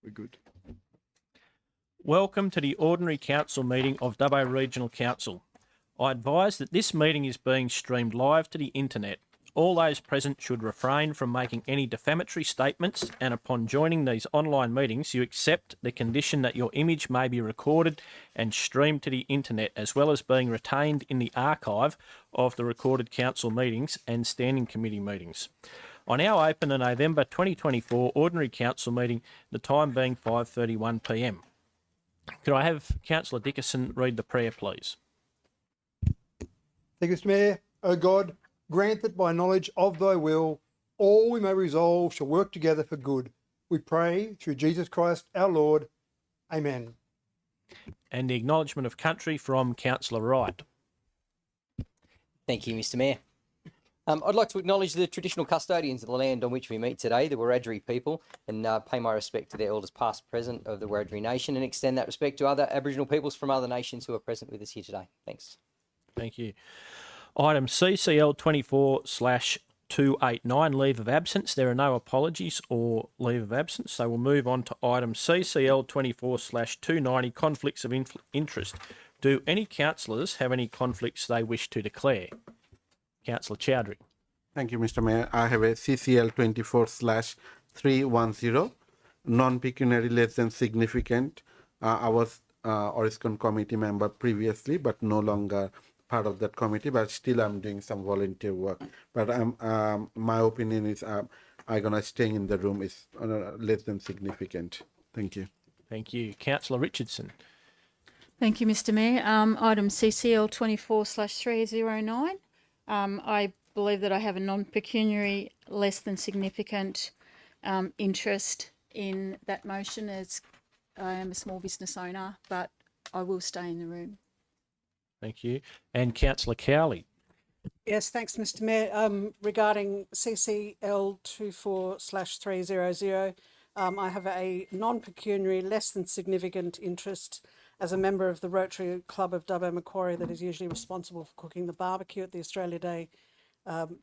We're good. Welcome to the Ordinary Council meeting of Dubbo Regional Council. I advise that this meeting is being streamed live to the internet. All those present should refrain from making any defamatory statements, and upon joining these online meetings, you accept the condition that your image may be recorded and streamed to the internet, as well as being retained in the archive of the recorded council meetings and standing committee meetings. I now open the November 2024 Ordinary Council meeting, the time being 5:31 p.m. Could I have Councillor Dickerson read the prayer, please? Thank you, Mr. Mayor. O God, grant that by knowledge of thy will, all we may resolve shall work together for good. We pray through Jesus Christ our Lord. Amen. And the acknowledgement of country from Councillor Wright. Thank you, Mr. Mayor. I'd like to acknowledge the traditional custodians of the land on which we meet today, the Wiradjuri people, and pay my respect to their elders past, present of the Wiradjuri Nation, and extend that respect to other Aboriginal peoples from other nations who are present with us here today. Thanks. Thank you. Item CCL 24/289, leave of absence. There are no apologies or leave of absence, so we'll move on to item CCL 24/290, conflicts of interest. Do any councillors have any conflicts they wish to declare? Councillor Chowdhury. Thank you, Mr. Mayor. I have a CCL 24/310, non-pecuniary less than significant. I was Oriscon committee member previously, but no longer part of that committee, but still I'm doing some volunteer work. But my opinion is I'm going to stay in the room is less than significant. Thank you. Thank you. Councillor Richardson. Thank you, Mr. Mayor. Item CCL 24/309. I believe that I have a non-pecuniary less than significant interest in that motion, as I am a small business owner, but I will stay in the room. Thank you. And Councillor Cowley. Yes, thanks, Mr. Mayor. Regarding CCL 24/300, I have a non-pecuniary less than significant interest as a member of the Rotary Club of Dubbo Macquarie that is usually responsible for cooking the barbecue at the Australia Day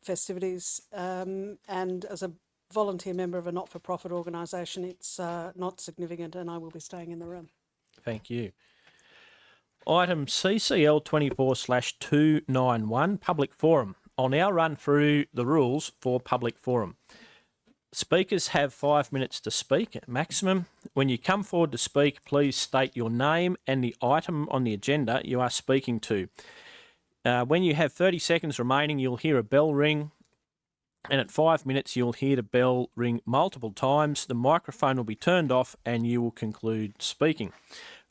festivities, and as a volunteer member of a not-for-profit organisation, it's not significant, and I will be staying in the room. Thank you. Item CCL 24/291, public forum. I'll now run through the rules for public forum. Speakers have 5 minutes to speak at maximum. When you come forward to speak, please state your name and the item on the agenda you are speaking to. When you have 30 seconds remaining, you'll hear a bell ring, and at 5 minutes, you'll hear the bell ring multiple times. The microphone will be turned off and you will conclude speaking.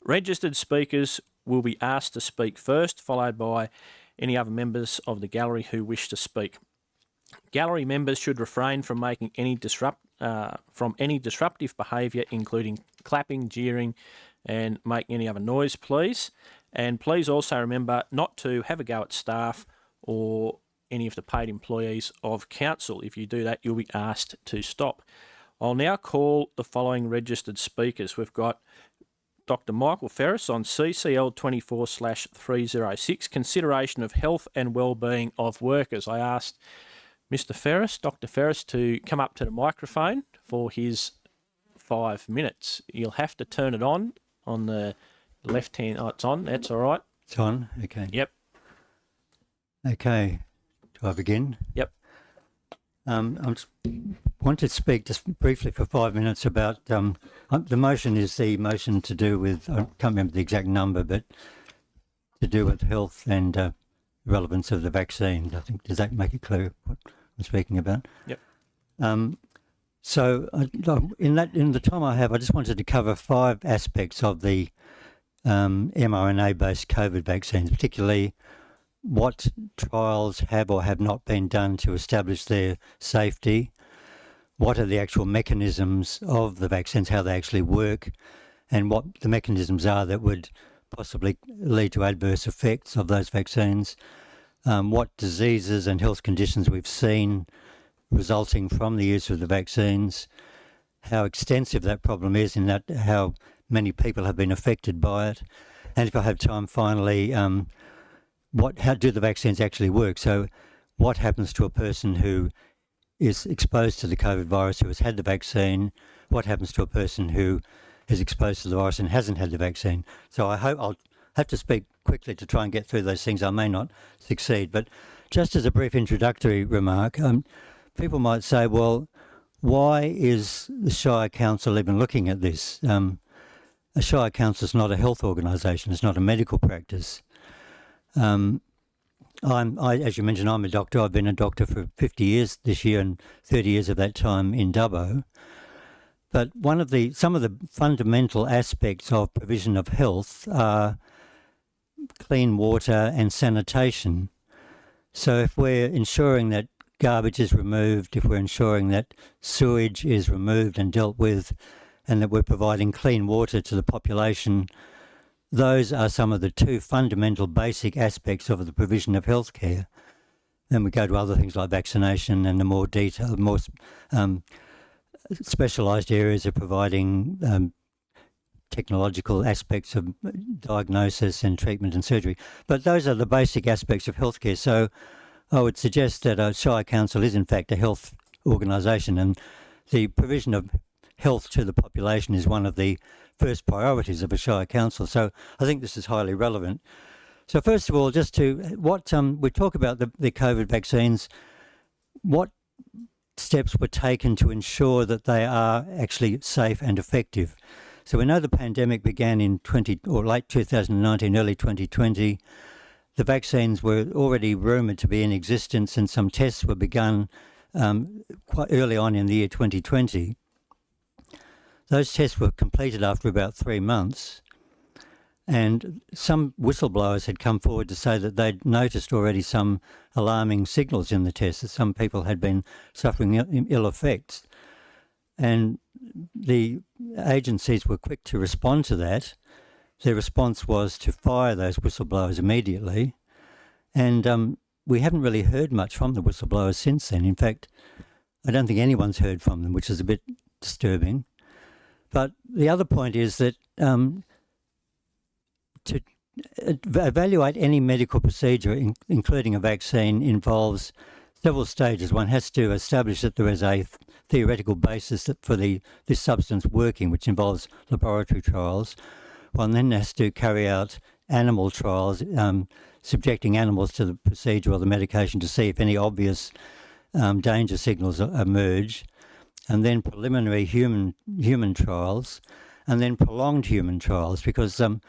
Registered speakers will be asked to speak first, followed by any other members of the gallery who wish to speak. Gallery members should refrain from making any disruptive behaviour, including clapping, jeering, and making any other noise, please. And please also remember not to have a go at staff or any of the paid employees of council. If you do that, you'll be asked to stop. I'll now call the following registered speakers. We've got Dr. Michael Ferris on CCL 24/306, consideration of health and wellbeing of workers. I asked Mr. Ferris, Dr. Ferris, to come up to the microphone for his 5 minutes. You'll have to turn it on the left hand. Oh, it's on. That's all right. It's on. Okay. Yep. Okay. Do I begin? Yep. I want to speak just briefly for 5 minutes about the motion is the motion to do with, I can't remember the exact number, but to do with health and relevance of the vaccines. I think, does that make it clear what I'm speaking about? Yep. So in the time I have, I just wanted to cover 5 aspects of the mRNA-based COVID vaccines, particularly what trials have or have not been done to establish their safety, what are the actual mechanisms of the vaccines, how they actually work, and what the mechanisms are that would possibly lead to adverse effects of those vaccines, what diseases and health conditions we've seen resulting from the use of the vaccines, how extensive that problem is in that how many people have been affected by it, and if I have time finally, how do the vaccines actually work? So what happens to a person who is exposed to the COVID virus, who has had the vaccine, what happens to a person who is exposed to the virus and hasn't had the vaccine. So I hope I'll have to speak quickly to try and get through those things. I may not succeed, but just as a brief introductory remark, people might say, well, why is the Shire Council even looking at this? A Shire Council is not a health organisation, it's not a medical practice. As you mentioned, I'm a doctor. I've been a doctor for 50 years this year and 30 years of that time in Dubbo. But some of the fundamental aspects of provision of health are clean water and sanitation. So if we're ensuring that garbage is removed, if we're ensuring that sewage is removed and dealt with, and that we're providing clean water to the population, those are some of the two fundamental basic aspects of the provision of healthcare. Then we go to other things like vaccination and the more detailed, more specialised areas of providing technological aspects of diagnosis and treatment and surgery. But those are the basic aspects of healthcare. So I would suggest that a Shire Council is in fact a health organisation, and the provision of health to the population is one of the first priorities of a Shire Council. So I think this is highly relevant. So first of all, just to we talk about the COVID vaccines, what steps were taken to ensure that they are actually safe and effective? So we know the pandemic began in late 2019, early 2020. The vaccines were already rumoured to be in existence, and some tests were begun quite early on in the year 2020. Those tests were completed after about 3 months, and some whistleblowers had come forward to say that they'd noticed already some alarming signals in the tests, that some people had been suffering ill effects. And the agencies were quick to respond to that. Their response was to fire those whistleblowers immediately. And we haven't really heard much from the whistleblowers since then. In fact, I don't think anyone's heard from them, which is a bit disturbing. But the other point is that to evaluate any medical procedure, including a vaccine, involves several stages. One has to establish that there is a theoretical basis for this substance working, which involves laboratory trials. One then has to carry out animal trials, subjecting animals to the procedure or the medication to see if any obvious danger signals emerge, and then preliminary human trials, and then prolonged human trials, because the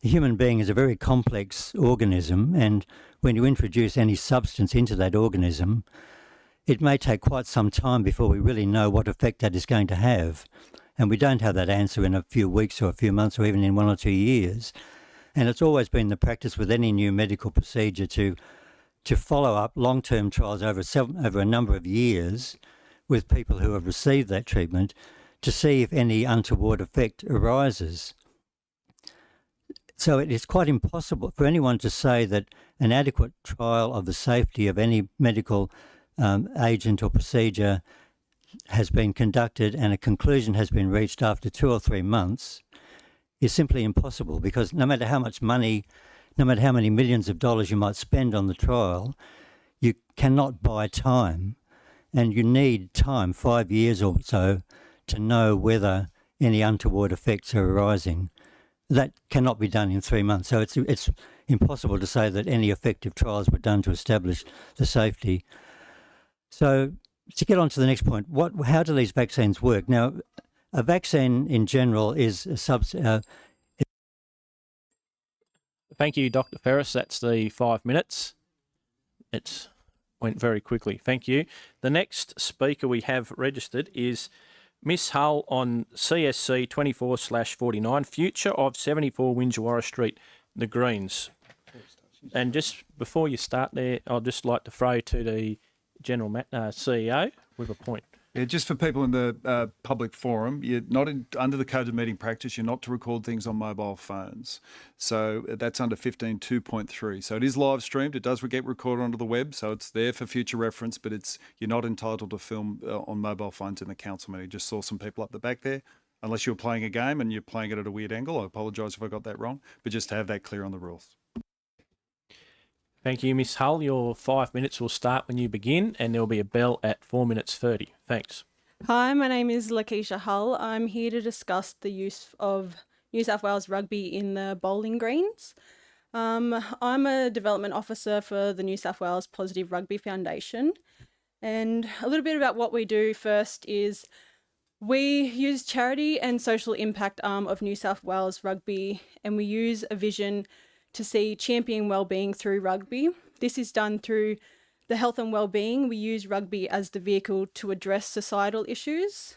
human being is a very complex organism, and when you introduce any substance into that organism, it may take quite some time before we really know what effect that is going to have. And we don't have that answer in a few weeks or a few months or even in 1 or 2 years. And it's always been the practice with any new medical procedure to follow up long-term trials over a number of years with people who have received that treatment to see if any untoward effect arises. So it is quite impossible for anyone to say that an adequate trial of the safety of any medical agent or procedure has been conducted and a conclusion has been reached after 2 or 3 months is simply impossible, because no matter how much money, no matter how many millions of dollars you might spend on the trial, you cannot buy time, and you need time, 5 years or so, to know whether any untoward effects are arising. That cannot be done in 3 months. So it's impossible to say that any effective trials were done to establish the safety. So to get on to the next point, how do these vaccines work? Now, a vaccine in general is a Thank you, Dr. Ferris. That's the 5 minutes. It went very quickly. Thank you. The next speaker we have registered is Miss Hull on CSC 24/49, future of 74 Winjawarra Street, the Greens. And just before you start there, I'd just like to throw to the General CEO with a point. Yeah, just for people in the public forum, you're not under the Code of Meeting Practice, you're not to record things on mobile phones. So that's under 15.2.3. So it is live streamed. It does get recorded onto the web, so it's there for future reference, but you're not entitled to film on mobile phones in the council meeting. Just saw some people up the back there. Unless you're playing a game and you're playing it at a weird angle. I apologise if I got that wrong, but just to have that clear on the rules. Thank you, Miss Hull. Your 5 minutes will start when you begin, and there will be a bell at 4 minutes 30. Thanks. Hi, my name is Lakeisha Hull. I'm here to discuss the use of New South Wales rugby in the bowling greens. I'm a development officer for the New South Wales Positive Rugby Foundation. And a little bit about what we do first is we use charity and social impact arm of New South Wales Rugby, and we use a vision to see champion wellbeing through rugby. This is done through the health and wellbeing. We use rugby as the vehicle to address societal issues,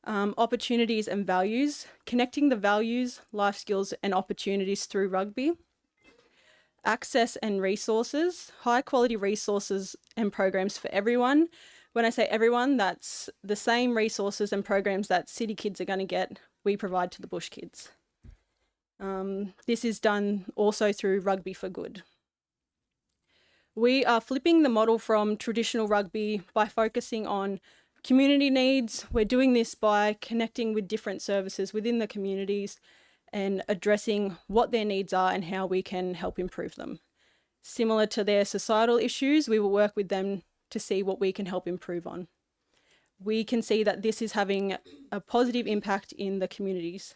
opportunities and values, connecting the values, life skills and opportunities through rugby. Access and resources, high quality resources and programs for everyone. When I say everyone, that's the same resources and programs that city kids are going to get, we provide to the bush kids. This is done also through Rugby for Good. We are flipping the model from traditional rugby by focusing on community needs. We're doing this by connecting with different services within the communities and addressing what their needs are and how we can help improve them. Similar to their societal issues, we will work with them to see what we can help improve on. We can see that this is having a positive impact in the communities.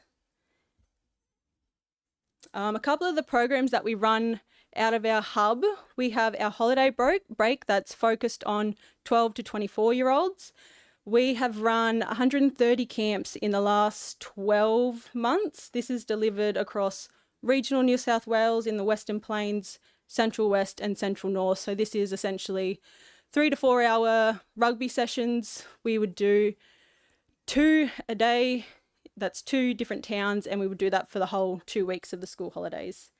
A couple of the programs that we run out of our hub, we have our holiday break that's focused on 12 to 24-year-olds. We have run 130 camps in the last 12 months. This is delivered across regional New South Wales in the Western Plains, Central West and Central North. So this is essentially 3 to 4 hour rugby sessions. We would do 2 a day. That's 2 different towns, and we would do that for the whole 2 weeks of the school holidays.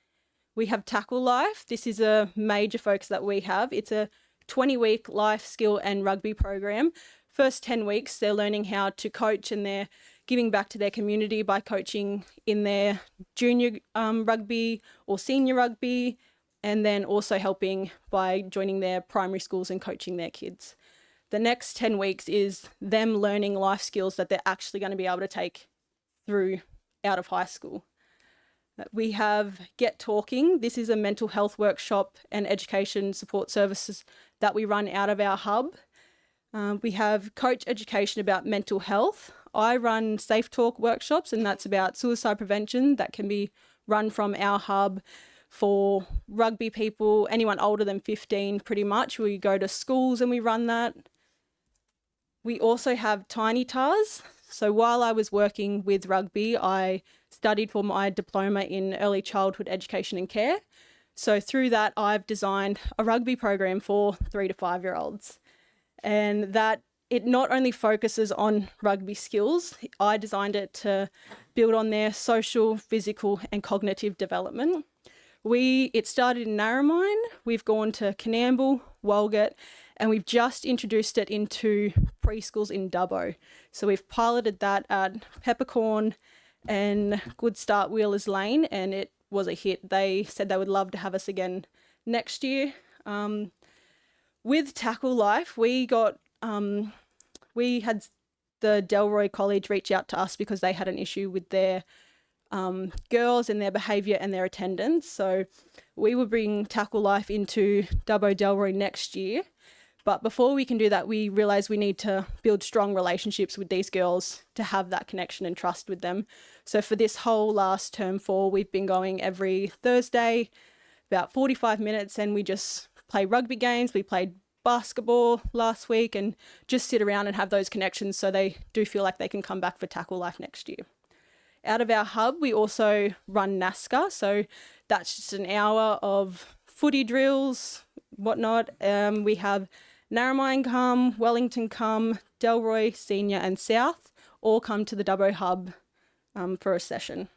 We have Tackle Life. This is a major focus that we have. It's a 20-week life skill and rugby program. First 10 weeks, they're learning how to coach, and they're giving back to their community by coaching in their junior rugby or senior rugby, and then also helping by joining their primary schools and coaching their kids. The next 10 weeks is them learning life skills that they're actually going to be able to take through out of high school. We have Get Talking. This is a mental health workshop and education support services that we run out of our hub. We have Coach Education about mental health. I run Safe Talk workshops, and that's about suicide prevention that can be run from our hub for rugby people, anyone older than 15 pretty much. We go to schools and we run that. We also have Tiny Tars. So while I was working with rugby, I studied for my diploma in early childhood education and care. So through that, I've designed a rugby program for 3 to 5-year-olds. And that it not only focuses on rugby skills, I designed it to build on their social, physical and cognitive development. It started in Narromine, we've gone to Coonamble, Walgett, and we've just introduced it into preschools in Dubbo. So we've piloted that at Peppercorn and Good Start Wheelers Lane, and it was a hit. They said they would love to have us again next year. With Tackle Life, we had the Delroy College reach out to us because they had an issue with their girls and their behaviour and their attendance. So we will bring Tackle Life into Dubbo Delroy next year. But before we can do that, we realise we need to build strong relationships with these girls to have that connection and trust with them. So for this whole last term 4, we've been going every Thursday, about 45 minutes, and we just play rugby games. We played basketball last week and just sit around and have those connections so they do feel like they can come back for Tackle Life next year. Out of our hub, we also run NASCAR. So that's just an hour of footy drills, whatnot. We have Narromine come, Wellington come, Delroy, Senior and South all come to the Dubbo hub for a session.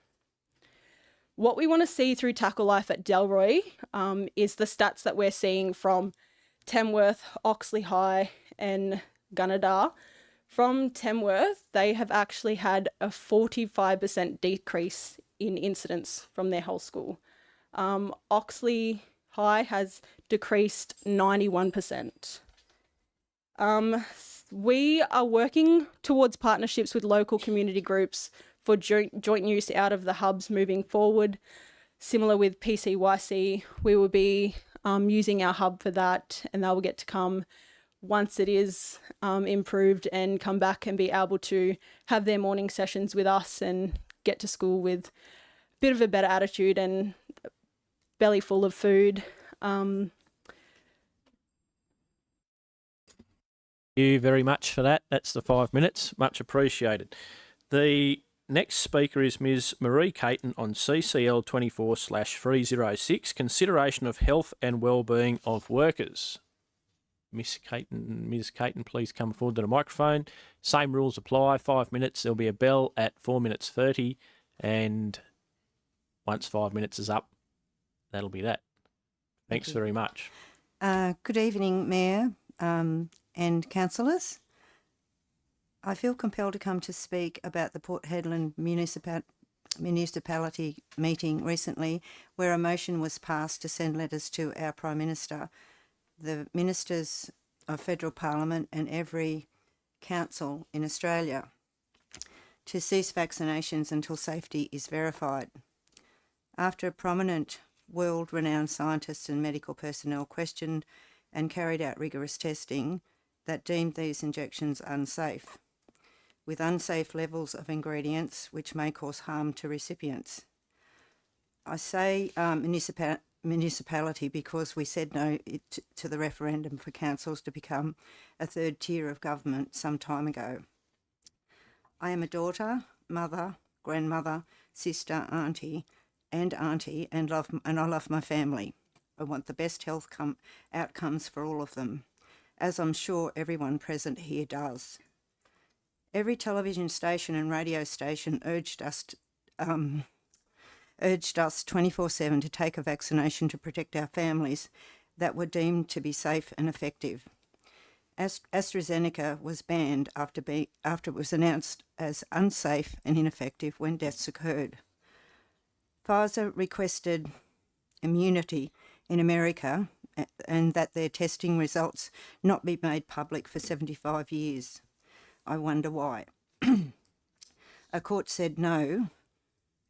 What we want to see through Tackle Life at Delroy is the stats that we're seeing from Tamworth, Oxley High and Gunnedah. From Tamworth, they have actually had a 45% decrease in incidents from their whole school. Oxley High has decreased 91%. We are working towards partnerships with local community groups for joint use out of the hubs moving forward. Similar with PCYC, we will be using our hub for that, and they will get to come once it is improved and come back and be able to have their morning sessions with us and get to school with a bit of a better attitude and belly full of food. Thank you very much for that. That's the 5 minutes. Much appreciated. The next speaker is Ms. Marie Caton on CCL 24/306, consideration of health and wellbeing of workers. Ms. Caton, please come forward to the microphone. Same rules apply. 5 minutes. There'll be a bell at 4 minutes 30, and once 5 minutes is up, that'll be that. Thanks very much. Good evening, Mayor and councillors. I feel compelled to come to speak about the Port Hedland municipality meeting recently, where a motion was passed to send letters to our Prime Minister, the ministers of Federal Parliament and every council in Australia to cease vaccinations until safety is verified. After a prominent world-renowned scientists and medical personnel questioned and carried out rigorous testing that deemed these injections unsafe, with unsafe levels of ingredients which may cause harm to recipients. I say municipality because we said no to the referendum for councils to become a third tier of government some time ago. I am a daughter, mother, grandmother, sister, auntie, and I love my family. I want the best health outcomes for all of them, as I'm sure everyone present here does. Every television station and radio station urged us 24/7 to take a vaccination to protect our families that were deemed to be safe and effective. AstraZeneca was banned after it was announced as unsafe and ineffective when deaths occurred. Pfizer requested immunity in America and that their testing results not be made public for 75 years. I wonder why. A court said no,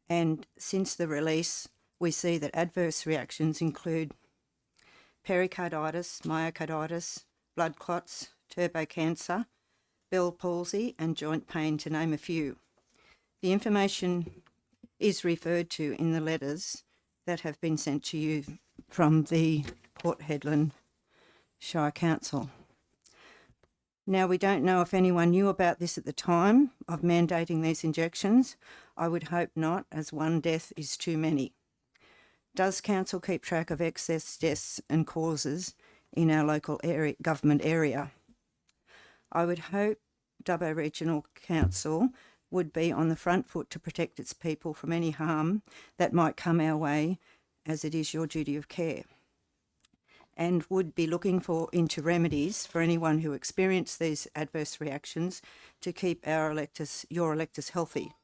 and since the release, we see that adverse reactions include pericarditis, myocarditis, blood clots, turbo cancer, Bell palsy, and joint pain, to name a few. The information is referred to in the letters that have been sent to you from the Port Hedland Shire Council. Now, we don't know if anyone knew about this at the time of mandating these injections. I would hope not, as one death is too many. Does Council keep track of excess deaths and causes in our local government area? I would hope Dubbo Regional Council would be on the front foot to protect its people from any harm that might come our way, as it is your duty of care, and would be looking into remedies for anyone who experienced these adverse reactions to keep your electors healthy.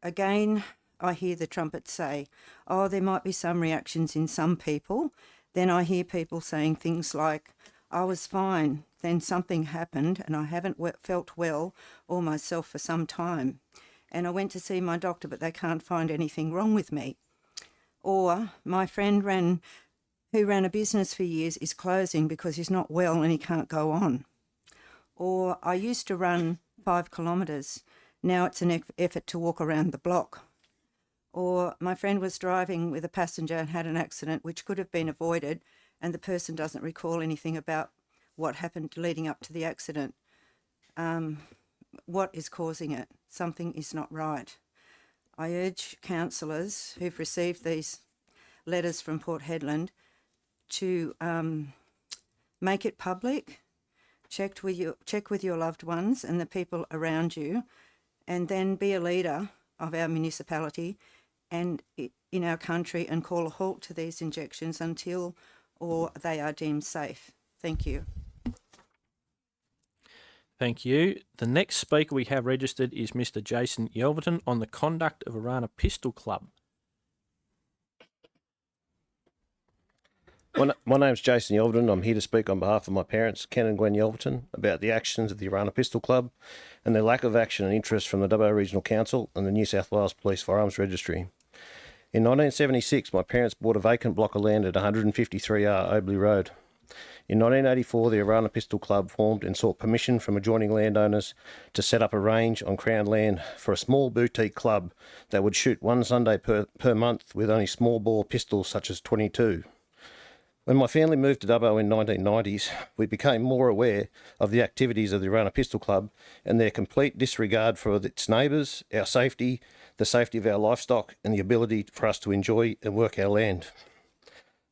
Again, I hear the trumpets say, oh, there might be some reactions in some people. Then I hear people saying things like, I was fine, then something happened and I haven't felt well or myself for some time. And I went to see my doctor, but they can't find anything wrong with me. Or my friend who ran a business for years is closing because he's not well and he can't go on. Or I used to run 5 kilometres. Now it's an effort to walk around the block. Or my friend was driving with a passenger and had an accident which could have been avoided, and the person doesn't recall anything about what happened leading up to the accident. What is causing it? Something is not right. I urge councillors who've received these letters from Port Hedland to make it public, check with your loved ones and the people around you, and then be a leader of our municipality and in our country and call a halt to these injections until they are deemed safe. Thank you. Thank you. The next speaker we have registered is Mr. Jason Yelverton on the conduct of Arana Pistol Club. My name's Jason Yelverton. I'm here to speak on behalf of my parents, Ken and Gwen Yelverton, about the actions of the Arana Pistol Club and their lack of action and interest from the Dubbo Regional Council and the New South Wales Police Firearms Registry. In 1976, my parents bought a vacant block of land at 153R Obley Road. In 1984, the Arana Pistol Club formed and sought permission from adjoining landowners to set up a range on Crown land for a small boutique club that would shoot one Sunday per month with only small bore pistols such as .22. When my family moved to Dubbo in 1990s, we became more aware of the activities of the Arana Pistol Club and their complete disregard for its neighbours, our safety, the safety of our livestock, and the ability for us to enjoy and work our land.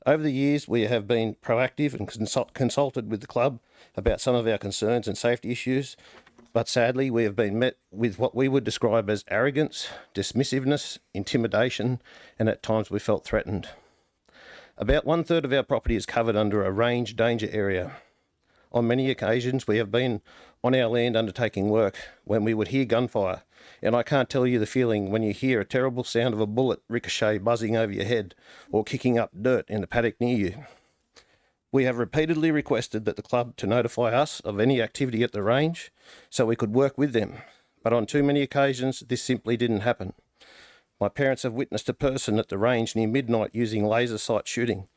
Over the years, we have been proactive and consulted with the club about some of our concerns and safety issues, but sadly, we have been met with what we would describe as arrogance, dismissiveness, intimidation, and at times we felt threatened. About 1/3 of our property is covered under a range danger area. On many occasions, we have been on our land undertaking work when we would hear gunfire, and I can't tell you the feeling when you hear a terrible sound of a bullet ricochet buzzing over your head or kicking up dirt in the paddock near you. We have repeatedly requested that the club to notify us of any activity at the range so we could work with them, but on too many occasions this simply didn't happen. My parents have witnessed a person at the range near midnight using laser sight shooting,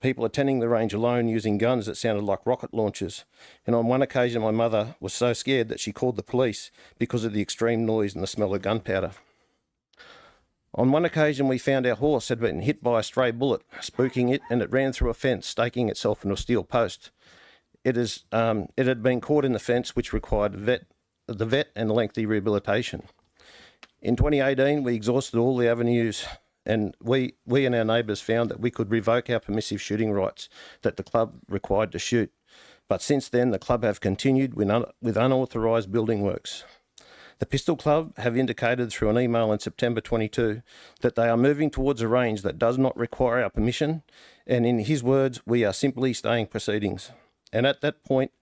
people attending the range alone using guns that sounded like rocket launchers, and on one occasion my mother was so scared that she called the police because of the extreme noise and the smell of gunpowder. On one occasion we found our horse had been hit by a stray bullet, spooking it, and it ran through a fence, staking itself into a steel post. It had been caught in the fence, which required the vet and lengthy rehabilitation. In 2018, we exhausted all the avenues, and we and our neighbours found that we could revoke our permissive shooting rights that the club required to shoot. But since then, the club have continued with unauthorised building works. The Pistol Club have indicated through an email in September 22 that they are moving towards a range that does not require our permission, and in his words, we are simply staying proceedings. And at the point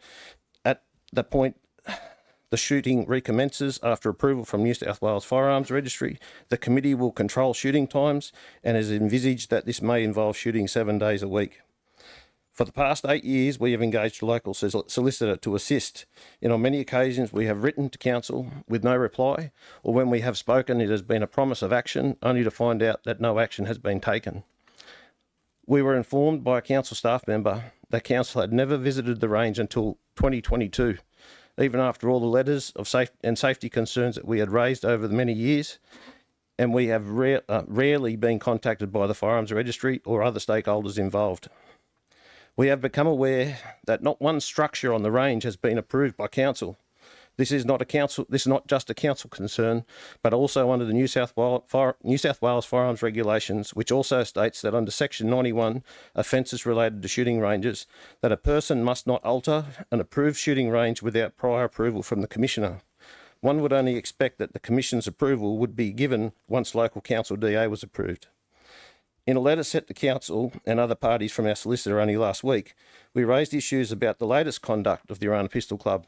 the shooting recommences after approval from New South Wales Firearms Registry, the committee will control shooting times and has envisaged that this may involve shooting 7 days a week. For the past 8 years, we have engaged a local solicitor to assist, and on many occasions we have written to council with no reply, or when we have spoken it has been a promise of action only to find out that no action has been taken. We were informed by a council staff member that council had never visited the range until 2022, even after all the letters of safety concerns that we had raised over the many years, and we have rarely been contacted by the Firearms Registry or other stakeholders involved. We have become aware that not one structure on the range has been approved by council. This is not just a council concern, but also under the New South Wales Firearms Regulations, which also states that under Section 91, offences related to shooting ranges, that a person must not alter an approved shooting range without prior approval from the Commissioner. One would only expect that the Commission's approval would be given once local council DA was approved. In a letter sent to council and other parties from our solicitor only last week, we raised issues about the latest conduct of the Arana Pistol Club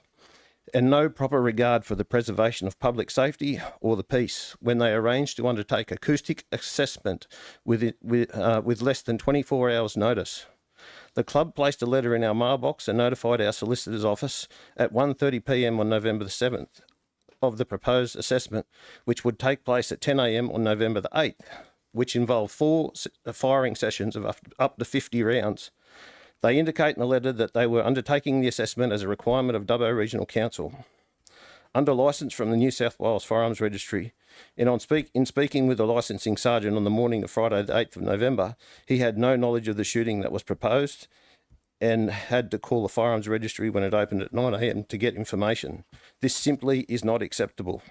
and no proper regard for the preservation of public safety or the peace when they arranged to undertake acoustic assessment with less than 24 hours notice. The club placed a letter in our mailbox and notified our solicitor's office at 1:30 p.m. on November the 7th of the proposed assessment, which would take place at 10 a.m. on November the 8th, which involved 4 firing sessions of up to 50 rounds. They indicate in the letter that they were undertaking the assessment as a requirement of Dubbo Regional Council. Under licence from the New South Wales Firearms Registry, and in speaking with the licensing sergeant on the morning of Friday the 8th of November, he had no knowledge of the shooting that was proposed and had to call the Firearms Registry when it opened at 9 a.m. to get information. This simply is not acceptable.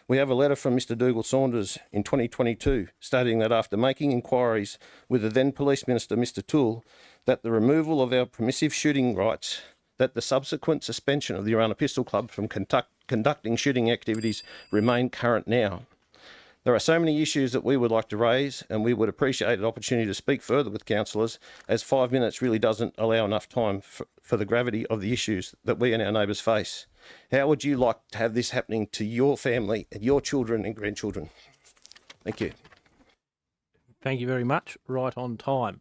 We have a letter from Mr Dougal Saunders in 2022 stating that after making inquiries with the then Police Minister, Mr Toole, that the removal of our permissive shooting rights, that the subsequent suspension of the Arana Pistol Club from conducting shooting activities remain current now. There are so many issues that we would like to raise, and we would appreciate an opportunity to speak further with councillors, as 5 minutes really doesn't allow enough time for the gravity of the issues that we and our neighbours face. How would you like to have this happening to your family and your children and grandchildren? Thank you. Thank you very much. Right on time.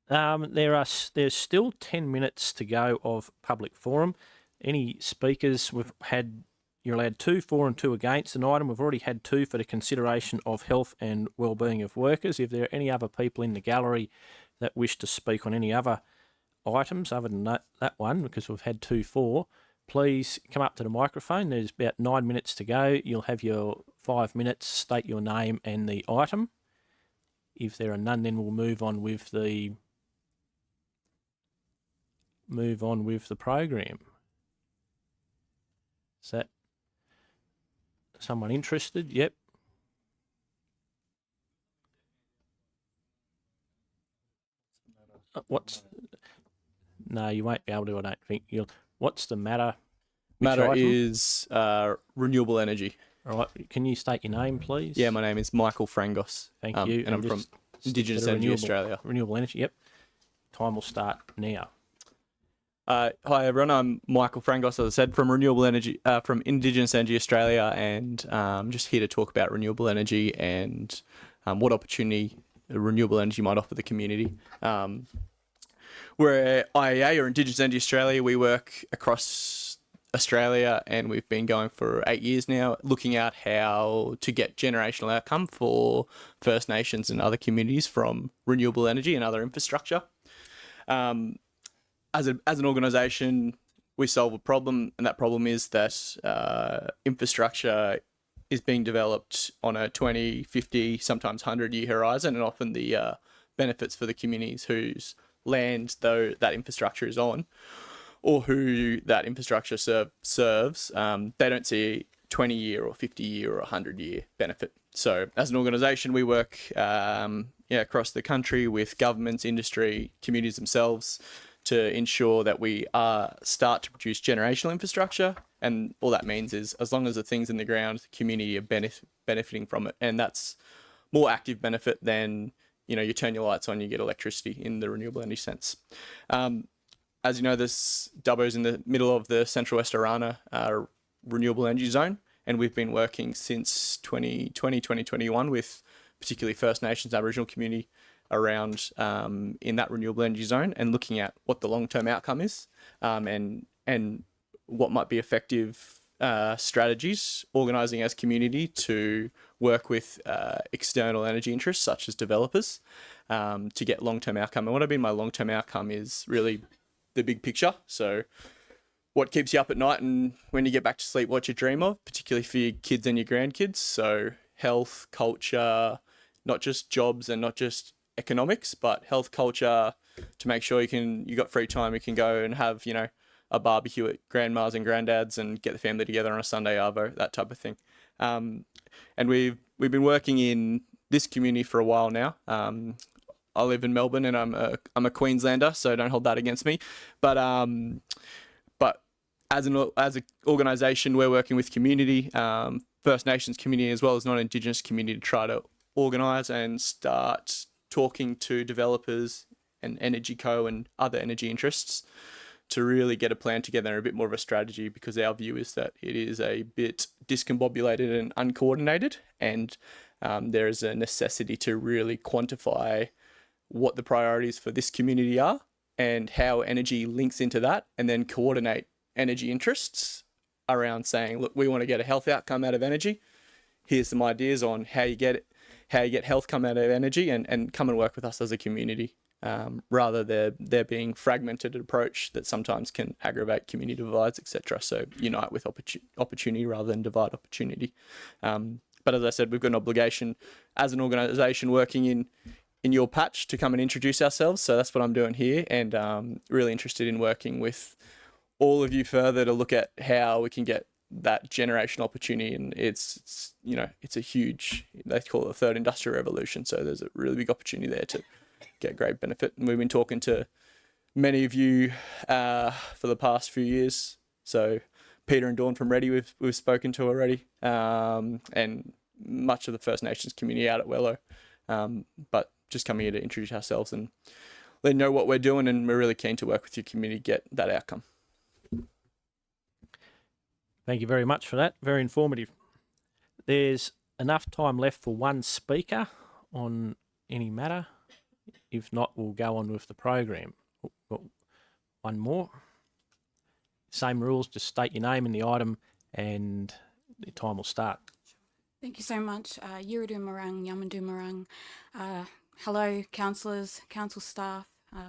There's still 10 minutes to go of public forum. Any speakers? You're allowed 2 for and 2 against an item. We've already had 2 for the consideration of health and wellbeing of workers. If there are any other people in the gallery that wish to speak on any other items other than that one, because we've had 2 for, please come up to the microphone. There's about 9 minutes to go. You'll have your 5 minutes, state your name and the item. If there are none, then we'll move on with the program. Is that someone interested? Yep. No, you won't be able to, I don't think. What's the matter? Which Matter item? is renewable energy. All right. Can you state your name, please? Yeah, my name is Michael Frangos. Thank you. And I'm from just stick Indigenous to the Energy Australia. Renewable energy, yep. Time will start now. Hi everyone, I'm Michael Frangos, as I said, from Renewable Energy, from Indigenous Energy Australia, and I'm just here to talk about renewable energy and what opportunity renewable energy might offer the community. We're IEA, or Indigenous Energy Australia. We work across Australia, and we've been going for 8 years now, looking at how to get generational outcome for First Nations and other communities from renewable energy and other infrastructure. As an organisation, we solve a problem, and that problem is that infrastructure is being developed on a 20, 50, sometimes 100-year horizon, and often the benefits for the communities whose land though that infrastructure is on, or who that infrastructure serves, they don't see 20-year or 50-year or 100-year benefit. So as an organisation, we work across the country with governments, industry, communities themselves, to ensure that we start to produce generational infrastructure. And all that means is, as long as the things in the ground, the community are benefiting from it. And that's more active benefit than, you turn your lights on, you get electricity in the renewable energy sense. As you know, this Dubbo's in the middle of the Central West Arana renewable energy zone. And we've been working since 2020, 2021 with particularly First Nations Aboriginal community around in that renewable energy zone, and looking at what the long-term outcome is, and what might be effective strategies, organising as community to work with external energy interests such as developers to get long-term outcome. And what I mean by long-term outcome is really the big picture. So what keeps you up at night, and when you get back to sleep, what you dream of, particularly for your kids and your grandkids. So health, culture, not just jobs and not just economics, but health, culture, to make sure you got free time, you can go and have, a barbecue at grandma's and granddad's and get the family together on a Sunday arvo, that type of thing. And we've been working in this community for a while now. I live in Melbourne, and I'm a Queenslander, so don't hold that against me. But as an organisation, we're working with community, First Nations community as well as non-Indigenous community, to try to organise and start talking to developers and Energy Co and other energy interests to really get a plan together and a bit more of a strategy, because our view is that it is a bit discombobulated and uncoordinated, and there is a necessity to really quantify what the priorities for this community are and how energy links into that, and then coordinate energy interests around saying, look, we want to get a health outcome out of energy. Here's some ideas on how you get health come out of energy, and come and work with us as a community, rather there being fragmented approach that sometimes can aggravate community divides, etc. So unite with opportunity rather than divide opportunity. But as I said, we've got an obligation as an organisation working in your patch to come and introduce ourselves. So that's what I'm doing here, and really interested in working with all of you further to look at how we can get that generational opportunity. And it's a huge, they call it the third industrial revolution. So there's a really big opportunity there to get great benefit. And we've been talking to many of you for the past few years. So Peter and Dawn from Ready, we've spoken to already, and much of the First Nations community out at Wello. But just coming here to introduce ourselves and let you know what we're doing, and we're really keen to work with your community to get that outcome. Thank you very much for that. Very informative. There's enough time left for one speaker on any matter. If not, we'll go on with the program. One more. Same rules, just state your name and the item, and the time will start. Thank you so much. Yiridu Marang, Yamandu Marang. Hello, councillors, council staff,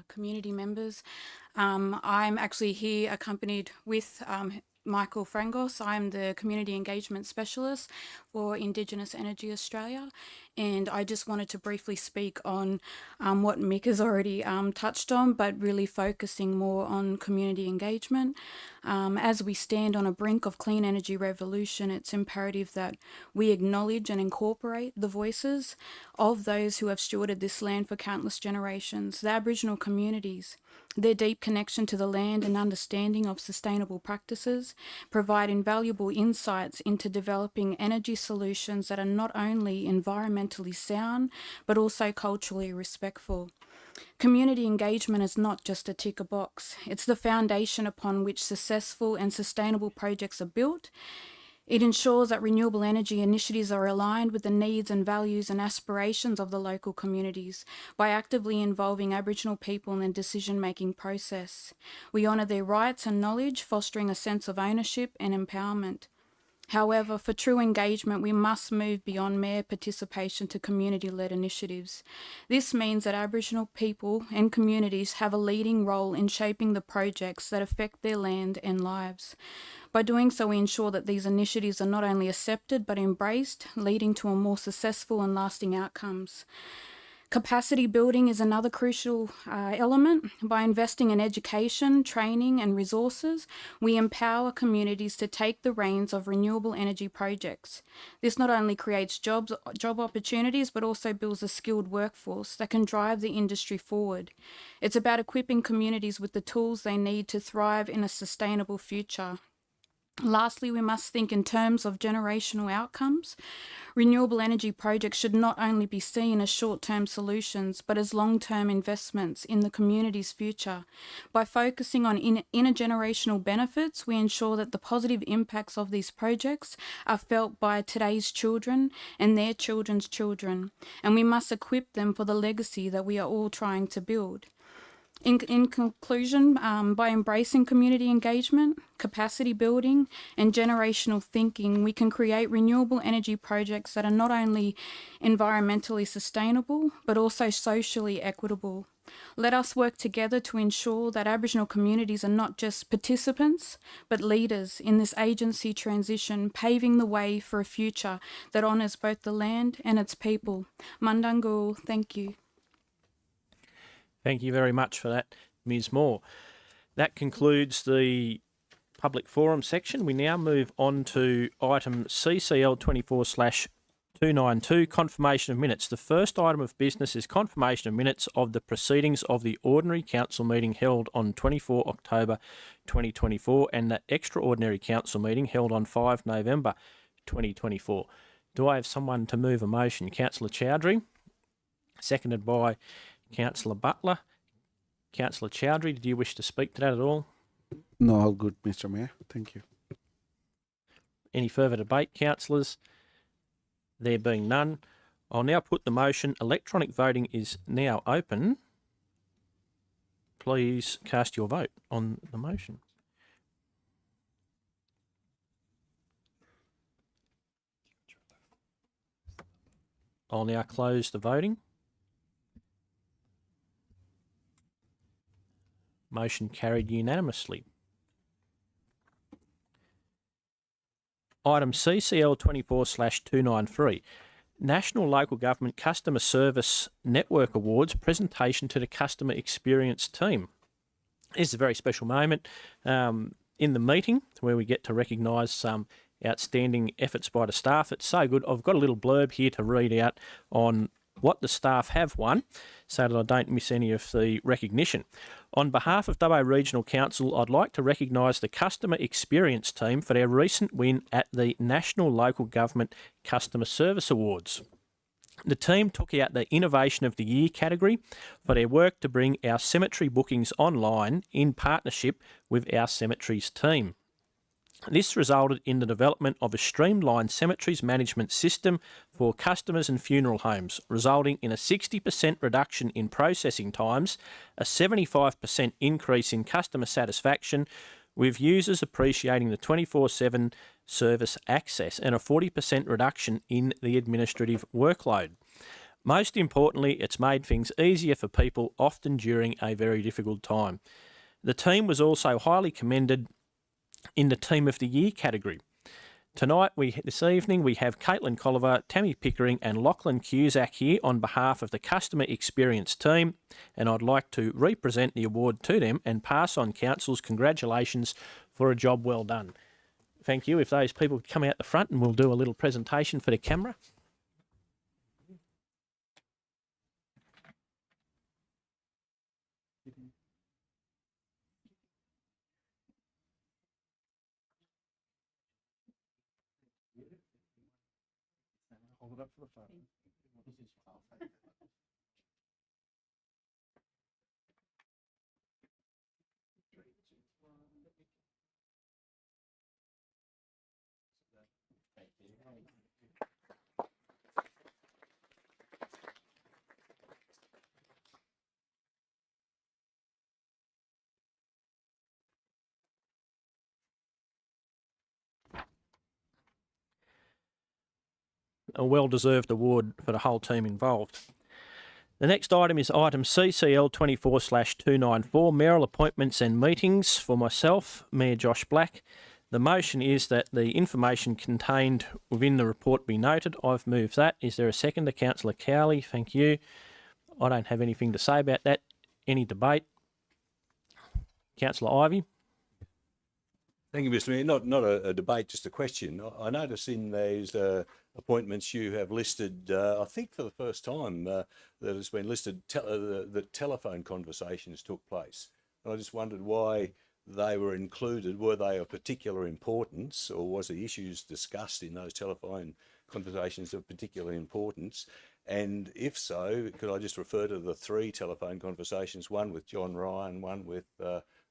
community members. I'm actually here accompanied with Michael Frangos. I'm the Community Engagement Specialist for Indigenous Energy Australia, and I just wanted to briefly speak on what Mick has already touched on, but really focusing more on community engagement. As we stand on a brink of clean energy revolution, it's imperative that we acknowledge and incorporate the voices of those who have stewarded this land for countless generations, the Aboriginal communities. Their deep connection to the land and understanding of sustainable practices provide invaluable insights into developing energy solutions that are not only environmentally sound, but also culturally respectful. Community engagement is not just a tick a box. It's the foundation upon which successful and sustainable projects are built. It ensures that renewable energy initiatives are aligned with the needs and values and aspirations of the local communities by actively involving Aboriginal people in the decision-making process. We honour their rights and knowledge, fostering a sense of ownership and empowerment. However, for true engagement, we must move beyond mere participation to community-led initiatives. This means that Aboriginal people and communities have a leading role in shaping the projects that affect their land and lives. By doing so, we ensure that these initiatives are not only accepted but embraced, leading to a more successful and lasting outcomes. Capacity building is another crucial element. By investing in education, training and resources, we empower communities to take the reins of renewable energy projects. This not only creates job opportunities, but also builds a skilled workforce that can drive the industry forward. It's about equipping communities with the tools they need to thrive in a sustainable future. Lastly, we must think in terms of generational outcomes. Renewable energy projects should not only be seen as short-term solutions, but as long-term investments in the community's future. By focusing on intergenerational benefits, we ensure that the positive impacts of these projects are felt by today's children and their children's children, and we must equip them for the legacy that we are all trying to build. In conclusion, by embracing community engagement, capacity building and generational thinking, we can create renewable energy projects that are not only environmentally sustainable, but also socially equitable. Let us work together to ensure that Aboriginal communities are not just participants, but leaders in this agency transition, paving the way for a future that honours both the land and its people. Mandangul, thank you. Thank you very much for that, Ms. Moore. That concludes the public forum section. We now move on to item CCL 24/292, confirmation of minutes. The first item of business is confirmation of minutes of the proceedings of the ordinary council meeting held on 24 October 2024 and the extraordinary council meeting held on 5 November 2024. Do I have someone to move a motion? Councillor Chowdhury, seconded by Councillor Butler. Councillor Chowdhury, did you wish to speak to that at all? No, all good, Mr. Mayor. Thank you. Any further debate, councillors? There being none, I'll now put the motion. Electronic voting is now open. Please cast your vote on the motion. I'll now close the voting. Motion carried unanimously. Item CCL 24/293, National Local Government Customer Service Network Awards, presentation to the Customer Experience Team. This is a very special moment in the meeting where we get to recognise some outstanding efforts by the staff. It's so good. I've got a little blurb here to read out on what the staff have won so that I don't miss any of the recognition. On behalf of WA Regional Council, I'd like to recognise the Customer Experience Team for their recent win at the National Local Government Customer Service Awards. The team took out the Innovation of the Year category for their work to bring our cemetery bookings online in partnership with our cemeteries team. This resulted in the development of a streamlined cemeteries management system for customers and funeral homes, resulting in a 60% reduction in processing times, a 75% increase in customer satisfaction, with users appreciating the 24/7 service access, and a 40% reduction in the administrative workload. Most importantly, it's made things easier for people, often during a very difficult time. The team was also highly commended in the Team of the Year category. Tonight, this evening, we have Caitlin Colliver, Tammy Pickering and Lachlan Cusack here on behalf of the Customer Experience team, and I'd like to represent the award to them and pass on Council's congratulations for a job well done. Thank you. If those people could come out the front and we'll do a little presentation for the camera. Hold it up for the phone. A well-deserved award for the whole team involved. The next item is item CCL 24/294, Mayoral appointments and meetings for myself, Mayor Josh Black. The motion is that the information contained within the report be noted. I've moved that. Is there a seconder? Councillor Cowley, thank you. I don't have anything to say about that. Any debate? Councillor Ivey. Thank you, Mr. Mayor. Not a debate, just a question. I notice in those appointments you have listed, I think for the first time, that it's been listed that telephone conversations took place. And I just wondered why they were included. Were they of particular importance, or was the issues discussed in those telephone conversations of particular importance? And if so, could I just refer to the 3 telephone conversations, one with John Ryan, one with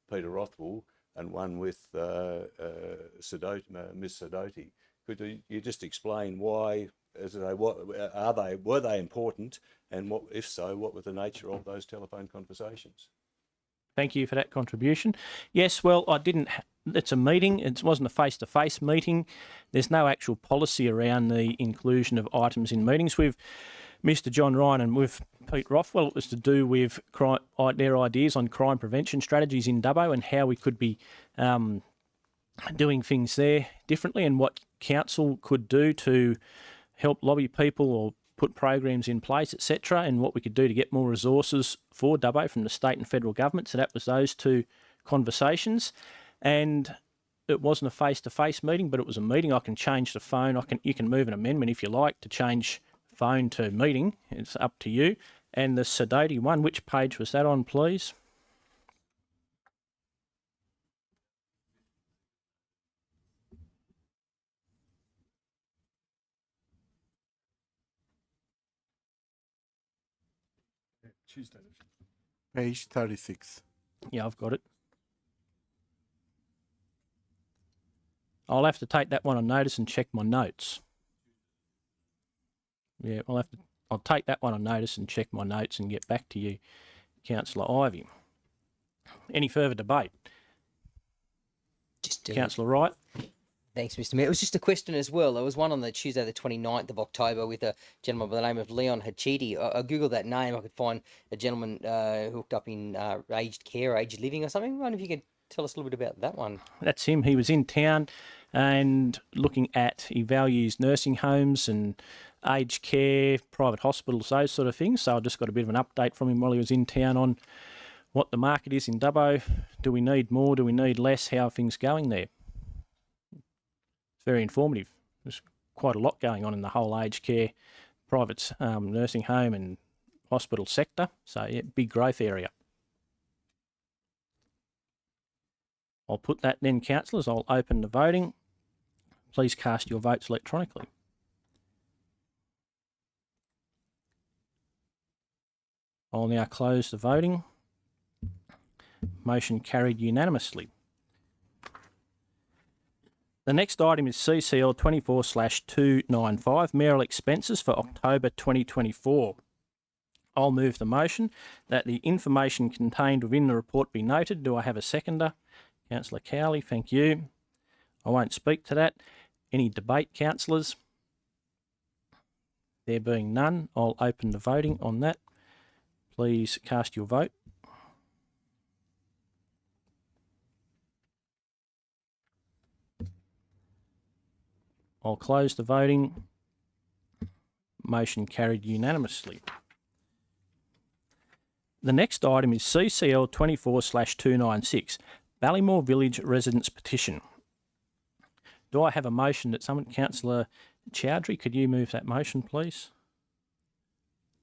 Peter Rothwell, and one with Ms. Sidoti. Could you just explain why, were they important, and what, if so, what was the nature of those telephone conversations? Thank you for that contribution. Yes, well, it's a meeting. It wasn't a face-to-face meeting. There's no actual policy around the inclusion of items in meetings. With Mr. John Ryan and with Pete Rothwell, it was to do with their ideas on crime prevention strategies in Dubbo and how we could be doing things there differently, and what council could do to help lobby people or put programs in place, etc., and what we could do to get more resources for Dubbo from the state and federal government. So that was those 2 conversations. And it wasn't a face-to-face meeting, but it was a meeting. I can change the phone. You can move an amendment if you like to change phone to meeting. It's up to you. And the Sidoti one, which page was that on, please? Tuesday. Page 36. Yeah, I've got it. I'll have to take that one on notice and check my notes. Yeah, I'll take that one on notice and check my notes and get back to you, Councillor Ivey. Any further debate? Councillor Wright. Thanks, Mr. Mayor. It was just a question as well. There was one on the Tuesday, the 29th of October, with a gentleman by the name of Leon Hachidi. I googled that name. I could find a gentleman hooked up in aged care, aged living or something. I wonder if you could tell us a little bit about that one. That's him. He was in town and he values nursing homes and aged care, private hospitals, those sort of things. So I just got a bit of an update from him while he was in town on what the market is in Dubbo. Do we need more? Do we need less? How are things going there? It's very informative. There's quite a lot going on in the whole aged care, private nursing home and hospital sector. So yeah, big growth area. I'll put that then, councillors. I'll open the voting. Please cast your votes electronically. I'll now close the voting. Motion carried unanimously. The next item is CCL 24/295, Mayoral expenses for October 2024. I'll move the motion that the information contained within the report be noted. Do I have a seconder? Councillor Cowley, thank you. I won't speak to that. Any debate, councillors? There being none, I'll open the voting on that. Please cast your vote. I'll close the voting. Motion carried unanimously. The next item is CCL 24/296, Ballymore Village Residents Petition. Do I have a motion that someone, Councillor Chowdhury, could you move that motion, please?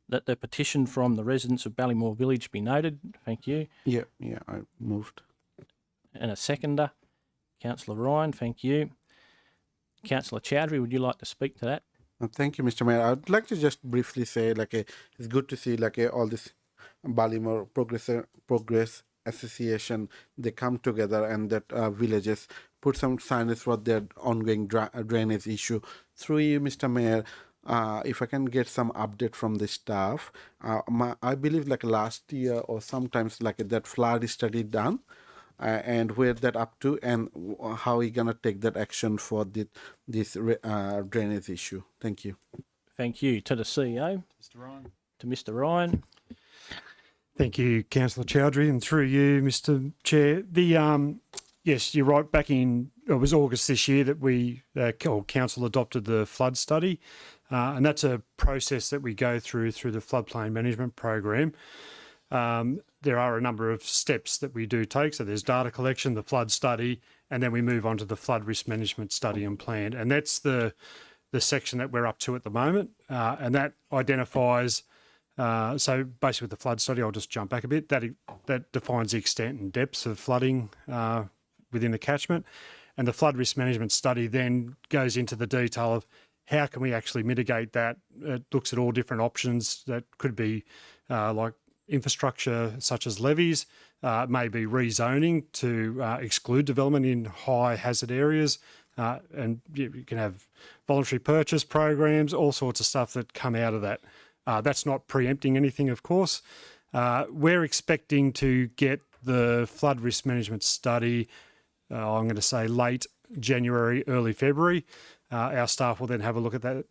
That the petition from the residents of Ballymore Village be noted. Thank you. Yeah, I moved. And a seconder, Councillor Ryan, thank you. Councillor Chowdhury, would you like to speak to that? Thank you, Mr. Mayor. I'd like to just briefly say, it's good to see all this Ballymore Progress Association, they come together and that villages put some signage for their ongoing drainage issue. Through you, Mr. Mayor, if I can get some update from the staff, I believe last year or sometimes that flood study done, and where that up to, and how are you gonna take that action for this drainage issue? Thank you. Thank you. To the CEO. Mr. Ryan. To Mr. Ryan. Thank you, Councillor Chowdhury, and through you, Mr. Chair. Yes, you're right. Back in it was August this year that Council adopted the flood study, and that's a process that we go through the floodplain management program. There are a number of steps that we do take. So there's data collection, the flood study, and then we move on to the flood risk management study and plan. And that's the section that we're up to at the moment. And that identifies, so basically with the flood study, I'll just jump back a bit, that defines the extent and depths of flooding within the catchment. And the flood risk management study then goes into the detail of how can we actually mitigate that. It looks at all different options that could be like infrastructure such as levies, maybe rezoning to exclude development in high hazard areas, and you can have voluntary purchase programs, all sorts of stuff that come out of that. That's not preempting anything, of course. We're expecting to get the flood risk management study, I'm going to say late January, early February. Our staff will then have a look at that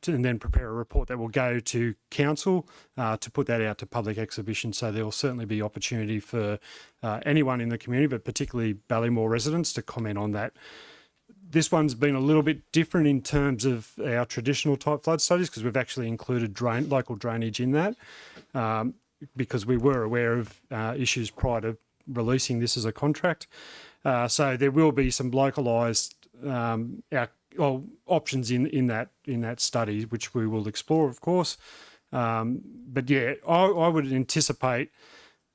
and then prepare a report that will go to council to put that out to public exhibition. So there will certainly be opportunity for anyone in the community, but particularly Ballymore residents, to comment on that. This one's been a little bit different in terms of our traditional type flood studies because we've actually included local drainage in that because we were aware of issues prior to releasing this as a contract. So there will be some localised options in that study, which we will explore, of course. But yeah, I would anticipate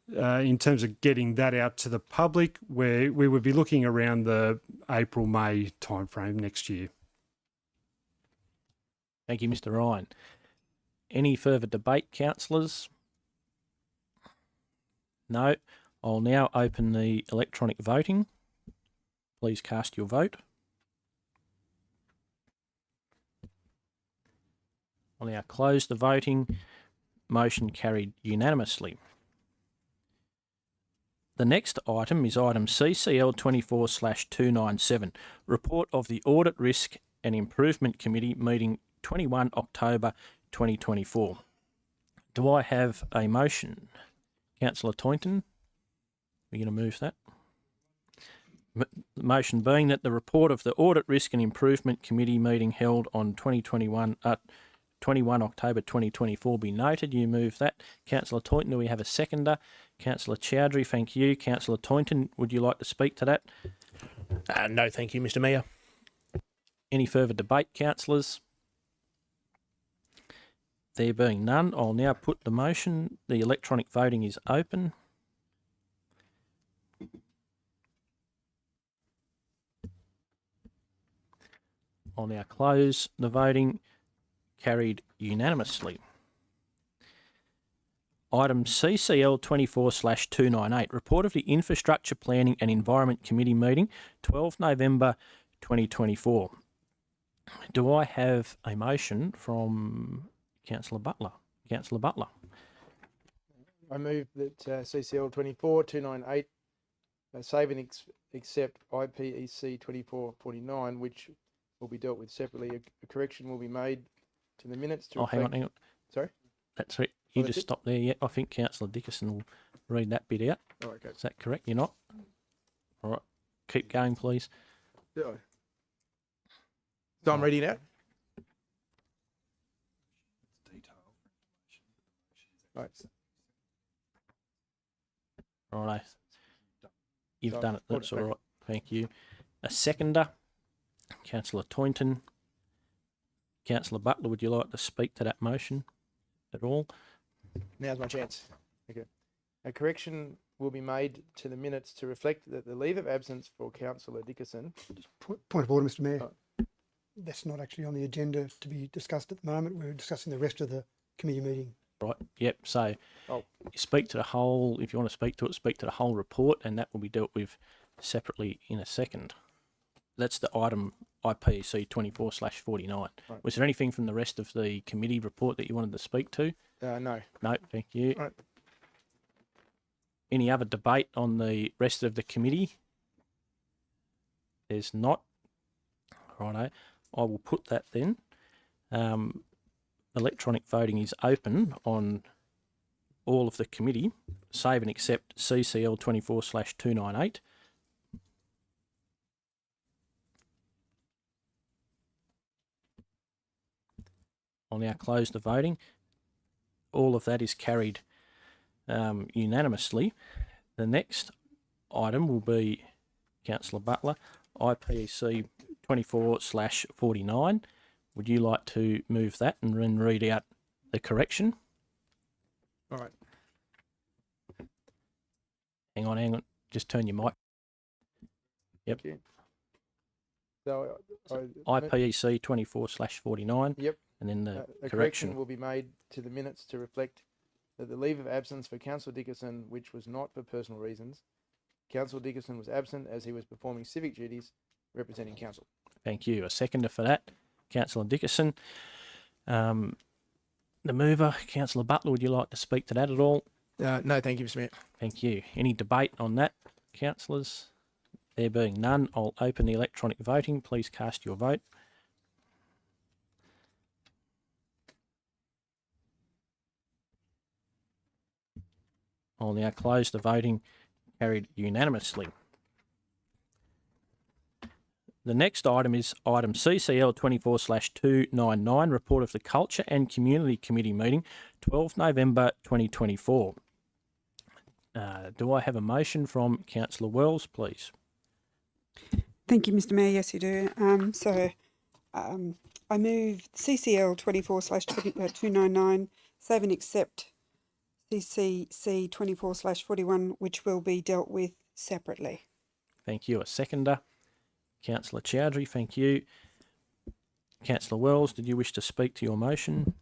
in terms of getting that out to the public, where we would be looking around the April-May timeframe next year. Thank you, Mr. Ryan. Any further debate, councillors? No. I'll now open the electronic voting. Please cast your vote. I'll now close the voting. Motion carried unanimously. The next item is item CCL 24/297, report of the Audit Risk and Improvement Committee meeting 21 October 2024. Do I have a motion? Councillor Toynton, are you going to move that? The motion being that the report of the Audit Risk and Improvement Committee meeting held on 21 October 2024 be noted. You move that. Councillor Toynton, do we have a seconder? Councillor Chowdhury, thank you. Councillor Toynton, would you like to speak to that? No, thank you, Mr. Mayor. Any further debate, councillors? There being none, I'll now put the motion. The electronic voting is open. I'll now close the voting. Carried unanimously. Item CCL 24/298, report of the Infrastructure Planning and Environment Committee meeting, 12 November 2024. Do I have a motion from Councillor Butler? Councillor Butler. I move that CCL 24/298 save and accept IPEC 2449, which will be dealt with separately. A correction will be made to the minutes to Oh, hang reflect... on, hang on. Sorry? That's right. You that's just it? stop there. Yeah, I think Councillor Dickerson will read that bit out. Oh, okay. Is that correct? You're not? All right. Keep going, please. Yeah. So I'm reading it out? Right. Righto. You've So, done it. That's all okay. right. Thank you. A seconder, Councillor Toynton. Councillor Butler, would you like to speak to that motion at all? Now's my chance. Okay. A correction will be made to the minutes to reflect that the leave of absence for Councillor Dickerson... Point of order, Mr Mayor. Oh. That's not actually on the agenda to be discussed at the moment. We're discussing the rest of the committee meeting. Right. Yep. So Oh. you speak to the whole, if you want to speak to it, speak to the whole report, and that will be dealt with separately in a second. That's the item IPC 24/49. Right. Was there anything from the rest of the committee report that you wanted to speak to? No. No, thank you. Right. Any other debate on the rest of the committee? There's not. Righto. I will put that then. Electronic voting is open on all of the committee, save and accept CCL 24/298. I'll now close the voting. All of that is carried unanimously. The next item will be Councillor Butler, IPC 24/49. Would you like to move that and then read out the correction? All right. Hang on. Just turn your mic. Yep. Thank you. So, IPEC 24/49. Yep. And then the a correction. will be made to the minutes to reflect that the leave of absence for Councillor Dickerson, which was not for personal reasons, Councillor Dickerson was absent as he was performing civic duties representing council. Thank you. A seconder for that, Councillor Dickerson. The mover, Councillor Butler, would you like to speak to that at all? No, thank you, Mr Mayor. Thank you. Any debate on that, councillors? There being none, I'll open the electronic voting. Please cast your vote. I'll now close the voting. Carried unanimously. The next item is item CCL 24/299, report of the Culture and Community Committee meeting, 12 November 2024. Do I have a motion from Councillor Wells, please? Thank you, Mr Mayor. Yes, you do. I move CCL 24/299, save and accept CCC 24/41, which will be dealt with separately. Thank you. A seconder, Councillor Chowdhury. Thank you. Councillor Wells, did you wish to speak to your motion?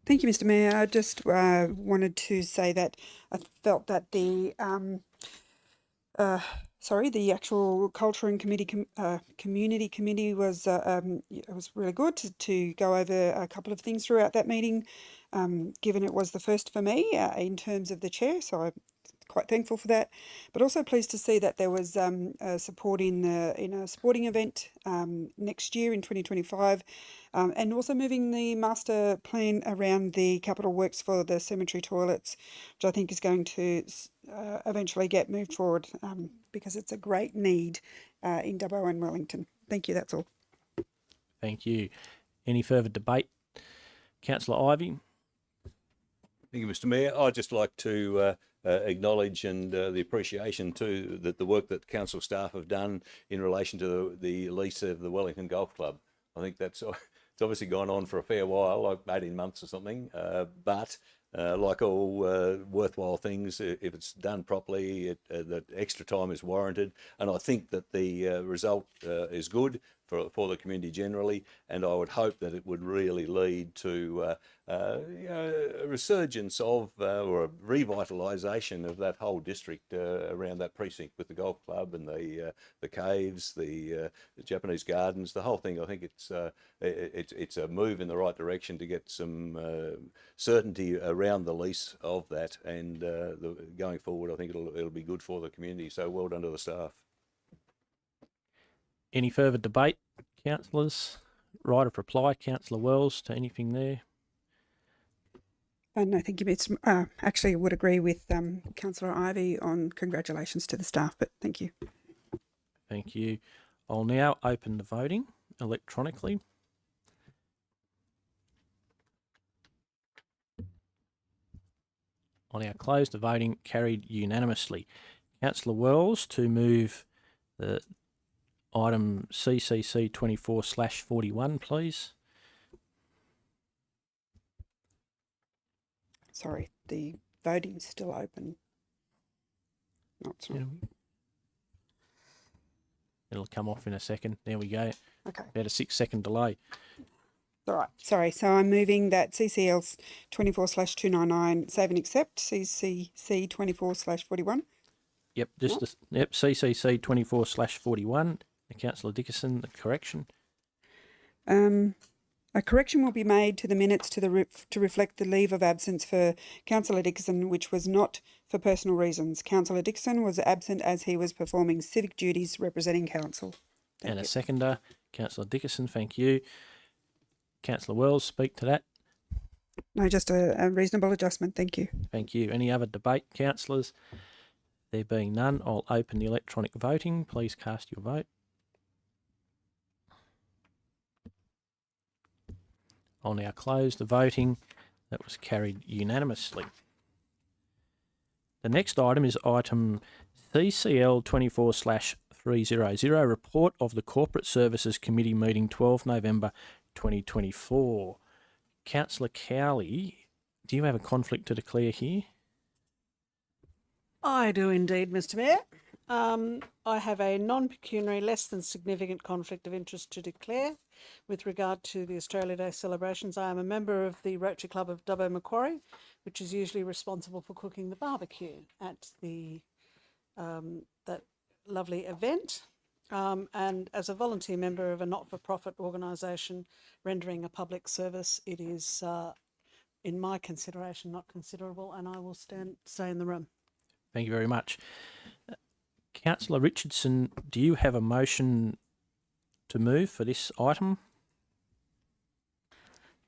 Thank you, Mr Mayor. I just wanted to say that I felt that the actual Culture and Community Committee was it was really good to go over a couple of things throughout that meeting, given it was the first for me in terms of the chair, so I'm quite thankful for that. But also pleased to see that there was support in a sporting event next year in 2025, and also moving the master plan around the capital works for the cemetery toilets, which I think is going to eventually get moved forward because it's a great need in Dubbo and Wellington. Thank you, that's all. Thank you. Any further debate? Councillor Ivey. Thank you, Mr Mayor. I'd just like to acknowledge and the appreciation too that the work that council staff have done in relation to the lease of the Wellington Golf Club. I think it's obviously gone on for a fair while, like 18 months or something, but like all worthwhile things, if it's done properly, that extra time is warranted. And I think that the result is good for the community generally, and I would hope that it would really lead to a resurgence of or a revitalisation of that whole district around that precinct with the golf club and the caves, the Japanese gardens, the whole thing. I think it's a move in the right direction to get some certainty around the lease of that, and going forward, I think it'll be good for the community. So well done to the staff. Any further debate, councillors? right of reply, Councillor Wells, to anything there? No, thank you, Mr. Actually, I would agree with Councillor Ivey on congratulations to the staff, but thank you. Thank you. I'll now open the voting electronically. I'll now close the voting. Carried unanimously. Councillor Wells to move the item CCC 24/41, please. Sorry, the voting's still open. Not sorry. It'll come off in a second. There we go. Okay. About a 6-second delay. All right. Sorry. So I'm moving that CCL 24/299 save and accept CCC 24/41. Yep, just CCC 24/41. Councillor Dickinson, the correction. A correction will be made to the minutes to reflect the leave of absence for Councillor Dickinson, which was not for personal reasons. Councillor Dickinson was absent as he was performing civic duties representing council. And a seconder, Councillor Dickinson, thank you. Councillor Wells, speak to that. No, just a reasonable adjustment. Thank you. Thank you. Any other debate, councillors? There being none, I'll open the electronic voting. Please cast your vote. I'll now close the voting. That was carried unanimously. The next item is item CCL 24/300, report of the Corporate Services Committee meeting 12 November 2024. Councillor Cowley, do you have a conflict to declare here? I do indeed, Mr. Mayor. I have a non-pecuniary, less than significant conflict of interest to declare with regard to the Australia Day celebrations. I am a member of the Rotary Club of Dubbo Macquarie, which is usually responsible for cooking the barbecue at the that lovely event. And as a volunteer member of a not-for-profit organisation rendering a public service, it is, in my consideration, not considerable, and I will stay in the room. Thank you very much. Councillor Richardson, do you have a motion to move for this item?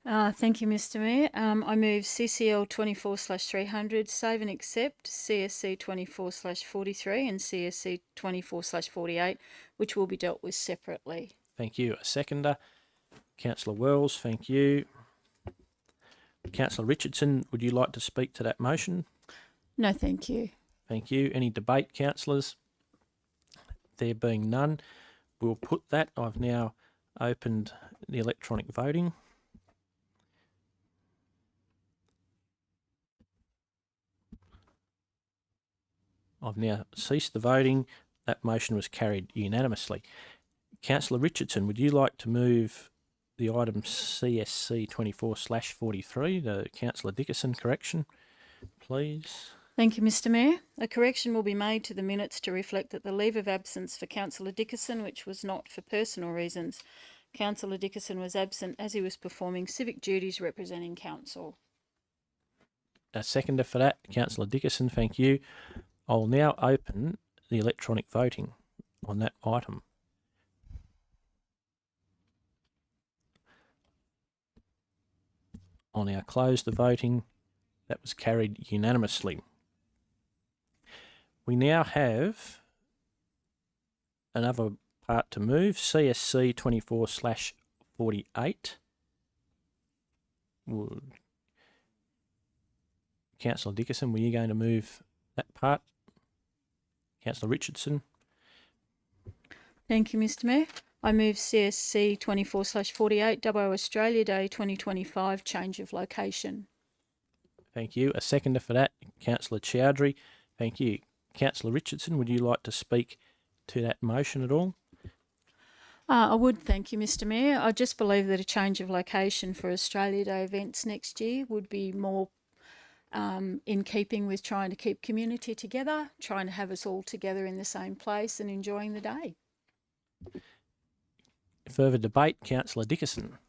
Thank you, Mr. Mayor. I move CCL 24/300 save and accept CSC 24/43 and CSC 24/48, which will be dealt with separately. Thank you. A seconder, Councillor Wells, thank you. Councillor Richardson, would you like to speak to that motion? No, thank you. Thank you. Any debate, councillors? There being none, we'll put that. I've now opened the electronic voting. I've now ceased the voting. That motion was carried unanimously. Councillor Richardson, would you like to move the item CSC 24/43, the Councillor Dickinson correction, please? Thank you, Mr. Mayor. A correction will be made to the minutes to reflect that the leave of absence for Councillor Dickinson, which was not for personal reasons. Councillor Dickinson was absent as he was performing civic duties representing council. A seconder for that, Councillor Dickinson, thank you. I'll now open the electronic voting on that item. I'll now close the voting. That was carried unanimously. We now have another part to move, CSC 24/48. Councillor Dickinson, were you going to move that part? Councillor Richardson. Thank you, Mr. Mayor. I move CSC 24/48 Dubbo Australia Day 2025 change of location. Thank you. A seconder for that, Councillor Chowdhury. Thank you. Councillor Richardson, would you like to speak to that motion at all? I would, thank you, Mr. Mayor. I just believe that a change of location for Australia Day events next year would be more in keeping with trying to keep community together, trying to have us all together in the same place and enjoying the day. Further debate, Councillor Dickinson.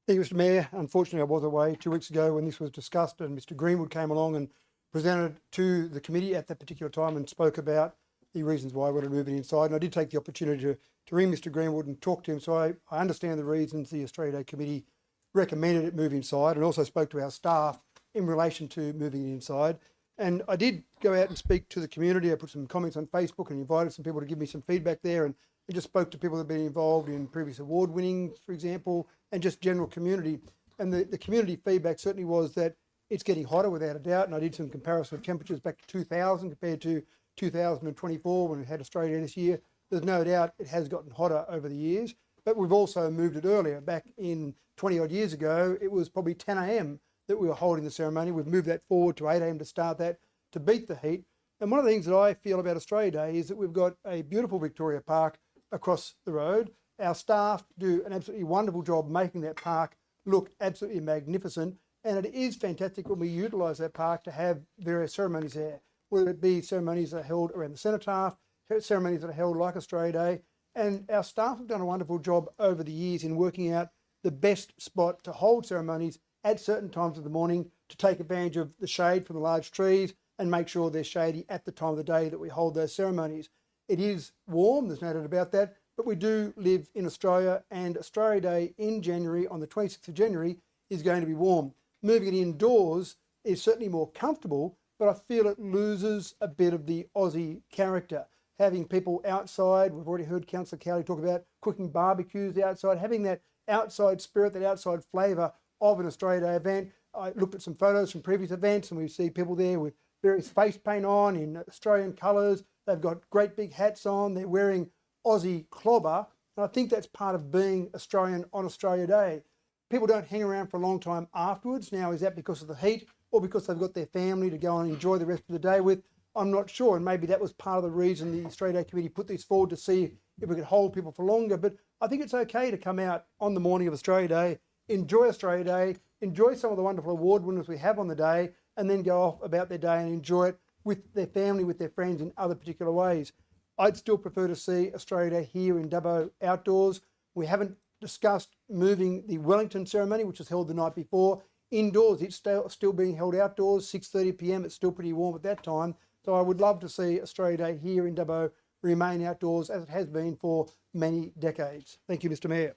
Thank you, Mr. Mayor. Unfortunately, I was away 2 weeks ago when this was discussed, and Mr. Greenwood came along and presented to the committee at that particular time and spoke about the reasons why I want to move it inside. And I did take the opportunity to ring Mr Greenwood and talk to him. So I understand the reasons the Australia Day Committee recommended it move inside, and also spoke to our staff in relation to moving it inside. And I did go out and speak to the community. I put some comments on Facebook and invited some people to give me some feedback there, and I just spoke to people that have been involved in previous award winning, for example, and just general community. And the community feedback certainly was that it's getting hotter without a doubt. And I did some comparison of temperatures back to 2000 compared to 2024 when we had Australia this year. There's no doubt it has gotten hotter over the years, but we've also moved it earlier. Back in 20 odd years ago, it was probably 10 a.m. that we were holding the ceremony. We've moved that forward to 8 a.m. to start that, to beat the heat. And one of the things that I feel about Australia Day is that we've got a beautiful Victoria Park across the road. Our staff do an absolutely wonderful job making that park look absolutely magnificent. And it is fantastic when we utilise that park to have various ceremonies there, whether it be ceremonies that are held around the cenotaph, ceremonies that are held like Australia Day. And our staff have done a wonderful job over the years in working out the best spot to hold ceremonies at certain times of the morning to take advantage of the shade from the large trees and make sure they're shady at the time of the day that we hold those ceremonies. It is warm, there's no doubt about that, but we do live in Australia, and Australia Day in January, on the 26th of January, is going to be warm. Moving it indoors is certainly more comfortable, but I feel it loses a bit of the Aussie character. Having people outside, we've already heard Councillor Cowley talk about cooking barbecues outside, having that outside spirit, that outside flavour of an Australia Day event. I looked at some photos from previous events and we see people there with various face paint on in Australian colours. They've got great big hats on. They're wearing Aussie clobber. And I think that's part of being Australian on Australia Day. People don't hang around for a long time afterwards. Now, is that because of the heat or because they've got their family to go and enjoy the rest of the day with? I'm not sure. And maybe that was part of the reason the Australia Day Committee put this forward, to see if we could hold people for longer. But I think it's okay to come out on the morning of Australia Day, enjoy Australia Day, enjoy some of the wonderful award winners we have on the day, and then go off about their day and enjoy it with their family, with their friends in other particular ways. I'd still prefer to see Australia Day here in Dubbo outdoors. We haven't discussed moving the Wellington ceremony, which was held the night before, indoors. It's still being held outdoors, 6:30 p.m. It's still pretty warm at that time. So I would love to see Australia Day here in Dubbo remain outdoors as it has been for many decades. Thank you, Mr Mayor.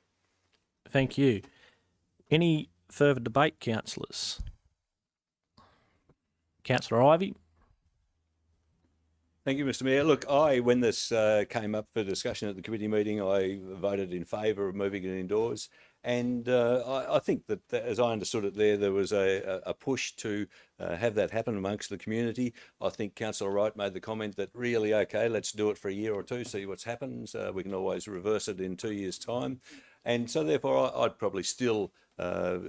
Thank you. Any further debate, councillors? Councillor Ivey. Thank you, Mr Mayor. Look, when this came up for discussion at the committee meeting, I voted in favour of moving it indoors. And I think that, as I understood it there was a push to have that happen amongst the community. I think Councillor Wright made the comment that really, okay, let's do it for a year or two, see what's happened. We can always reverse it in 2 years' time. And so therefore I'd probably still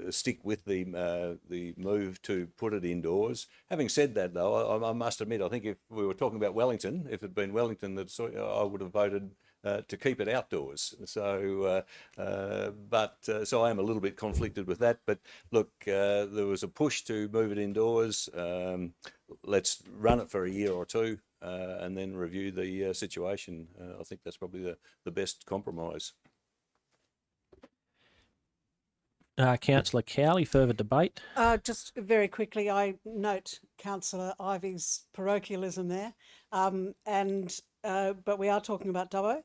stick with the move to put it indoors. Having said that, though, I must admit, I think if we were talking about Wellington, if it had been Wellington, I would have voted to keep it outdoors. So, so I am a little bit conflicted with that. But look, there was a push to move it indoors. Let's run it for a year or two and then review the situation. I think that's probably the best compromise. Councillor Cowley, further debate? Just very quickly, I note Councillor Ivey's parochialism there, but we are talking about Dubbo,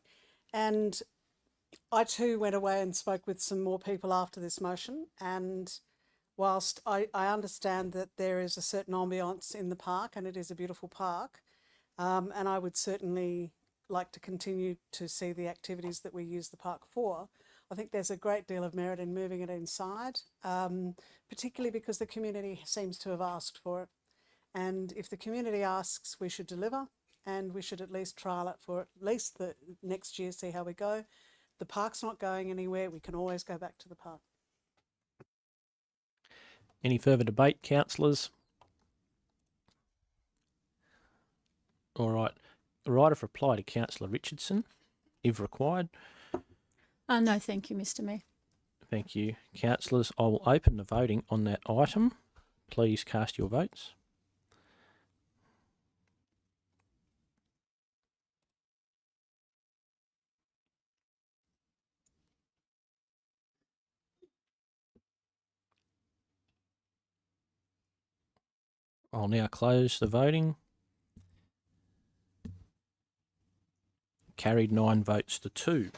and I too went away and spoke with some more people after this motion, and whilst I understand that there is a certain ambience in the park and it is a beautiful park, and I would certainly like to continue to see the activities that we use the park for, I think there's a great deal of merit in moving it inside, particularly because the community seems to have asked for it. And if the community asks, we should deliver, and we should at least trial it for at least the next year, see how we go. The park's not going anywhere. We can always go back to the park. Any further debate, councillors? All right. The right of reply to Councillor Richardson, if required. No, thank you, Mr Mayor. Thank you. Councillors, I will open the voting on that item. Please cast your votes. I'll now close the voting. carried 9 votes to 2.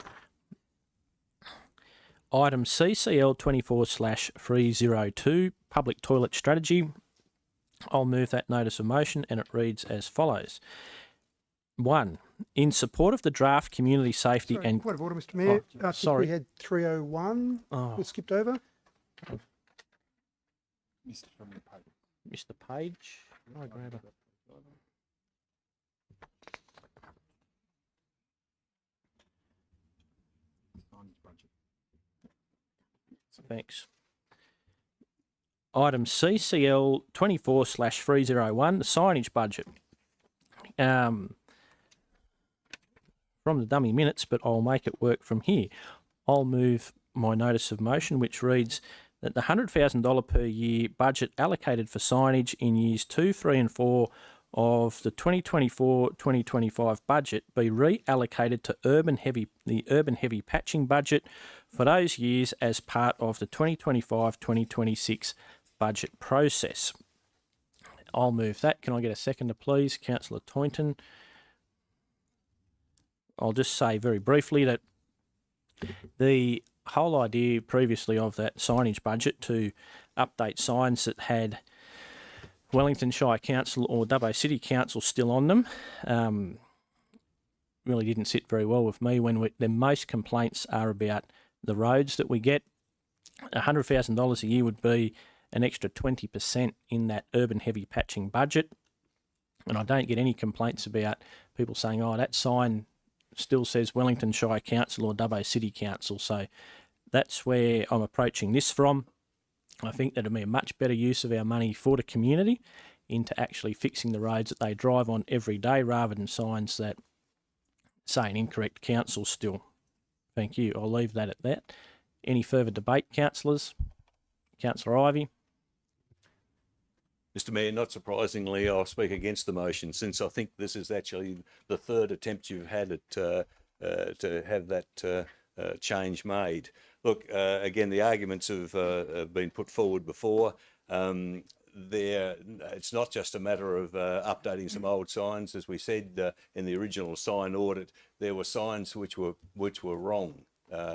Item CCL 24/302, Public Toilet Strategy. I'll move that notice of motion, and it reads as follows. 1. In support of the draft community safety Sorry, and... point of order, Mr Mayor. I think sorry. we had 301 we skipped over. Mr. Page. Can I grab a... Thanks. Item CCL 24/301, the signage budget. From the dummy minutes, but I'll make it work from here. I'll move my notice of motion, which reads that the $100,000 per year budget allocated for signage in years 2, 3 and 4 of the 2024-2025 budget be reallocated to the urban heavy patching budget for those years as part of the 2025-2026 budget process. I'll move that. Can I get a seconder, please? Councillor Toynton. I'll just say very briefly that the whole idea previously of that signage budget to update signs that had Wellington Shire Council or Dubbo City Council still on them really didn't sit very well with me when the most complaints are about the roads that we get. $100,000 a year would be an extra 20% in that urban heavy patching budget. And I don't get any complaints about people saying, oh, that sign still says Wellington Shire Council or Dubbo City Council. So that's where I'm approaching this from. I think that it'll be a much better use of our money for the community into actually fixing the roads that they drive on every day rather than signs that say an incorrect council still. Thank you. I'll leave that at that. Any further debate, councillors? Councillor Ivey. Mr Mayor, not surprisingly, I'll speak against the motion since I think this is actually the third attempt you've had at to have that change made. Look, again, the arguments have been put forward before. It's not just a matter of updating some old signs. As we said in the original sign audit, there were signs which were wrong,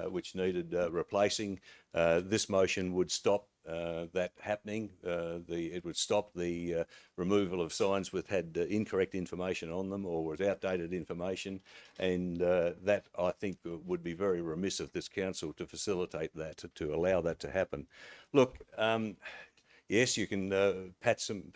which needed replacing. This motion would stop that happening. It would stop the removal of signs which had incorrect information on them or was outdated information, and that I think would be very remiss of this council to facilitate that, to allow that to happen. Look, yes, you can patch some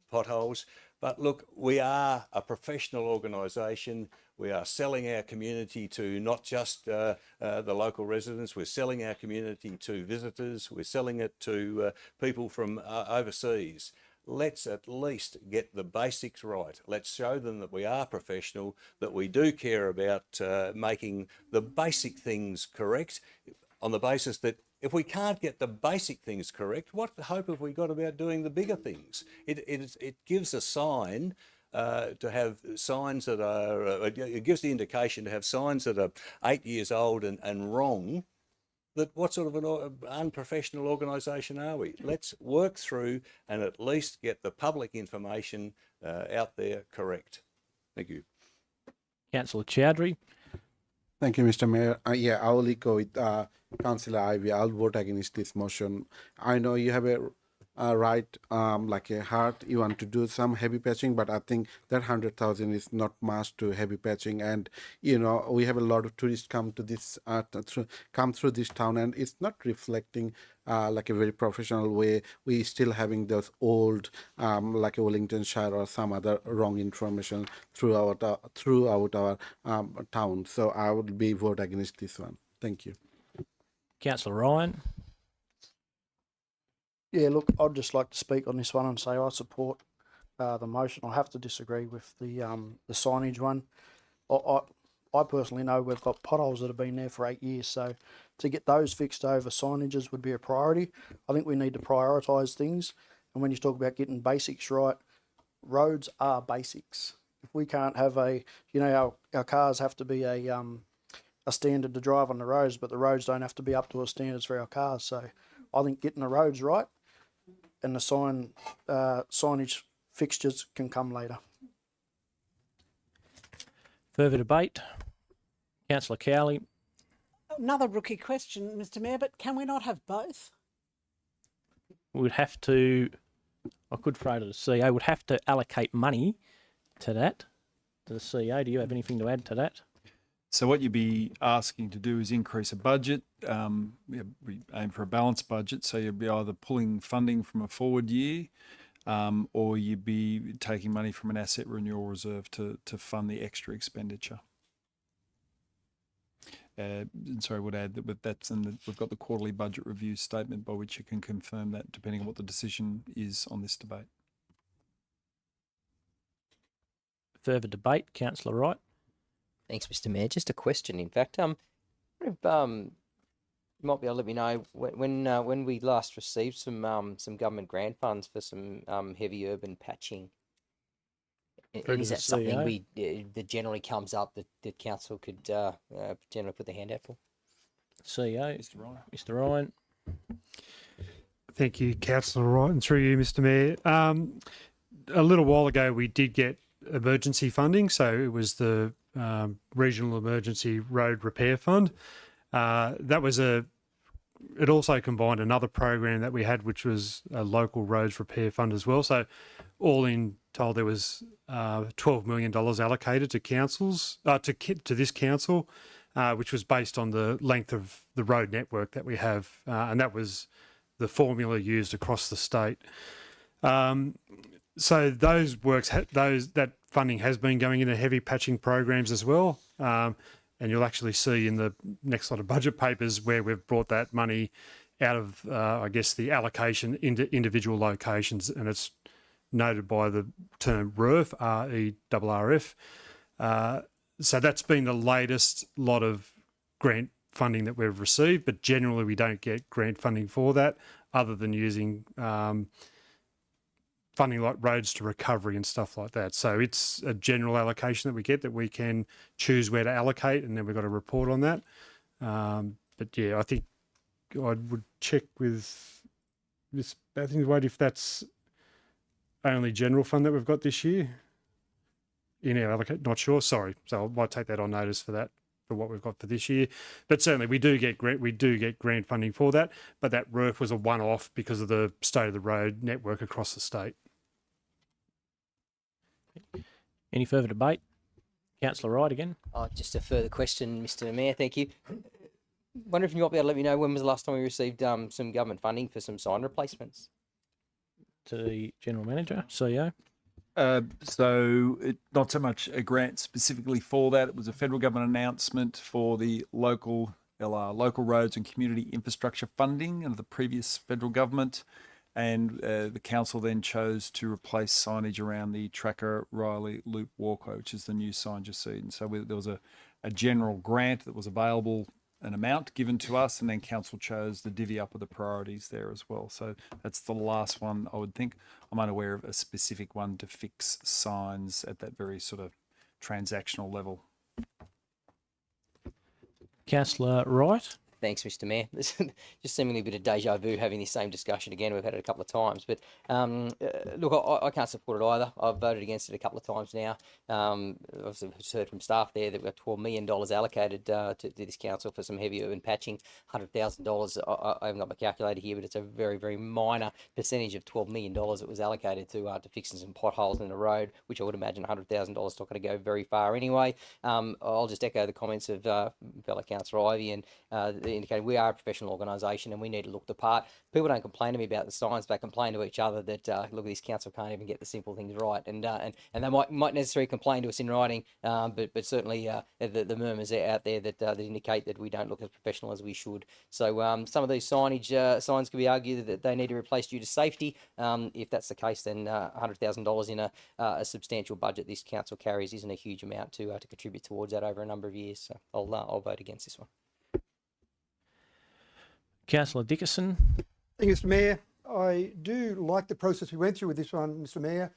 potholes, but look, we are a professional organisation. We are selling our community to not just the local residents, we're selling our community to visitors, we're selling it to people from overseas. Let's at least get the basics right. Let's show them that we are professional, that we do care about making the basic things correct, on the basis that if we can't get the basic things correct, what hope have we got about doing the bigger things? It gives a sign to have signs that are, it gives the indication to have signs that are 8 years old and wrong, that what sort of an unprofessional organisation are we? Let's work through and at least get the public information out there correct. Thank you. Councillor Chowdhury. Thank you, Mr. Mayor. Yeah, I will echo with Councillor Ivey. I'll vote against this motion. I know you have a right, like a heart, you want to do some heavy patching, but I think that 100,000 is not much to heavy patching. And you know, we have a lot of tourists come to this, come through this town, and it's not reflecting like a very professional way. We still having those old, like a Wellington Shire or some other wrong information throughout our town. So I would be vote against this one. Thank you. Councillor Ryan. Yeah, look, I'd just like to speak on this one and say I support the motion. I have to disagree with the signage one. I personally know we've got potholes that have been there for 8 years, so to get those fixed over signages would be a priority. I think we need to prioritise things, and when you talk about getting basics right, roads are basics. If we can't have our cars have to be a standard to drive on the roads, but the roads don't have to be up to a standards for our cars. So I think getting the roads right and the signage fixtures can come later. Further debate? Councillor Cowley. Another rookie question, Mr. Mayor, but can we not have both? Would have to, I could throw to the CEO, would have to allocate money to that, to the CEO. Do you have anything to add to that? So what you'd be asking to do is increase a budget. We aim for a balanced budget, so you'd be either pulling funding from a forward year, or you'd be taking money from an asset renewal reserve to fund the extra expenditure. Sorry, I would add that we've got the quarterly budget review statement by which you can confirm that, depending on what the decision is on this debate. Further debate, Councillor Wright. Thanks, Mr. Mayor. Just a question, in fact. You might be able to let me know when we last received some government grant funds for some heavy urban patching. Is that something that generally comes up that council could generally put their hand out for? CEO, Mr. Ryan. Thank you, Councillor Wright, and through you, Mr. Mayor. A little while ago, we did get emergency funding, so it was the Regional Emergency Road Repair Fund. It also combined another program that we had, which was a local roads repair fund as well. So all in told, there was $12 million allocated to councils, to this council, which was based on the length of the road network that we have. And that was the formula used across the state. So those works, that funding has been going into heavy patching programs as well. And you'll actually see in the next lot of budget papers where we've brought that money out of, I guess, the allocation into individual locations, and it's noted by the term RERF, RERRF. So that's been the latest lot of grant funding that we've received, but generally we don't get grant funding for that other than using funding like roads to recovery and stuff like that. So it's a general allocation that we get that we can choose where to allocate, and then we've got a report on that. But yeah, I think I would check with Ms. Bathingthwaite if that's only general fund that we've got this year. In our allocate, not sure, sorry. So I might take that on notice for that, for what we've got for this year. But certainly we do get grant funding for that, but that RERF was a one-off because of the state of the road network across the state. Any further debate? Councillor Wright again. Just a further question, Mr. Mayor, thank you. Wonder if you might be able to let me know when was the last time we received some government funding for some sign replacements? To the General Manager, CEO. Not so much a grant specifically for that. It was a federal government announcement for the local local roads and community infrastructure funding under the previous federal government. And the council then chose to replace signage around the Tracker Riley Loop walkway, which is the new sign you've seen. So there was a general grant that was available, an amount given to us, and then council chose the divvy up of the priorities there as well. So that's the last one, I would think. I'm unaware of a specific one to fix signs at that very sort of transactional level. Councillor Wright. Thanks, Mr. Mayor. This just seemingly a bit of deja vu having this same discussion again. We've had it a couple of times, but look, I can't support it either. I've voted against it a couple of times now. Obviously, we've heard from staff there that we've got $12 million allocated to this council for some heavy urban patching. $100,000. I haven't got my calculator here, but it's a very, very minor percentage of $12 million that was allocated to fixing some potholes in the road, which I would imagine $100,000 is not going to go very far anyway. I'll just echo the comments of fellow Councillor Ivey and indicated we are a professional organisation and we need to look the part. People don't complain to me about the signs, they complain to each other that look, this council can't even get the simple things right, and they might necessarily complain to us in writing, but certainly the murmurs out there that indicate that we don't look as professional as we should. So some of these signage signs could be argued that they need to be replaced due to safety. If that's the case, then $100,000 in a substantial budget this council carries isn't a huge amount to contribute towards that over a number of years. So I'll vote against this one. Councillor Dickerson. Thank you, Mr. Mayor. I do like the process we went through with this one, Mr. Mayor.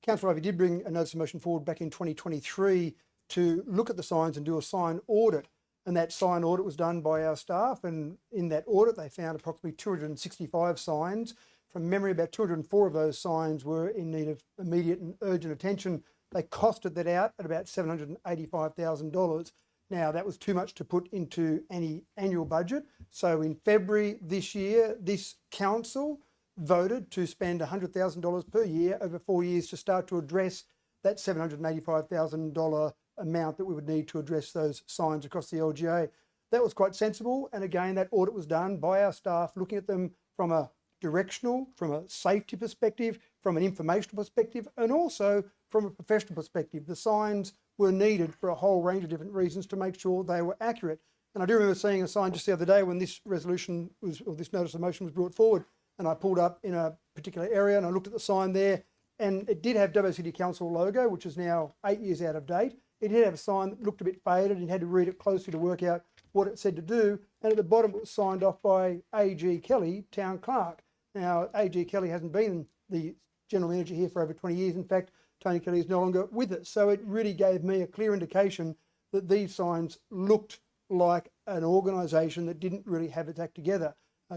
Councillor Ivey did bring a notice of motion forward back in 2023 to look at the signs and do a sign audit. And that sign audit was done by our staff. And in that audit, they found approximately 265 signs. From memory, about 204 of those signs were in need of immediate and urgent attention They costed that out at about $785,000. Now, that was too much to put into any annual budget. So in February this year, this council voted to spend $100,000 per year over 4 years to start to address that $785,000 amount that we would need to address those signs across the LGA. That was quite sensible. And again, that audit was done by our staff, looking at them from a directional, from a safety perspective, from an informational perspective, and also from a professional perspective. The signs were needed for a whole range of different reasons to make sure they were accurate. And I do remember seeing a sign just the other day when this resolution was, or this notice of motion was brought forward, and I pulled up in a particular area and I looked at the sign there, and it did have Dubbo City Council logo, which is now 8 years out of date. It did have a sign that looked a bit faded, and you had to read it closely to work out what it said to do. And at the bottom, it was signed off by A.G. Kelly, Town Clerk. Now, A.G. Kelly hasn't been the general manager here for over 20 years. In fact, Tony Kelly is no longer with us. So it really gave me a clear indication that these signs looked like an organisation that didn't really have its act together.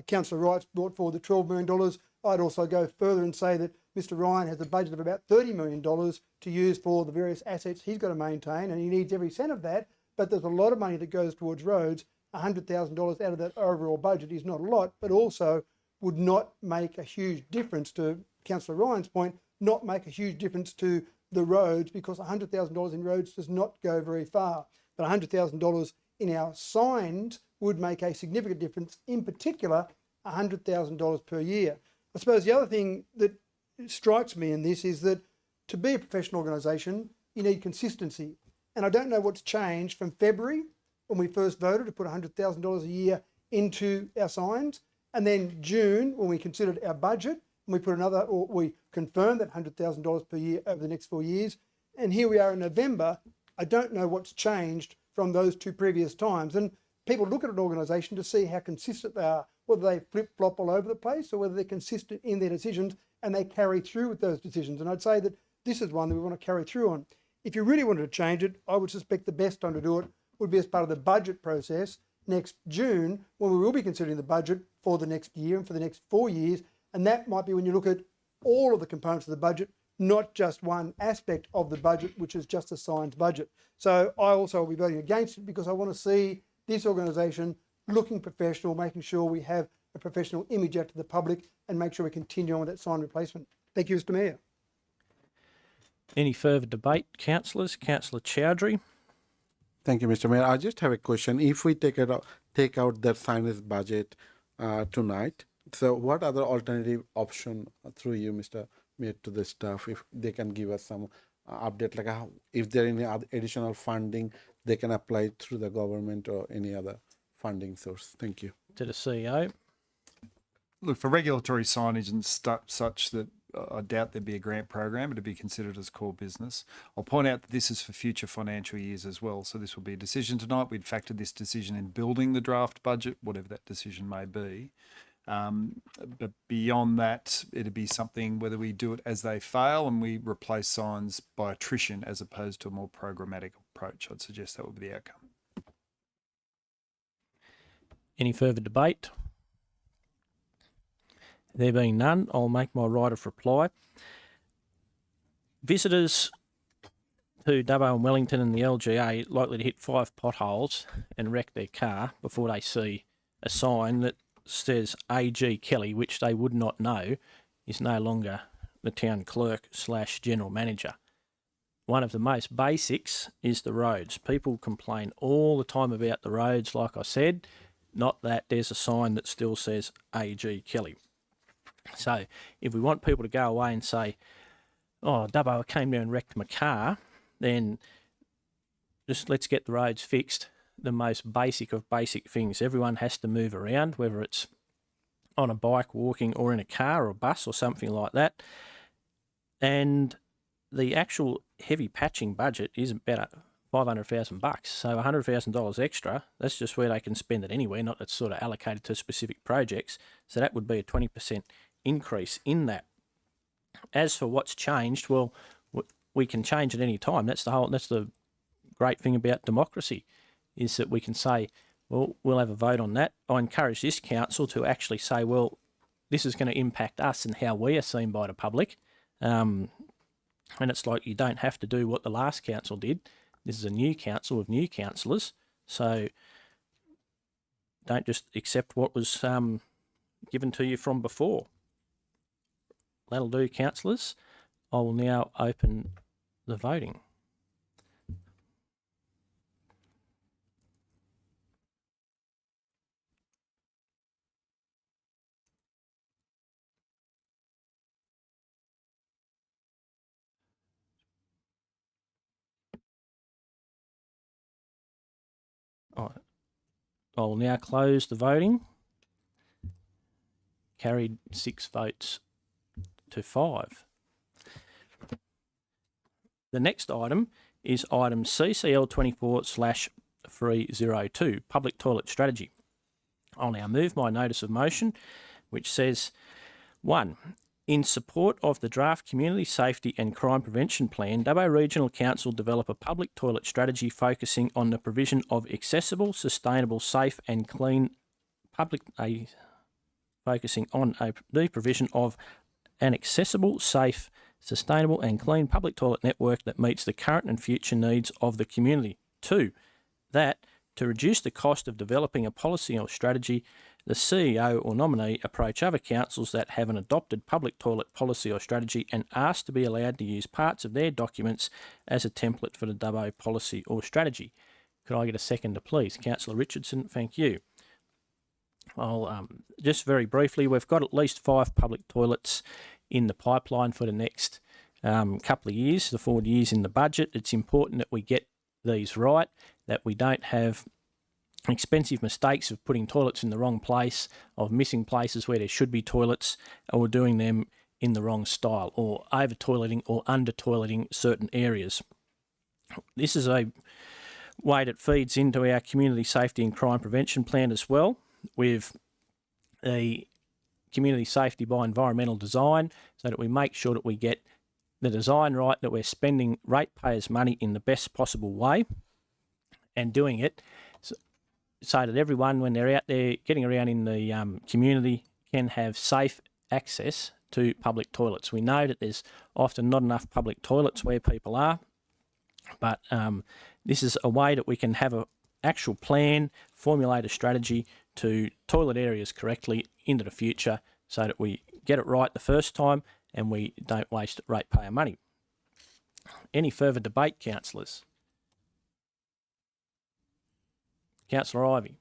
Councillor Wright's brought forward the $12 million. I'd also go further and say that Mr Ryan has a budget of about $30 million to use for the various assets he's got to maintain, and he needs every cent of that. But there's a lot of money that goes towards roads. $100,000 out of that overall budget is not a lot, but also would not make a huge difference, to Councillor Ryan's point, not make a huge difference to the roads, because $100,000 in roads does not go very far. But $100,000 in our signs would make a significant difference, in particular $100,000 per year. I suppose the other thing that strikes me in this is that to be a professional organisation, you need consistency. And I don't know what's changed from February, when we first voted to put $100,000 a year into our signs, and then June, when we considered our budget, and we put another, or we confirmed that $100,000 per year over the next 4 years. And here we are in November. I don't know what's changed from those two previous times. And people look at an organisation to see how consistent they are, whether they flip-flop all over the place or whether they're consistent in their decisions and they carry through with those decisions. And I'd say that this is one that we want to carry through on. If you really wanted to change it, I would suspect the best time to do it would be as part of the budget process next June, when we will be considering the budget for the next year and for the next 4 years. And that might be when you look at all of the components of the budget, not just one aspect of the budget, which is just the signs budget. So I also will be voting against it because I want to see this organisation looking professional, making sure we have a professional image out to the public, and make sure we continue on with that sign replacement. Thank you, Mr Mayor. Any further debate, councillors? Councillor Chowdhury. Thank you, Mr. Mayor. I just have a question. If we take out that signage budget tonight, so what other alternative option through you, Mr. Mayor, to the staff, if they can give us some update, like how, if there any other additional funding they can apply through the government or any other funding source? Thank you. To the CEO. Look, for regulatory signage and such, that I doubt there'd be a grant program. It'd be considered as core business. I'll point out that this is for future financial years as well. So this will be a decision tonight. We'd factored this decision in building the draft budget, whatever that decision may be. But beyond that, it'd be something whether we do it as they fail and we replace signs by attrition as opposed to a more programmatic approach. I'd suggest that would be the outcome. Any further debate? There being none, I'll make my right of reply. Visitors to Dubbo and Wellington and the LGA likely to hit 5 potholes and wreck their car before they see a sign that says A.G. Kelly, which they would not know is no longer the town clerk / general manager. One of the most basics is the roads. People complain all the time about the roads, like I said, not that there's a sign that still says A.G. Kelly. So if we want people to go away and say, oh, Dubbo, I came down and wrecked my car, then just let's get the roads fixed. The most basic of basic things. Everyone has to move around, whether it's on a bike, walking, or in a car or bus or something like that. And the actual heavy patching budget is about $500,000. So $100,000 extra, that's just where they can spend it anywhere, not that's sort of allocated to specific projects. So that would be a 20% increase in that. As for what's changed, well, we can change at any time. That's the great thing about democracy, is that we can say, well, we'll have a vote on that. I encourage this council to actually say, well, this is going to impact us and how we are seen by the public. And it's like you don't have to do what the last council did. This is a new council with new councillors, so don't just accept what was given to you from before. That'll do, councillors. I will now open the voting. I will now close the voting. Carried 6 votes to 5. The next item is item CCL 24/302, Public Toilet Strategy. I'll now move my notice of motion, which says 1. In support of the draft Community Safety and Crime Prevention Plan, Dubbo Regional Council develop a public toilet strategy focusing on the provision of accessible, sustainable, safe and clean the provision of an accessible, safe, sustainable and clean public toilet network that meets the current and future needs of the community. 2. That, to reduce the cost of developing a policy or strategy, the CEO or nominee approach other councils that have an adopted public toilet policy or strategy and ask to be allowed to use parts of their documents as a template for the Dubbo policy or strategy. Could I get a seconder, please? Councillor Richardson, thank you. I'll just very briefly, we've got at least 5 public toilets in the pipeline for the next couple of years, the 4 years in the budget. It's important that we get these right, that we don't have expensive mistakes of putting toilets in the wrong place, of missing places where there should be toilets, or doing them in the wrong style, or over-toileting or under-toileting certain areas. This is a way that feeds into our Community Safety and Crime Prevention Plan as well, with the community safety by environmental design, so that we make sure that we get the design right, that we're spending ratepayers' money in the best possible way and doing it so that everyone, when they're out there getting around in the community, can have safe access to public toilets. We know that there's often not enough public toilets where people are, but this is a way that we can have an actual plan, formulate a strategy to toilet areas correctly into the future, so that we get it right the first time and we don't waste ratepayer money. Any further debate, councillors? Councillor Ivey.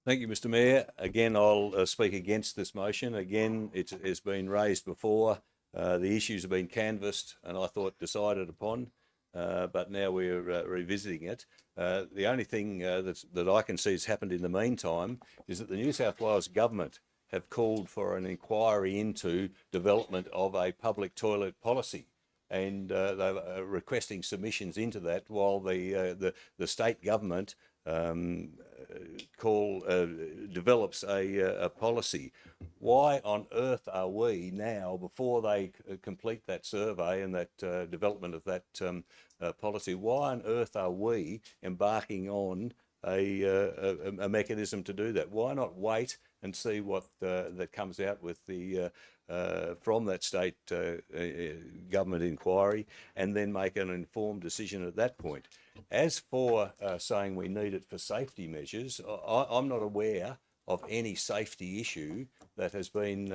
Thank you, Mr. Mayor. Again, I'll speak against this motion. Again, it's been raised before. The issues have been canvassed and I thought decided upon, but now we're revisiting it. The only thing that I can see has happened in the meantime is that the New South Wales government have called for an inquiry into development of a public toilet policy. And they're requesting submissions into that, while the state government develops a policy. Why on earth are we now, before they complete that survey and that development of that policy, why on earth are we embarking on a mechanism to do that? Why not wait and see what that comes out with the from that state government inquiry, and then make an informed decision at that point? As for saying we need it for safety measures, I'm not aware of any safety issue that has been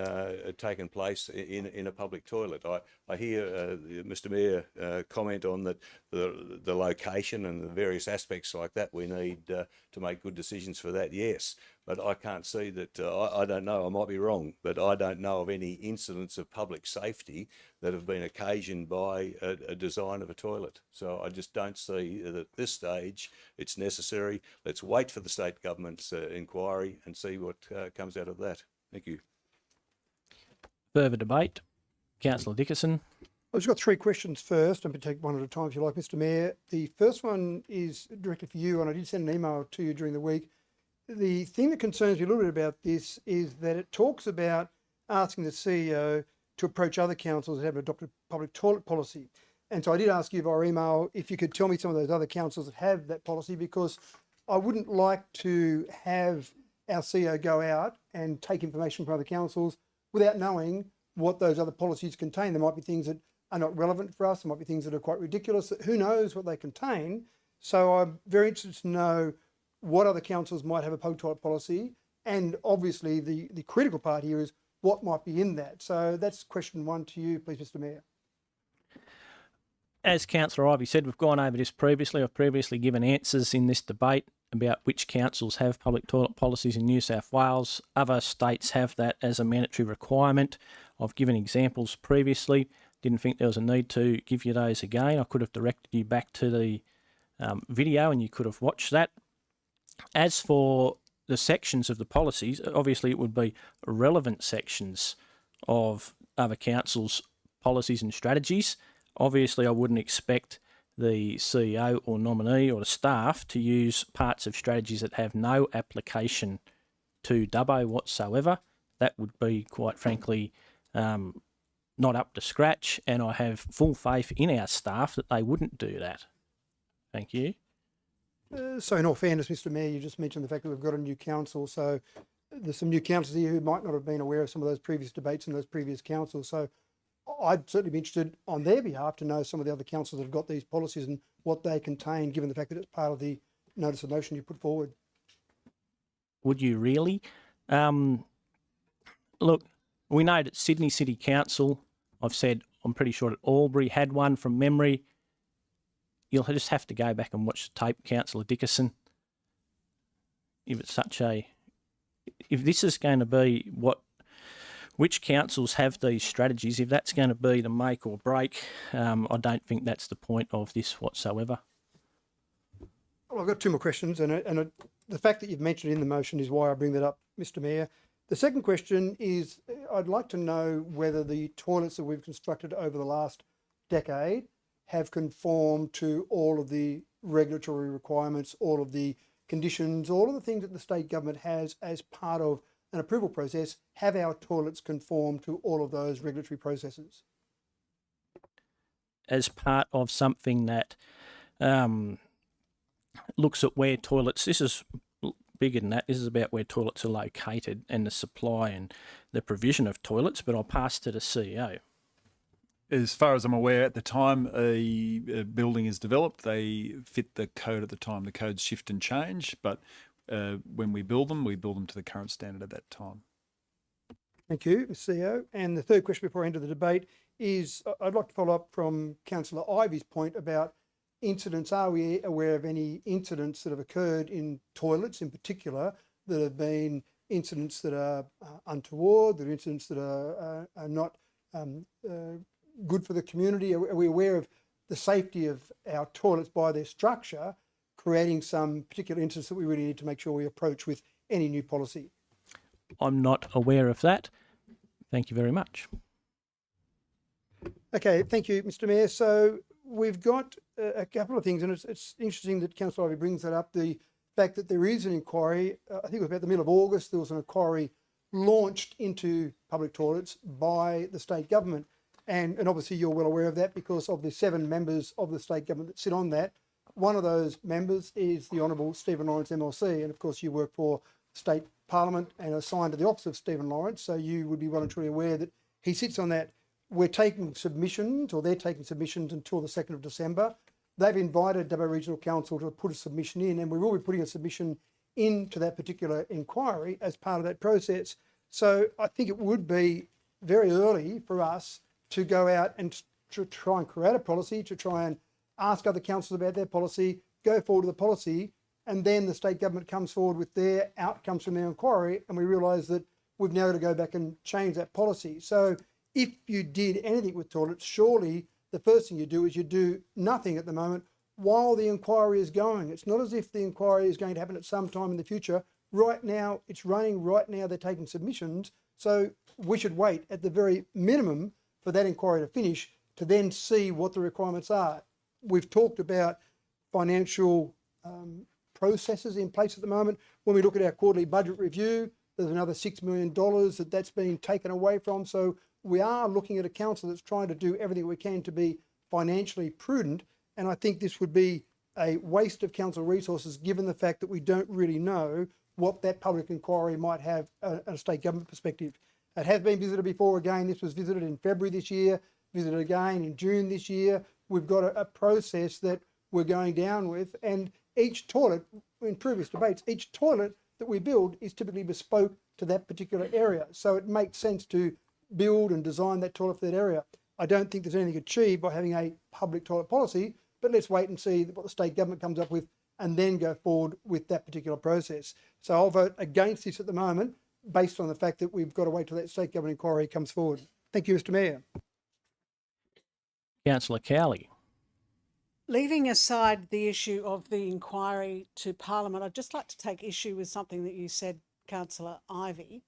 taken place in a public toilet. I hear Mr. Mayor comment on that the location and the various aspects like that. We need to make good decisions for that, yes. But I can't see that, I don't know, I might be wrong, but I don't know of any incidents of public safety that have been occasioned by a design of a toilet. So I just don't see that at this stage it's necessary. Let's wait for the state government's inquiry and see what comes out of that. Thank you. Further debate? Councillor Dickerson. I've just got 3 questions first. I'm going to take one at a time if you like, Mr. Mayor. The first one is directly for you, and I did send an email to you during the week. The thing that concerns me a little bit about this is that it talks about asking the CEO to approach other councils that have adopted public toilet policy. And so I did ask you via email if you could tell me some of those other councils that have that policy, because I wouldn't like to have our CEO go out and take information from other councils without knowing what those other policies contain. There might be things that are not relevant for us. There might be things that are quite ridiculous. Who knows what they contain? So I'm very interested to know what other councils might have a public toilet policy. And obviously the critical part here is what might be in that. So that's question one to you, please, Mr. Mayor. As Councillor Ivey said, we've gone over this previously. I've previously given answers in this debate about which councils have public toilet policies in New South Wales. Other states have that as a mandatory requirement. I've given examples previously. Didn't think there was a need to give you those again. I could have directed you back to the video and you could have watched that. As for the sections of the policies, obviously it would be relevant sections of other councils' policies and strategies. Obviously, I wouldn't expect the CEO or nominee or the staff to use parts of strategies that have no application to Dubbo whatsoever. That would be, quite frankly, not up to scratch, and I have full faith in our staff that they wouldn't do that. Thank you. So in all fairness, Mr. Mayor, you just mentioned the fact that we've got a new council. So there's some new councillors here who might not have been aware of some of those previous debates in those previous councils. So I'd certainly be interested on their behalf to know some of the other councils that have got these policies and what they contain, given the fact that it's part of the notice of motion you put forward. Would you really? Look, we know that Sydney City Council, I've said, I'm pretty sure that Albury had one from memory. You'll just have to go back and watch the tape, Councillor Dickerson. If this is going to be which councils have these strategies, if that's going to be the make or break, I don't think that's the point of this whatsoever. Well, I've got two more questions, and the fact that you've mentioned it in the motion is why I bring that up, Mr. Mayor. The second question is, I'd like to know whether the toilets that we've constructed over the last decade have conformed to all of the regulatory requirements, all of the conditions, all of the things that the state government has as part of an approval process. Have our toilets conform to all of those regulatory processes? As part of something that looks at where toilets, this is bigger than that, this is about where toilets are located and the supply and the provision of toilets, but I'll pass to the CEO. As far as I'm aware, at the time a building is developed, they fit the code at the time. The codes shift and change, but when we build them to the current standard at that time. Thank you, Mr. CEO. And the third question before I enter the debate is, I'd like to follow up from Councillor Ivey's point about incidents. Are we aware of any incidents that have occurred in toilets in particular that have been incidents that are untoward, that are incidents that are not good for the community? Are we aware of the safety of our toilets by their structure creating some particular incidents that we really need to make sure we approach with any new policy? I'm not aware of that. Thank you very much. Okay, thank you, Mr. Mayor. So we've got a couple of things, and it's interesting that Councillor Ivey brings that up, the fact that there is an inquiry. I think it was about the middle of August, there was an inquiry launched into public toilets by the state government. And obviously you're well aware of that because of the 7 members of the state government that sit on that. One of those members is the Honourable Stephen Lawrence MLC, and of course you work for State Parliament and are assigned to the office of Stephen Lawrence, so you would be well and truly aware that he sits on that. We're taking submissions, or they're taking submissions until the 2nd of December. They've invited Dubbo Regional Council to put a submission in, and we will be putting a submission into that particular inquiry as part of that process. So I think it would be very early for us to go out and to try and create a policy, to try and ask other councils about their policy, go forward to the policy, and then the state government comes forward with their outcomes from their inquiry, and we realise that we've now got to go back and change that policy. So if you did anything with toilets, surely the first thing you do is you do nothing at the moment while the inquiry is going. It's not as if the inquiry is going to happen at some time in the future. Right now, it's running. Right now, they're taking submissions. So we should wait at the very minimum for that inquiry to finish to then see what the requirements are. We've talked about financial processes in place at the moment. When we look at our quarterly budget review, there's another $6 million that's been taken away from. So we are looking at a council that's trying to do everything we can to be financially prudent. And I think this would be a waste of council resources given the fact that we don't really know what that public inquiry might have a state government perspective. It has been visited before. Again, this was visited in February this year, visited again in June this year. We've got a process that we're going down with, and each toilet, in previous debates, each toilet that we build is typically bespoke to that particular area. So it makes sense to build and design that toilet for that area. I don't think there's anything achieved by having a public toilet policy, but let's wait and see what the state government comes up with and then go forward with that particular process. So I'll vote against this at the moment, based on the fact that we've got to wait till that state government inquiry comes forward. Thank you, Mr. Mayor. Councillor Cowley. Leaving aside the issue of the inquiry to Parliament, I'd just like to take issue with something that you said, Councillor Ivey,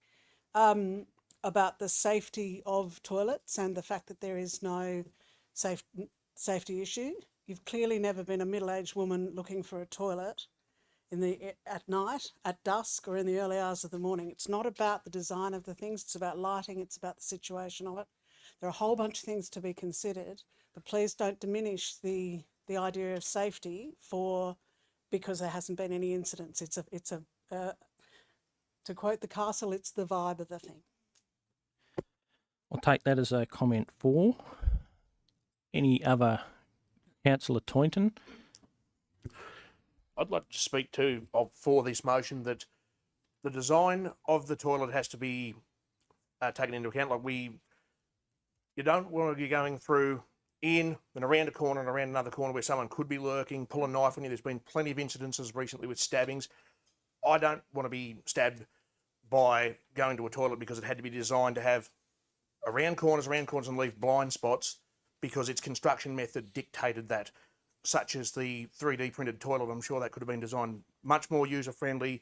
about the safety of toilets and the fact that there is no safety issue. You've clearly never been a middle-aged woman looking for a toilet at night, at dusk, or in the early hours of the morning. It's not about the design of the things, it's about lighting, it's about the situation of it. There are a whole bunch of things to be considered, but please don't diminish the idea of safety because there hasn't been any incidents. To quote the castle, it's the vibe of the thing. I'll take that as a comment for. Any other? Councillor Toynton. I'd like to speak for this motion that the design of the toilet has to be taken into account. You don't want to be going through in and around a corner and around another corner where someone could be lurking, pull a knife on you. There's been plenty of incidences recently with stabbings. I don't want to be stabbed by going to a toilet because it had to be designed to have around corners and leave blind spots because its construction method dictated that, such as the 3D printed toilet. I'm sure that could have been designed much more user-friendly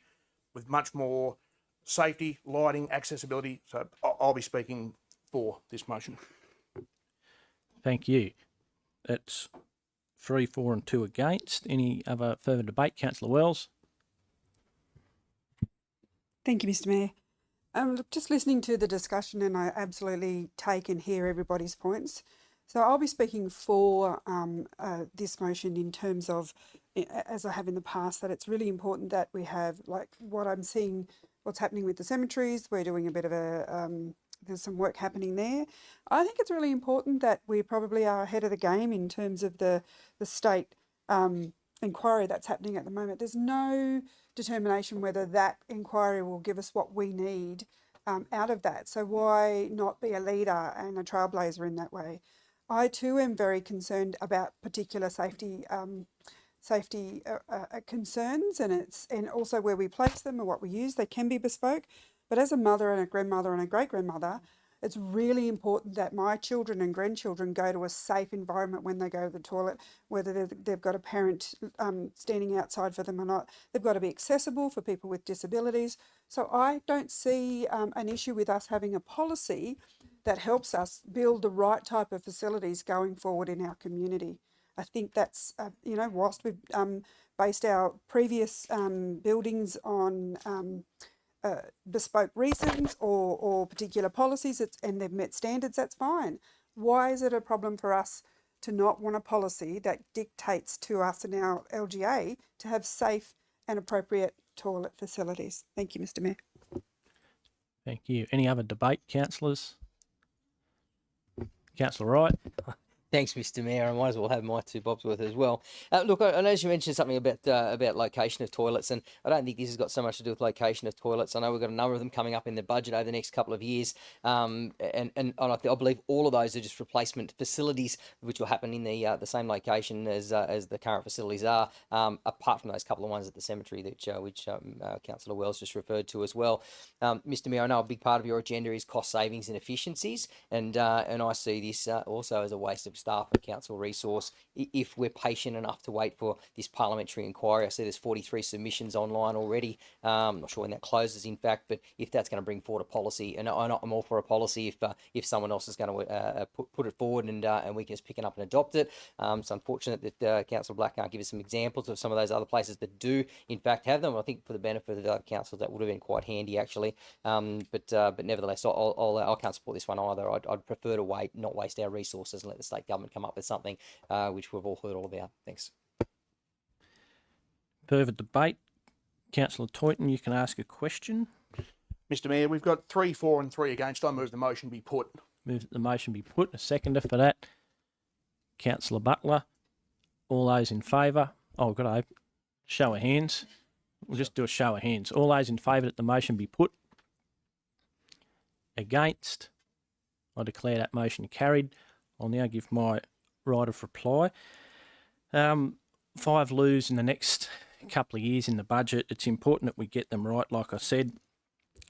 with much more safety, lighting, accessibility. So I'll be speaking for this motion. Thank you. That's 3, 4 and 2 against. Any other further debate? Councillor Wells. Thank you, Mr. Mayor. Just listening to the discussion, and I absolutely take and hear everybody's points. So I'll be speaking for this motion in terms of, as I have in the past, that it's really important that we have, like what I'm seeing, what's happening with the cemeteries. We're doing a bit of there's some work happening there. I think it's really important that we probably are ahead of the game in terms of the state inquiry that's happening at the moment. There's no determination whether that inquiry will give us what we need out of that. So why not be a leader and a trailblazer in that way? I too am very concerned about particular safety concerns, and also where we place them and what we use. They can be bespoke, but as a mother and a grandmother and a great-grandmother, it's really important that my children and grandchildren go to a safe environment when they go to the toilet, whether they've got a parent standing outside for them or not. They've got to be accessible for people with disabilities. So I don't see an issue with us having a policy that helps us build the right type of facilities going forward in our community. I think that's, whilst we've based our previous buildings on bespoke reasons or particular policies and they've met standards, that's fine. Why is it a problem for us to not want a policy that dictates to us in our LGA to have safe and appropriate toilet facilities? Thank you, Mr. Mayor. Thank you. Any other debate, councillors? Councillor Wright. Thanks, Mr. Mayor. I might as well have my 2 bobs worth as well. Look, I know you mentioned something about location of toilets, and I don't think this has got so much to do with location of toilets. I know we've got a number of them coming up in the budget over the next couple of years, and I believe all of those are just replacement facilities, which will happen in the same location as the current facilities are, apart from those couple of ones at the cemetery which Councillor Wells just referred to as well. Mr. Mayor, I know a big part of your agenda is cost savings and efficiencies, and I see this also as a waste of staff and council resource if we're patient enough to wait for this parliamentary inquiry. I see there's 43 submissions online already. I'm not sure when that closes, in fact, but if that's going to bring forward a policy, and I'm all for a policy if someone else is going to put it forward and we can just pick it up and adopt it. It's unfortunate that Councillor Black can't give us some examples of some of those other places that do in fact have them. I think for the benefit of the other councils that would have been quite handy actually. But nevertheless, I can't support this one either. I'd prefer to wait, not waste our resources, and let the state government come up with something which we've all heard all about. Thanks. Further debate. Councillor Toynton, you can ask a question. Mr Mayor, we've got 3 for and 3 against. I move the motion be put. Move that the motion be put. A seconder for that. Councillor Butler. All those in favour? Oh, good. I show of hands. We'll just do a show of hands. All those in favour that the motion be put? Against? I declare that motion carried. I'll now give my right of reply. 5 loos in the next couple of years in the budget. It's important that we get them right, like I said.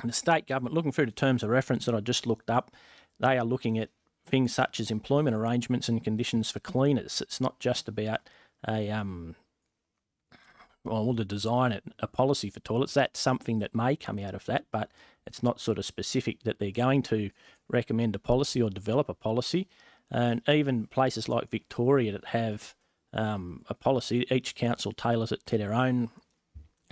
And the state government, looking through the terms of reference that I just looked up, they are looking at things such as employment arrangements and conditions for cleaners. It's not just about the design, a policy for toilets. That's something that may come out of that, but it's not sort of specific that they're going to recommend a policy or develop a policy. And even places like Victoria that have a policy, each council tailors it to their own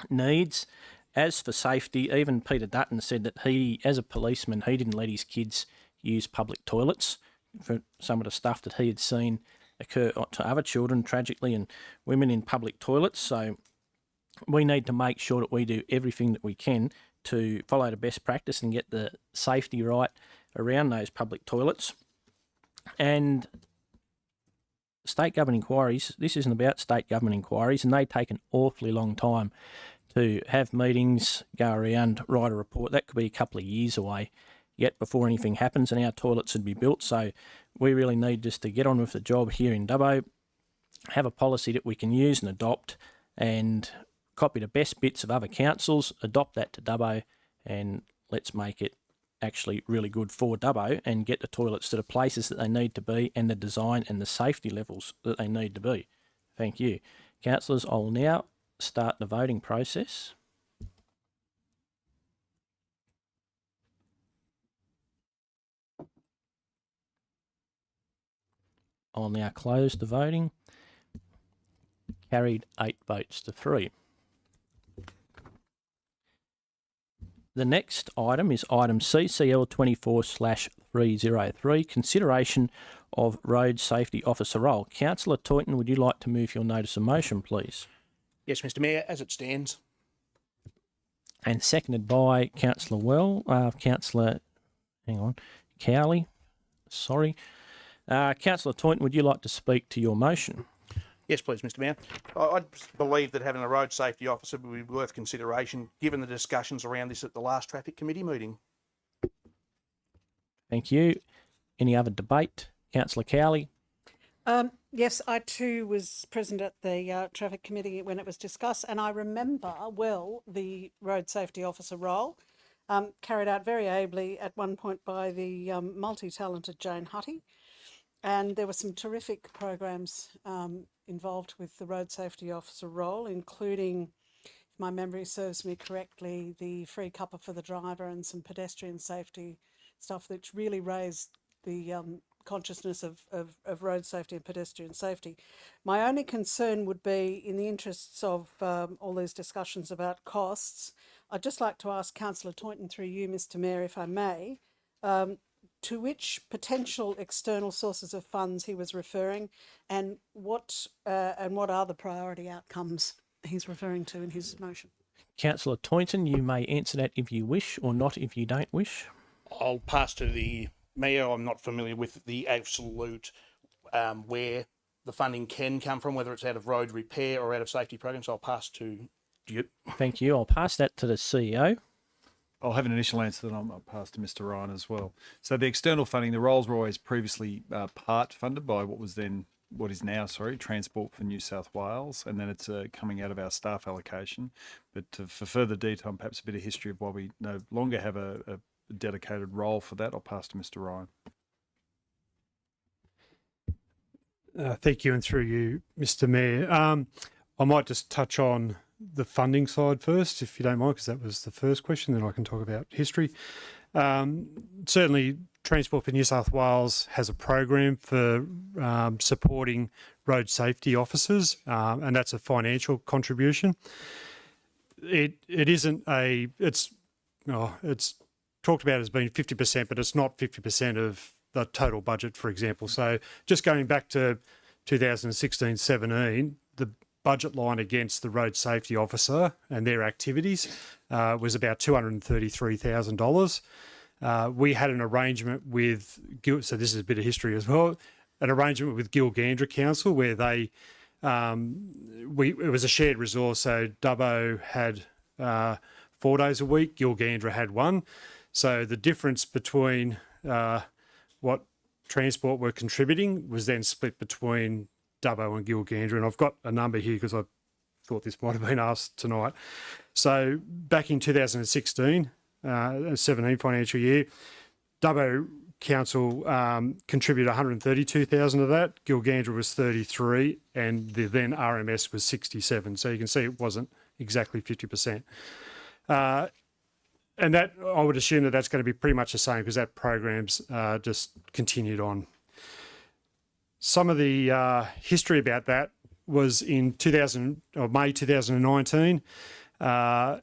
needs. As for safety, even Peter Dutton said that he, as a policeman, he didn't let his kids use public toilets for some of the stuff that he had seen occur to other children, tragically, and women in public toilets. So we need to make sure that we do everything that we can to follow the best practice and get the safety right around those public toilets. And state government inquiries, this isn't about state government inquiries, and they take an awfully long time to have meetings, go around, write a report. That could be a couple of years away yet before anything happens and our toilets would be built. So we really need just to get on with the job here in Dubbo, have a policy that we can use and adopt, and copy the best bits of other councils, adopt that to Dubbo, and let's make it actually really good for Dubbo and get the toilets to the places that they need to be and the design and the safety levels that they need to be. Thank you. Councillors, I'll now start the voting process. I'll now close the voting. Carried 8 votes to 3. The next item is item CCL 24/303, consideration of road safety officer role. Councillor Toyton, would you like to move your notice of motion, please? Yes, Mr Mayor, as it stands. And seconded by Councillor Cowley. Sorry. Councillor Toyton, would you like to speak to your motion? Yes, please, Mr Mayor. I believe that having a road safety officer would be worth consideration, given the discussions around this at the last Traffic Committee meeting. Thank you. Any other debate? Councillor Cowley? Yes, I too was present at the Traffic Committee when it was discussed, and I remember well the road safety officer role, carried out very ably at one point by the multi-talented Jane Hutty. And there were some terrific programs involved with the road safety officer role, including, if my memory serves me correctly, the free cuppa for the driver and some pedestrian safety stuff, which really raised the consciousness of road safety and pedestrian safety. My only concern would be, in the interests of all these discussions about costs, I'd just like to ask Councillor Toyton, through you, Mr Mayor, if I may, to which potential external sources of funds he was referring, and what are the priority outcomes he's referring to in his motion? Councillor Toynton, you may answer that if you wish, or not if you don't wish. I'll pass to the Mayor. I'm not familiar with the absolute where the funding can come from, whether it's out of road repair or out of safety programs. So I'll pass to you. Thank you. I'll pass that to the CEO. I'll have an initial answer, then I'll pass to Mr Ryan as well. So the external funding, the roles were always previously part funded by what is now Transport for New South Wales, and then it's coming out of our staff allocation. But for further detail and perhaps a bit of history of why we no longer have a dedicated role for that, I'll pass to Mr Ryan. Thank you, and through you, Mr Mayor. I might just touch on the funding side first, if you don't mind, because that was the first question, then I can talk about history. Certainly, Transport for New South Wales has a program for supporting road safety officers, and that's a financial contribution. It's talked about as being 50%, but it's not 50% of the total budget, for example. So just going back to 2016-17, budget line against the road safety officer and their activities was about $233,000. We had an arrangement with so this is a bit of history as well, an arrangement with Gilgandra Council where they, it was a shared resource, so Dubbo had 4 days a week, Gilgandra had 1. So the difference between what Transport were contributing was then split between Dubbo and Gilgandra, and I've got a number here because I thought this might have been asked tonight. So back in 2016, 17 financial year, Dubbo Council contributed 132,000 of that, Gilgandra was 33, and the then RMS was 67. So you can see it wasn't exactly 50%. And that, I would assume that that's going to be pretty much the same because that program's just continued on. Some of the history about that was in May 2019, our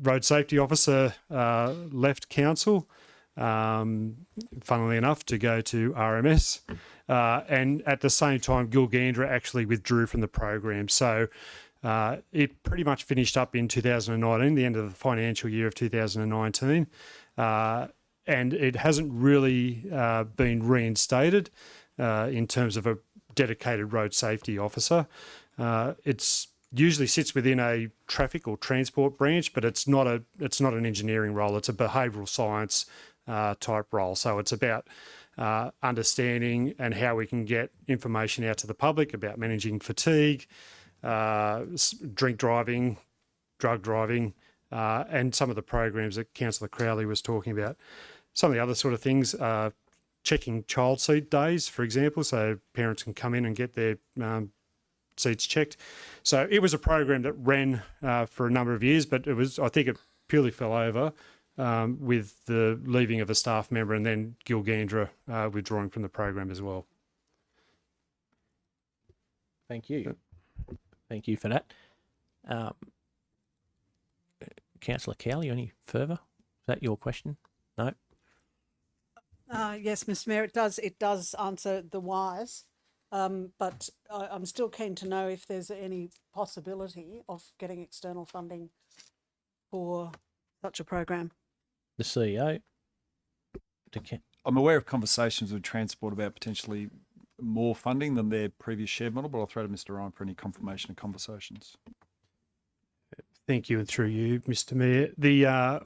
road safety officer left council, funnily enough, to go to RMS. And at the same time, Gilgandra actually withdrew from the program. So it pretty much finished up in 2019, the end of the financial year of 2019, and it hasn't really been reinstated in terms of a dedicated road safety officer. It's usually sits within a traffic or transport branch, but it's not an engineering role. It's a behavioural science type role. So it's about understanding and how we can get information out to the public about managing fatigue, drink driving, drug driving, and some of the programs that Councillor Crowley was talking about. Some of the other sort of things, checking child seat days, for example, so parents can come in and get their seats checked. So it was a program that ran for a number of years, but I think it purely fell over with the leaving of a staff member and then Gilgandra withdrawing from the program as well. Thank you. Thank you for that. Councillor Cowley, any further? Is that your question? No? Yes, Mr. Mayor, it does answer the whys, but I'm still keen to know if there's any possibility of getting external funding for such a program. The CEO? I'm aware of conversations with Transport about potentially more funding than their previous shared model, but I'll throw to Mr. Ryan for any confirmation of conversations. Thank you, and through you, Mr. Mayor.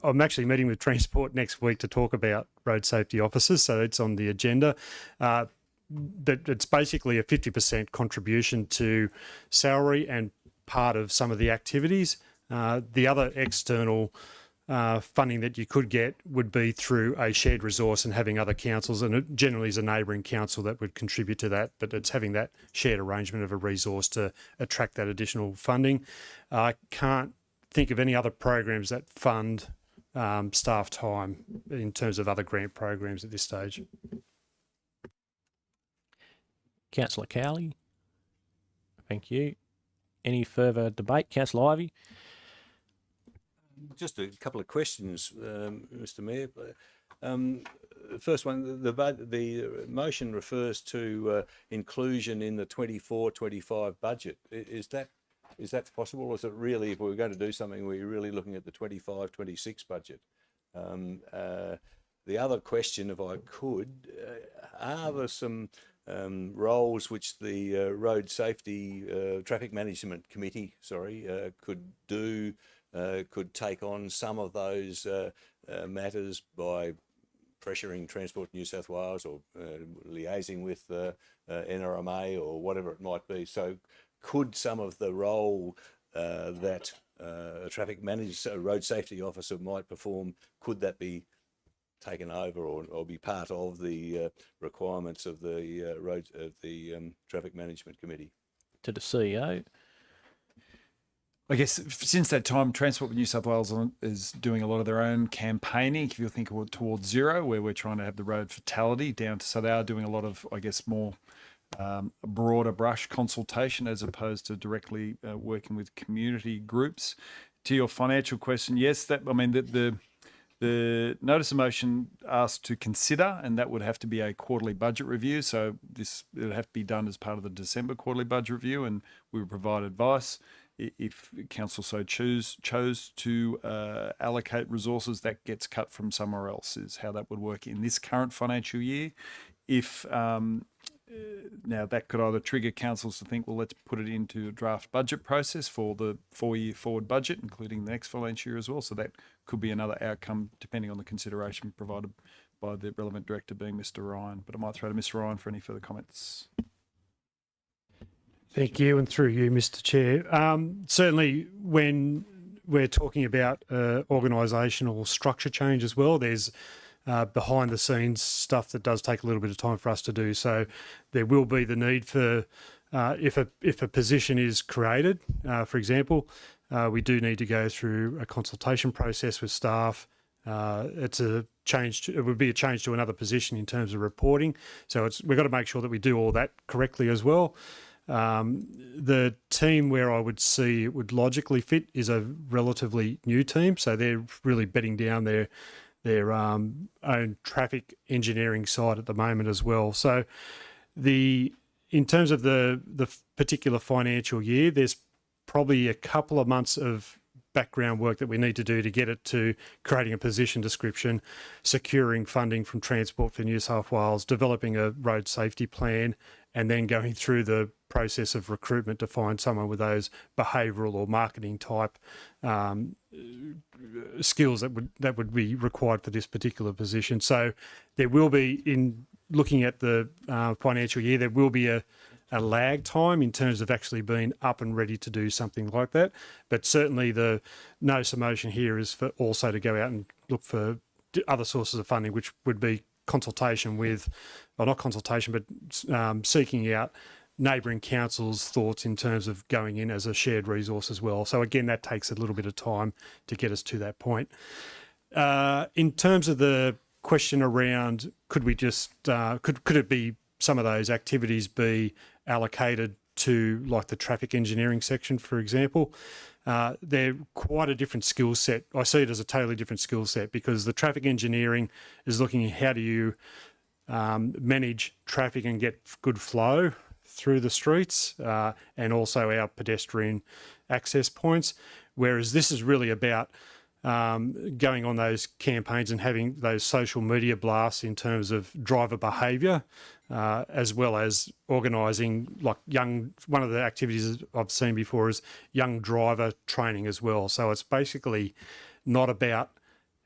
I'm actually meeting with Transport next week to talk about road safety officers, so it's on the agenda. But it's basically a 50% contribution to salary and part of some of the activities. The other external funding that you could get would be through a shared resource and having other councils, and it generally is a neighbouring council that would contribute to that, but it's having that shared arrangement of a resource to attract that additional funding. I can't think of any other programs that fund staff time in terms of other grant programs at this stage. Councillor Cowley? Thank you. Any further debate? Councillor Ivey? Just a couple of questions, Mr. Mayor. First one, the motion refers to inclusion in the 24-25 budget. Is that possible, or is it really, if we were going to do something, we're really looking at the 25-26 budget? The other question, if I could, are there some roles which the Road Safety Traffic Management Committee, could take on some of those matters by pressuring Transport New South Wales or liaising with NRMA or whatever it might be? So could some of the role that a road safety officer might perform, could that be taken over or be part of the requirements of the Traffic Management Committee? To the CEO. I guess since that time, Transport New South Wales is doing a lot of their own campaigning. If you think towards zero, where we're trying to have the road fatality down to, so they are doing a lot of, I guess, more broader brush consultation as opposed to directly working with community groups. To your financial question, yes, the The notice of motion asks to consider, and that would have to be a quarterly budget review. So it would have to be done as part of the December quarterly budget review, and we would provide advice. If council so chose to allocate resources, that gets cut from somewhere else, is how that would work in this current financial year. If now that could either trigger councils to think, well, let's put it into a draft budget process for the 4-year forward budget, including the next financial year as well. So that could be another outcome, depending on the consideration provided by the relevant director, being Mr. Ryan. But I might throw to Mr. Ryan for any further comments. Thank you, and through you, Mr. Chair. Certainly, when we're talking about organisational structure change as well, there's behind the scenes stuff that does take a little bit of time for us to do. So there will be the need for, if a position is created, for example, we do need to go through a consultation process with staff. It would be a change to another position in terms of reporting. So we've got to make sure that we do all that correctly as well. The team where I would see it would logically fit is a relatively new team. So they're really bedding down their own traffic engineering side at the moment as well. So in terms of the particular financial year, there's probably a couple of months of background work that we need to do to get it to creating a position description, securing funding from Transport for New South Wales, developing a road safety plan, and then going through the process of recruitment to find someone with those behavioural or marketing type skills that would be required for this particular position. So there will be, in looking at the financial year, there will be a lag time in terms of actually being up and ready to do something like that. But certainly the notice of motion here is for also to go out and look for other sources of funding, which would be consultation with, or not consultation, but seeking out neighbouring councils' thoughts in terms of going in as a shared resource as well. So again, that takes a little bit of time to get us to that point. In terms of the question around, could we just, could it be some of those activities be allocated to like the traffic engineering section, for example? They're quite a different skill set. I see it as a totally different skill set, because the traffic engineering is looking at how do you manage traffic and get good flow through the streets, and also our pedestrian access points, whereas this is really about going on those campaigns and having those social media blasts in terms of driver behaviour, as well as organising like one of the activities I've seen before is young driver training as well. So it's basically not about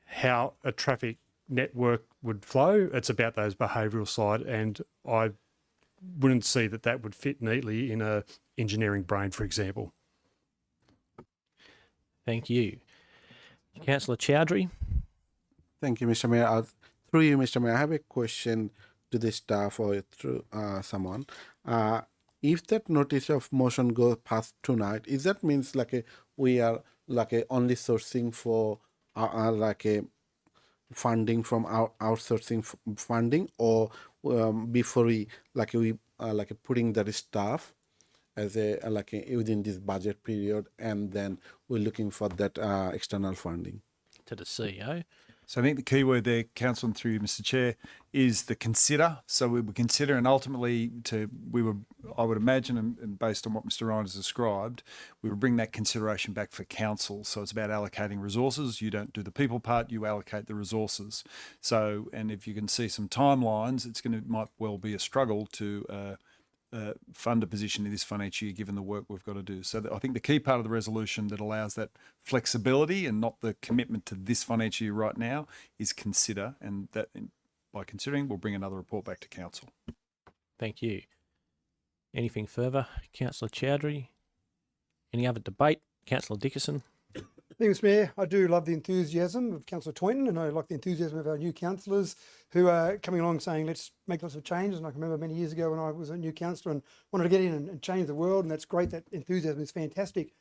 how a traffic network would flow, it's about those behavioural side, and I wouldn't see that would fit neatly in a engineering brain, for example. Thank you. Councillor Chowdhury. Thank you, Mr. Mayor. Through you, Mr. Mayor, I have a question to the staff or through someone. If that notice of motion goes past tonight, is that means we are only sourcing for funding from our outsourcing funding, or before we putting that staff as a within this budget period, and then we're looking for that external funding to the CEO? So I think the key word there, Councillor, and through you, Mr. Chair, is the consider. So we would consider, and ultimately I would imagine, and based on what Mr. Ryan has described, we would bring that consideration back for council. So it's about allocating resources. You don't do the people part, you allocate the resources. So, and if you can see some timelines, might well be a struggle to fund a position in this financial year, given the work we've got to do. So I think the key part of the resolution that allows that flexibility and not the commitment to this financial year right now is consider, and that by considering, we'll bring another report back to council. Thank you. Anything further, Councillor Chowdhury? Any other debate? Councillor Dickerson. Thanks, Mayor. I do love the enthusiasm of Councillor Toynton, and I like the enthusiasm of our new councillors who are coming along saying, let's make lots of changes. And I can remember many years ago when I was a new councillor and wanted to get in and change the world, and that's great. That enthusiasm is fantastic.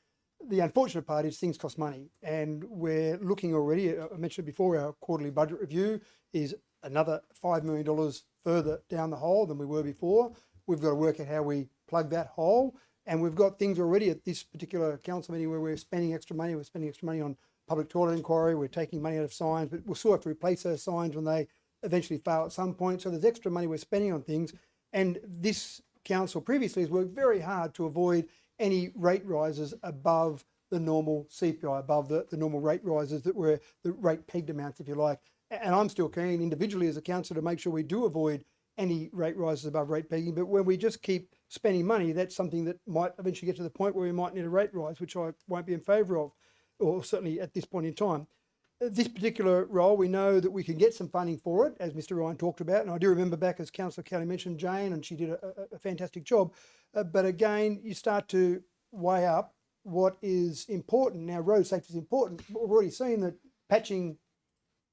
The unfortunate part is things cost money, and we're looking already, I mentioned before, our quarterly budget review is another $5 million further down the hole than we were before. We've got to work out how we plug that hole. And we've got things already at this particular council meeting where we're spending extra money. We're spending extra money on public toilet inquiry, we're taking money out of signs, but we'll still have to replace those signs when they eventually fail at some point. So there's extra money we're spending on things. And this council previously has worked very hard to avoid any rate rises above the normal CPI, above the normal rate rises that were the rate pegged amounts, if you like. And I'm still keen individually as a councillor to make sure we do avoid any rate rises above rate pegging. But when we just keep spending money, that's something that might eventually get to the point where we might need a rate rise, which I won't be in favour of, or certainly at this point in time. This particular role, we know that we can get some funding for it, as Mr Ryan talked about. And I do remember back, as Councillor Kelly mentioned, Jane, and she did a fantastic job. But again, you start to weigh up what is important. Now, road safety is important. But we've already seen that patching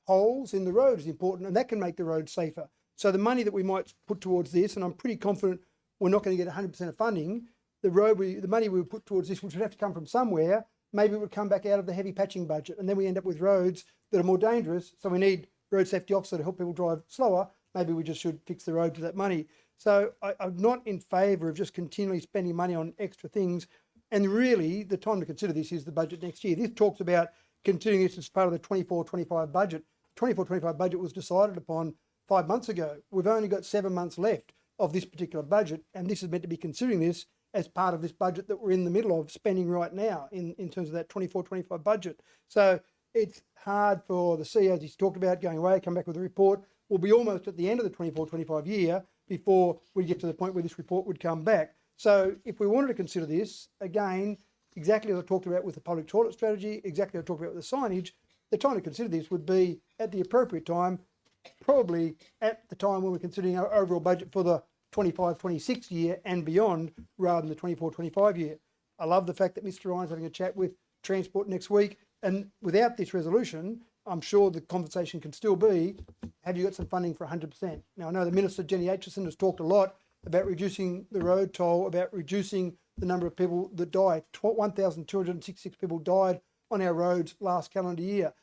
holes in the road is important, and that can make the road safer. So the money that we might put towards this, and I'm pretty confident we're not going to get 100% of funding, the money we would put towards this, which would have to come from somewhere, maybe it would come back out of the heavy patching budget, and then we end up with roads that are more dangerous. So we need road safety officer to help people drive slower. Maybe we just should fix the road with that money. So I'm not in favour of just continually spending money on extra things. And really, the time to consider this is the budget next year. This talks about continuing this as part of the 24-25 budget. 24-25 budget was decided upon 5 months ago. We've only got 7 months left of this particular budget, and this is meant to be considering this as part of this budget that we're in the middle of spending right now in terms of that 24-25 budget. So it's hard for the CEO, as he's talked about, going away, come back with a report. We'll be almost at the end of the 24-25 year before we get to the point where this report would come back. So if we wanted to consider this, again, exactly as I talked about with the public toilet strategy, exactly as I talked about with the signage, the time to consider this would be at the appropriate time, probably at the time when we're considering our overall budget for the 25-26 year and beyond, rather than the 24-25 year. I love the fact that Mr Ryan's having a chat with Transport next week, and without this resolution, I'm sure the conversation can still be, have you got some funding for 100%? Now, I know the Minister, Jenny Aitchison, has talked a lot about reducing the road toll, about reducing the number of people that die. 1,266 people died on our roads last calendar year.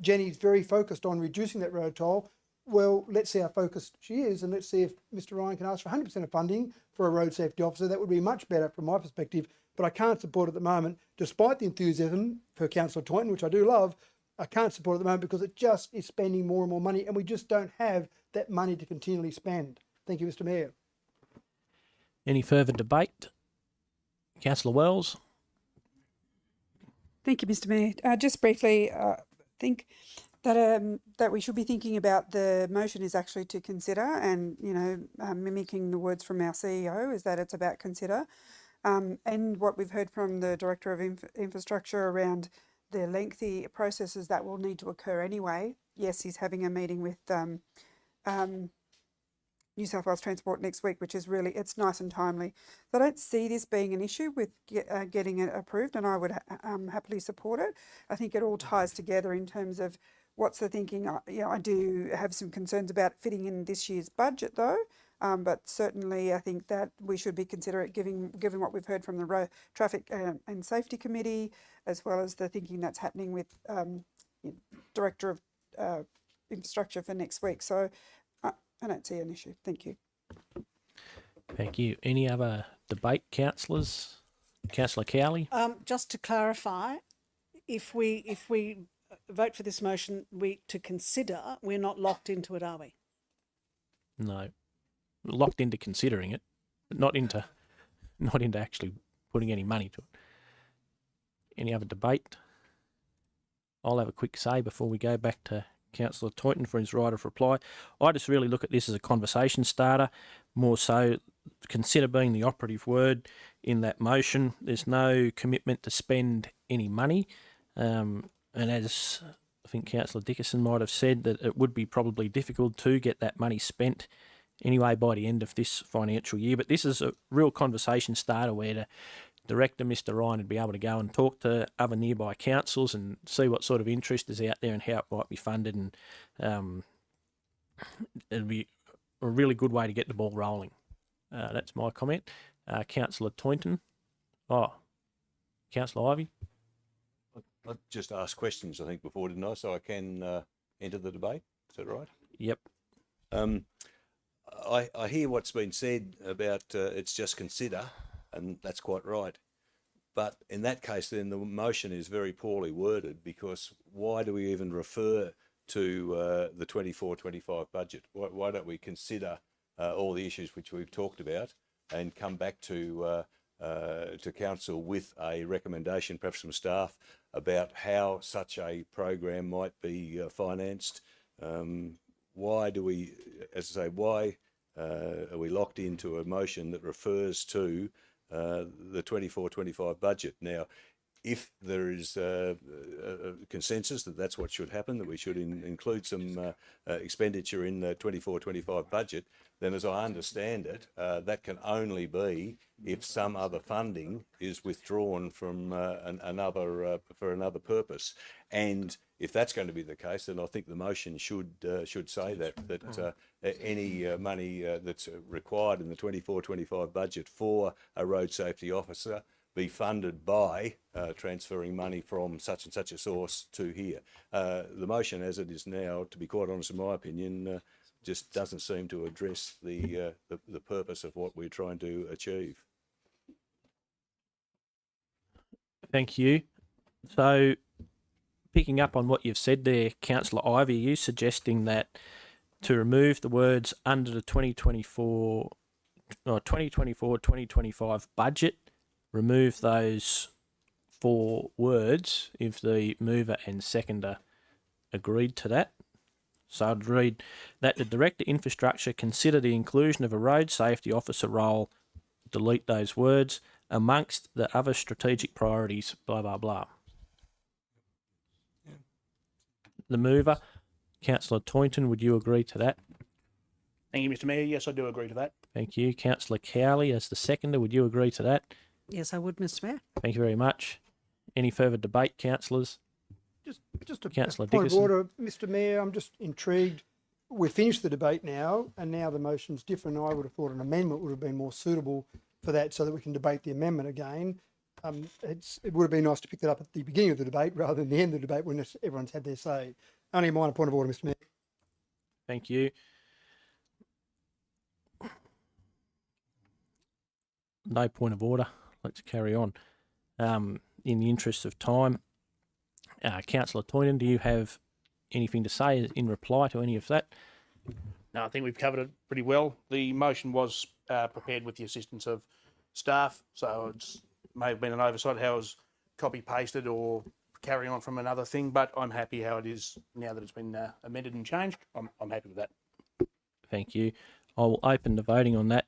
Jenny's very focused on reducing that road toll. Well, let's see how focused she is, and let's see if Mr Ryan can ask for 100% of funding for a road safety officer. That would be much better from my perspective, but I can't support it at the moment, despite the enthusiasm for Councillor Toynton, which I do love. I can't support it at the moment because it just is spending more and more money, and we just don't have that money to continually spend. Thank you, Mr Mayor. Any further debate? Councillor Wells. Thank you, Mr Mayor. Just briefly, I think that we should be thinking about the motion is actually to consider, and mimicking the words from our CEO is that it's about consider, and what we've heard from the Director of Infrastructure around the lengthy processes that will need to occur anyway. Yes, he's having a meeting with New South Wales Transport next week, which is really, it's nice and timely. So I don't see this being an issue with getting it approved, and I would happily support it. I think it all ties together in terms of what's the thinking. I do have some concerns about it fitting in this year's budget though, but certainly I think that we should be considerate given what we've heard from the Traffic and Safety Committee, as well as the thinking that's happening with Director of Infrastructure for next week. So I don't see an issue. Thank you. Thank you. Any other debate, councillors? Councillor Cowley? Just to clarify, if we vote for this motion, to consider, we're not locked into it, are we? No. Locked into considering it, but not into actually putting any money to it. Any other debate? I'll have a quick say before we go back to Councillor Toynton for his right of reply. I just really look at this as a conversation starter, more so consider being the operative word in that motion. There's no commitment to spend any money, and as I think Councillor Dickinson might have said, that it would be probably difficult to get that money spent anyway by the end of this financial year. But this is a real conversation starter where the Director, Mr Ryan, would be able to go and talk to other nearby councils and see what sort of interest is out there and how it might be funded, and it'd be a really good way to get the ball rolling. That's my comment. Councillor Toynton. Councillor Ivey. I just asked questions, I think, before, didn't I? So I can enter the debate. Is that right? Yep. I hear what's been said about it's just consider, and that's quite right. But in that case, then the motion is very poorly worded, because why do we even refer to the 24-25 budget? Why don't we consider all the issues which we've talked about and come back to council with a recommendation, perhaps from staff, about how such a program might be financed? Why do we, as I say, why are we locked into a motion that refers to the 24-25 budget? Now, if there is a consensus that that's what should happen, that we should include some expenditure in the 24-25 budget, then as I understand it, that can only be if some other funding is withdrawn from for another purpose. And if that's going to be the case, then I think the motion should say that any money that's required in the 24-25 budget for a road safety officer be funded by transferring money from such and such a source to here. The motion as it is now, to be quite honest, in my opinion, just doesn't seem to address the purpose of what we're trying to achieve. Thank you. So, picking up on what you've said there, Councillor Ivey, are you suggesting that to remove the words under the 2024-2025 budget, remove those 4 words if the mover and seconder agreed to that? So I'd read that the Director Infrastructure consider the inclusion of a road safety officer role, delete those words, amongst the other strategic priorities, blah, blah, blah. The mover, Councillor Toynton, would you agree to that? Thank you, Mr. Mayor. Yes, I do agree to that. Thank you. Councillor Cowley, as the seconder, would you agree to that? Yes, I would, Mr. Mayor. Thank you very much. Any further debate, councillors? Just a Councillor point of Dickerson. order, Mr. Mayor. I'm just intrigued. We've finished the debate now, and now the motion's different. I would have thought an amendment would have been more suitable for that, so that we can debate the amendment again. It would have been nice to pick that up at the beginning of the debate rather than the end of the debate when everyone's had their say. Only a minor point of order, Mr. Mayor. Thank you. No point of order. Let's carry on. In the interest of time, Councillor Toynton, do you have anything to say in reply to any of that? No, I think we've covered it pretty well. The motion was prepared with the assistance of staff, so it may have been an oversight how it was copy-pasted or carrying on from another thing, but I'm happy how it is now that it's been amended and changed. I'm happy with that. Thank you. I'll open the voting on that.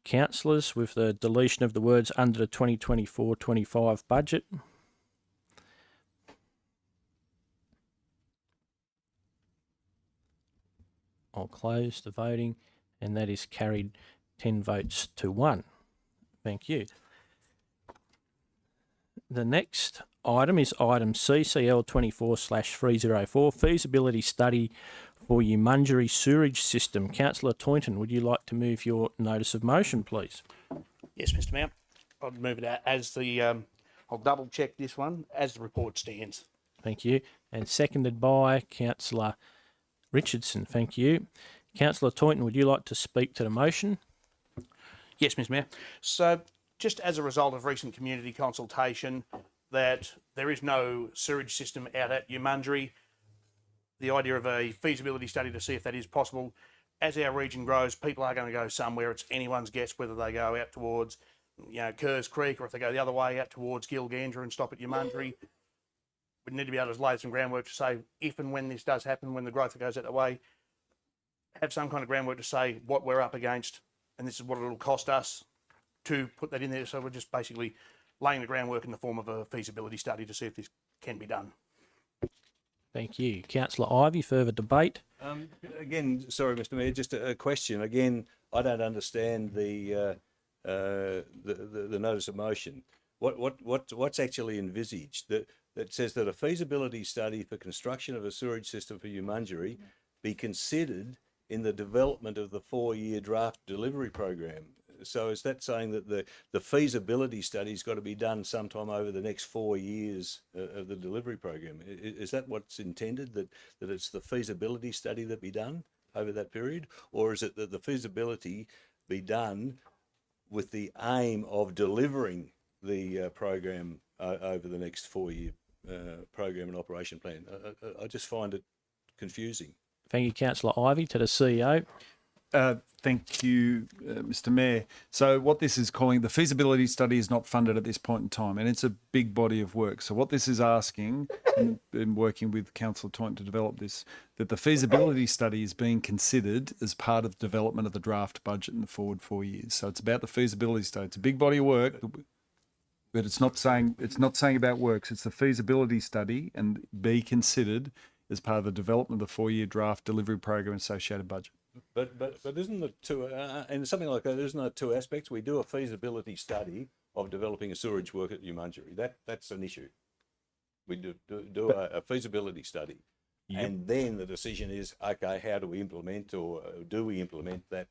Councillors, with the deletion of the words under the 2024-25 budget. I'll close the voting, and that is carried 10 votes to 1. Thank you. The next item is item CCL 24/304, feasibility study for Umundjeri sewerage system. Councillor Toynton, would you like to move your notice of motion, please? Yes, Mr. Mayor. I'll move it out as the, I'll double check this one, as the report stands. Thank you. And seconded by Councillor Richardson. Thank you. Councillor Toynton, would you like to speak to the motion? Yes, Mr. Mayor. So, just as a result of recent community consultation, that there is no sewage system out at Umundjeri, the idea of a feasibility study to see if that is possible. As our region grows, people are going to go somewhere. It's anyone's guess whether they go out towards, Kerrs Creek, or if they go the other way out towards Gilgandra and stop at Umundjeri. We need to be able to lay some groundwork to say if and when this does happen, when the growth goes out that way, have some kind of groundwork to say what we're up against, and this is what it'll cost us to put that in there. So we're just basically laying the groundwork in the form of a feasibility study to see if this can be done. Thank you. Councillor Ivey, further debate? Again, sorry, Mr. Mayor, just a question. Again, I don't understand the notice of motion. What's actually envisaged? That says that a feasibility study for construction of a sewage system for Umundjeri be considered in the development of the 4-year draft delivery program. So is that saying that the feasibility study's got to be done sometime over the next 4 years of the delivery program? Is that what's intended, that it's the feasibility study that be done over that period? Or is it that the feasibility be done with the aim of delivering the program over the next 4-year program and operation plan? I just find it confusing. Thank you, Councillor Ivey. To the CEO. Thank you, Mr. Mayor. So what this is calling, the feasibility study is not funded at this point in time, and it's a big body of work. So what this is asking, and been working with Councillor Toynton to develop this, that the feasibility study is being considered as part of the development of the draft budget in the forward 4 years. So it's about the feasibility study. It's a big body of work, but it's not saying about works. It's the feasibility study and be considered as part of the development of the 4-year draft delivery program and associated budget. But isn't it two and something like that? Isn't it two aspects? We do a feasibility study of developing a sewerage work at Umunjeri. That's an issue. We do a feasibility study, yep. And then the decision is, okay, how do we implement, or do we implement that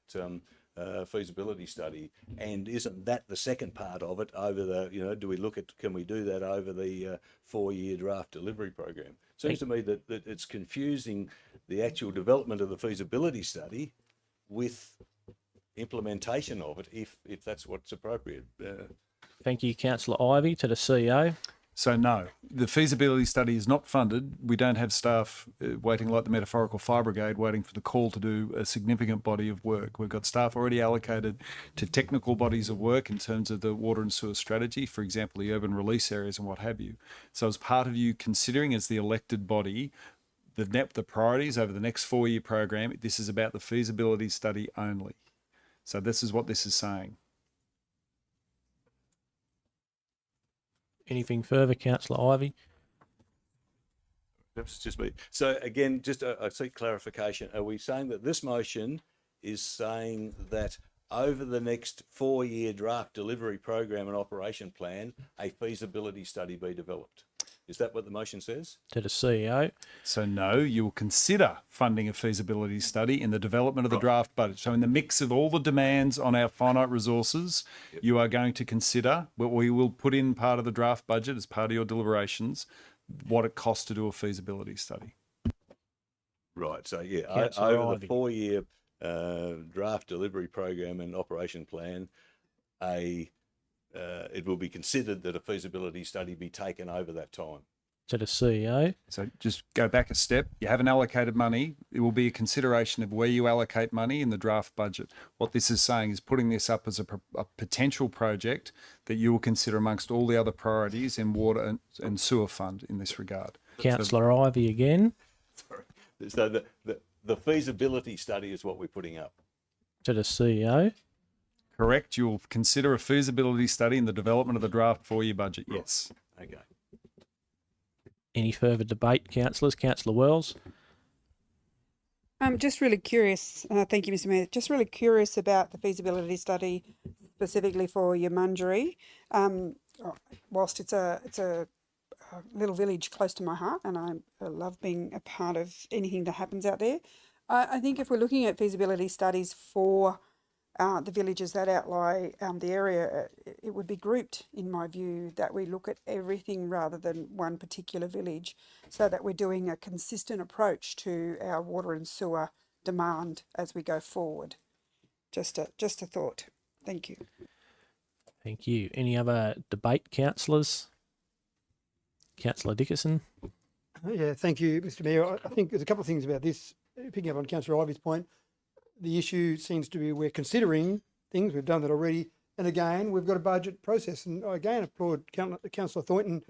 feasibility study? And isn't that the second part of it? Over the do we look at, can we do that over the 4-year draft delivery program? Seems to me that it's confusing the actual development of the feasibility study with implementation of it, if that's what's appropriate. Thank you, Councillor Ivey. To the CEO. So no, the feasibility study is not funded. We don't have staff waiting like the metaphorical fire brigade, waiting for the call to do a significant body of work. We've got staff already allocated to technical bodies of work in terms of the water and sewer strategy, for example, the urban release areas and what have you. So as part of you considering as the elected body, the priorities over the next 4-year program, this is about the feasibility study only. So this is what this is saying. Anything further, Councillor Ivey? That's just me. So again, just I seek clarification. Are we saying that this motion is saying that over the next 4-year draft delivery program and operation plan, a feasibility study be developed? Is that what the motion says? To the CEO. So no, you will consider funding a feasibility study in the development of the draft budget. So in the mix of all the demands on our finite resources, you are going to consider, but we will put in part of the draft budget as part of your deliberations, what it costs to do a feasibility study. Right. So yeah, Councillor over Ivey. the 4-year draft delivery program and operation plan, it will be considered that a feasibility study be taken over that time. To the CEO. So just go back a step. You haven't allocated money. It will be a consideration of where you allocate money in the draft budget. What this is saying is putting this up as a potential project that you will consider amongst all the other priorities in water and sewer fund in this regard. Councillor Ivey again. Sorry. So the feasibility study is what we're putting up. To the CEO. Correct. You will consider a feasibility study in the development of the draft 4-year budget. Yes. Okay. Any further debate, councillors? Councillor Wells. I'm just really curious. Thank you, Mr. Mayor. Just really curious about the feasibility study specifically for Umunjeri. Whilst it's a little village close to my heart, and I love being a part of anything that happens out there, I think if we're looking at feasibility studies for the villages that outlie the area, it would be grouped, in my view, that we look at everything rather than one particular village, so that we're doing a consistent approach to our water and sewer demand as we go forward. Just a thought. Thank you. Thank you. Any other debate, councillors? Councillor Dickerson. Yeah, thank you, Mr. Mayor. I think there's a couple of things about this, picking up on Councillor Ivey's point. The issue seems to be we're considering things, we've done that already, and again, we've got a budget process. And I again applaud Councillor Toynton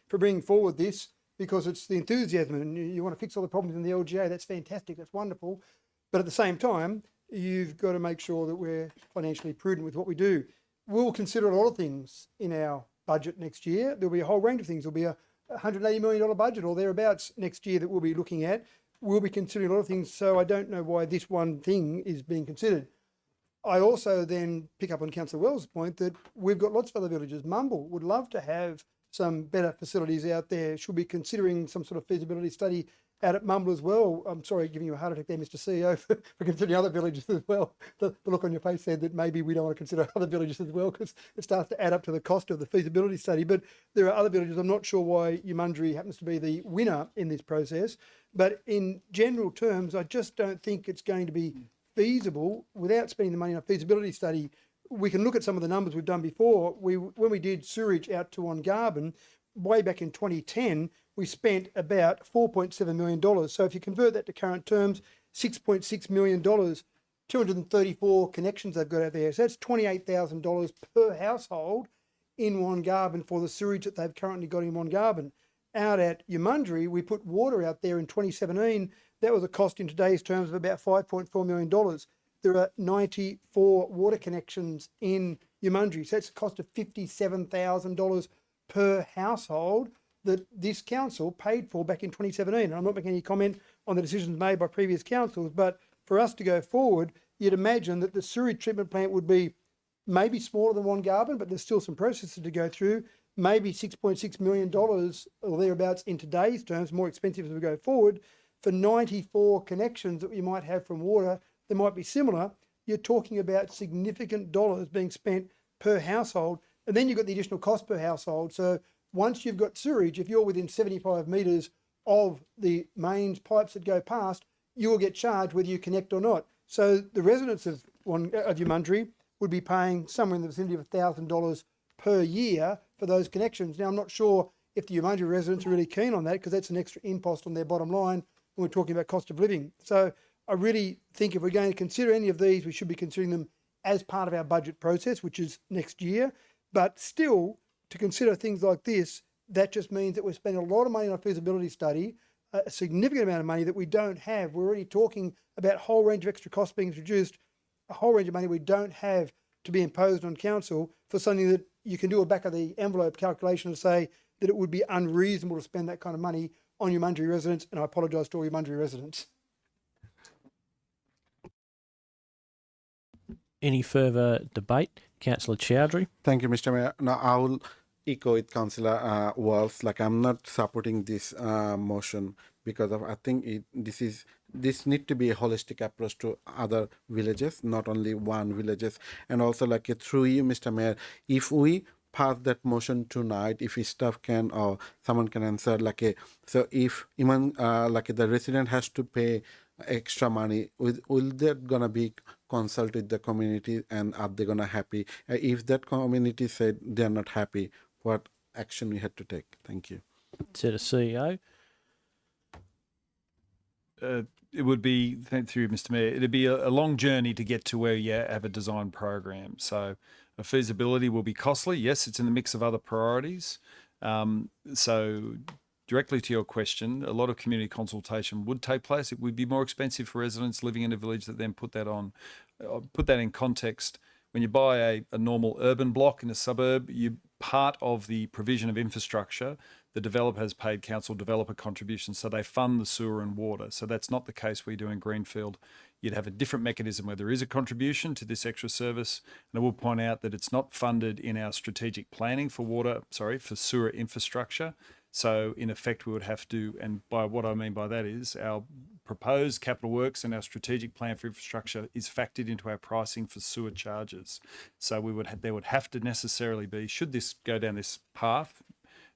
for bringing forward this, because it's the enthusiasm, and you want to fix all the problems in the LGA. That's fantastic, that's wonderful. But at the same time, you've got to make sure that we're financially prudent with what we do. We'll consider a lot of things in our budget next year. There'll be a whole range of things. There'll be a $180 million budget or thereabouts next year that we'll be looking at. We'll be considering a lot of things, so I don't know why this one thing is being considered. I also then pick up on Councillor Wells' point that we've got lots of other villages. Mumble would love to have some better facilities out there. Should be considering some sort of feasibility study out at Mumble as well. I'm sorry, giving you a heart attack there, Mr. CEO, for considering other villages as well. The look on your face said that maybe we don't want to consider other villages as well, because it starts to add up to the cost of the feasibility study. But there are other villages. I'm not sure why Umunjeri happens to be the winner in this process. But in general terms, I just don't think it's going to be feasible, without spending the money on a feasibility study, we can look at some of the numbers we've done before. When we did sewage out to Wongarbin, way back in 2010, we spent about $4.7 million. So if you convert that to current terms, $6.6 million, 234 connections they've got out there. So that's $28,000 per household in Wongarbin for the sewage that they've currently got in Wongarbin. Out at Yamundry, we put water out there in 2017. That was a cost in today's terms of about $5.4 million. There are 94 water connections in Yamundry. So that's a cost of $57,000 per household that this council paid for back in 2017. And I'm not making any comment on the decisions made by previous councils, but for us to go forward, you'd imagine that the sewage treatment plant would be maybe smaller than Wongarbin, but there's still some processes to go through. Maybe $6.6 million or thereabouts in today's terms, more expensive as we go forward. For 94 connections that you might have from water, they might be similar. You're talking about significant dollars being spent per household. And then you've got the additional cost per household. So once you've got sewage, if you're within 75 metres of the mains pipes that go past, you will get charged whether you connect or not. So the residents of Yamundry would be paying somewhere in the vicinity of $1,000 per year for those connections. Now, I'm not sure if the Yamundry residents are really keen on that because that's an extra impost on their bottom line when we're talking about cost of living. So I really think if we're going to consider any of these, we should be considering them as part of our budget process, which is next year. But still, to consider things like this, that just means that we're spending a lot of money on a feasibility study, a significant amount of money that we don't have. We're already talking about a whole range of extra costs being introduced, a whole range of money we don't have to be imposed on council for something that you can do a back of the envelope calculation and say that it would be unreasonable to spend that kind of money on Yamundry residents, and I apologise to all Yamundry residents. Any further debate? Councillor Chowdhury. Thank you, Mr. Mayor. Now, I will echo with Councillor Walls. Like, I'm not supporting this motion because of I think this need to be a holistic approach to other villages, not only one villages. And also, like, through you, Mr. Mayor, if we pass that motion tonight, if staff can or someone can answer, so if even the resident has to pay extra money, will that gonna be consult with the community, and are they gonna happy? If that community said they're not happy, what action we had to take? Thank you. To the CEO. It would be, thank you, Mr. Mayor, it'd be a long journey to get to where you have a design program. So a feasibility will be costly. Yes, it's in the mix of other priorities. So directly to your question, a lot of community consultation would take place. It would be more expensive for residents living in a village that then put that in context. When you buy a normal urban block in a suburb, you part of the provision of infrastructure, the developer has paid council developer contributions, so they fund the sewer and water. So that's not the case we do in Greenfield. You'd have a different mechanism where there is a contribution to this extra service. And I will point out that it's not funded in our strategic planning for sewer infrastructure. So in effect, we would have to, and by what I mean by that is our proposed capital works and our strategic plan for infrastructure is factored into our pricing for sewer charges. So there would have to necessarily be, should this go down this path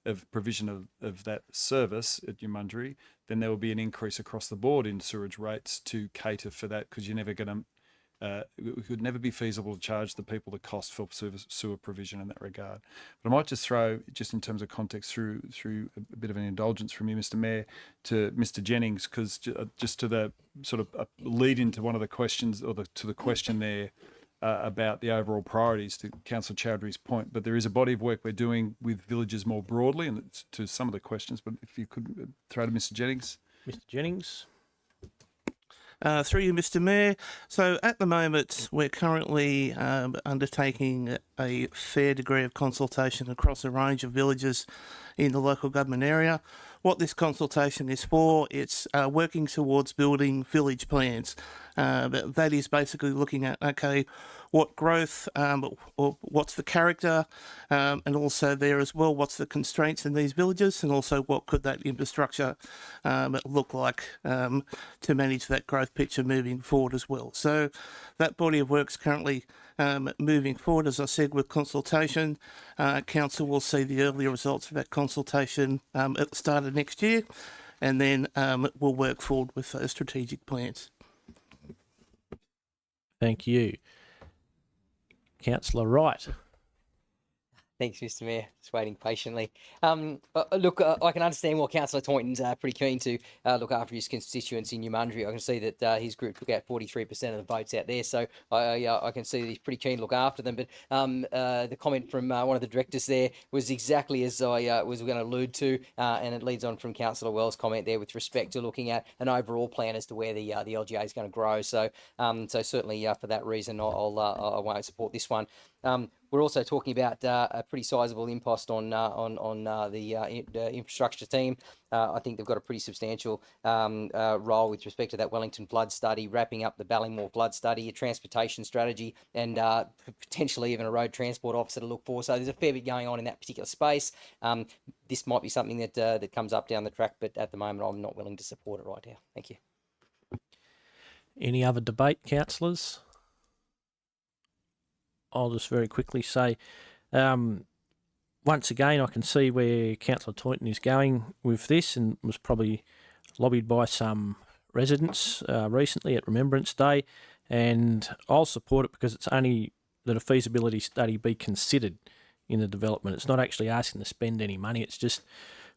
of provision of that service at Yamundry, then there will be an increase across the board in sewage rates to cater for that, because you're never going to, it could never be feasible to charge the people the cost for sewer provision in that regard. But I might just throw, just in terms of context, through a bit of an indulgence from you, Mr. Mayor, to Mr. Jennings, because just to the sort of lead into one of the questions, or to the question there about the overall priorities, to Councillor Chowdhury's point. But there is a body of work we're doing with villages more broadly, and it's to some of the questions. But if you could throw to Mr. Jennings. Mr. Jennings. Through you, Mr. Mayor. So at the moment, we're currently undertaking a fair degree of consultation across a range of villages in the local government area. What this consultation is for, it's working towards building village plans. That is basically looking at, okay, what growth, or what's the character, and also there as well, what's the constraints in these villages, and also what could that infrastructure look like to manage that growth picture moving forward as well. So that body of work's currently moving forward, as I said, with consultation. Council will see the earlier results of that consultation at the start of next year, and then we'll work forward with those strategic plans. Thank you. Councillor Wright. Thanks, Mr. Mayor. Just waiting patiently. Look, I can understand why Councillor Toynton's pretty keen to look after his constituents in New Mundry. I can see that his group took out 43% of the votes out there, so I can see that he's pretty keen to look after them. But the comment from one of the directors there was exactly as I was going to allude to, and it leads on from Councillor Wells' comment there with respect to looking at an overall plan as to where the LGA is going to grow. So, so certainly for that reason, I won't support this one. We're also talking about a pretty sizable impost on the infrastructure team. I think they've got a pretty substantial role with respect to that Wellington flood study, wrapping up the Ballymore flood study, a transportation strategy, and potentially even a road transport officer to look for. So there's a fair bit going on in that particular space. This might be something that that comes up down the track, but at the moment I'm not willing to support it right now. Thank you. Any other debate, councillors? I'll just very quickly say, once again, I can see where Councillor Toynton is going with this, and was probably lobbied by some residents recently at Remembrance Day, and I'll support it because it's only that a feasibility study be considered in the development. It's not actually asking to spend any money, it's just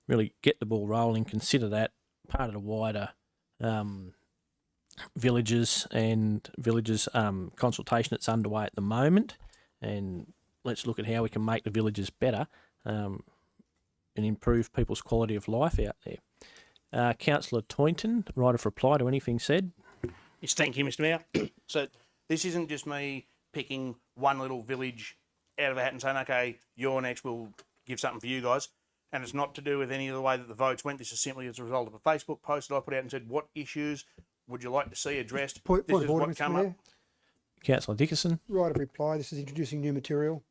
really get the ball rolling, consider that part of the wider villages consultation that's underway at the moment, and let's look at how we can make the villages better and improve people's quality of life out there. Councillor Toynton, right of reply to anything said. Yes, thank you, Mr. Mayor. So this isn't just me picking one little village out of a hat and saying, okay, you're next, we'll give something for you guys. And it's not to do with any of the way that the votes went. This is simply as a result of a Facebook post that I put out and said, what issues would you like to see addressed? Point This of is order, what Mr. come Mayor. up. Councillor Dickerson. Right of reply. This is introducing new material.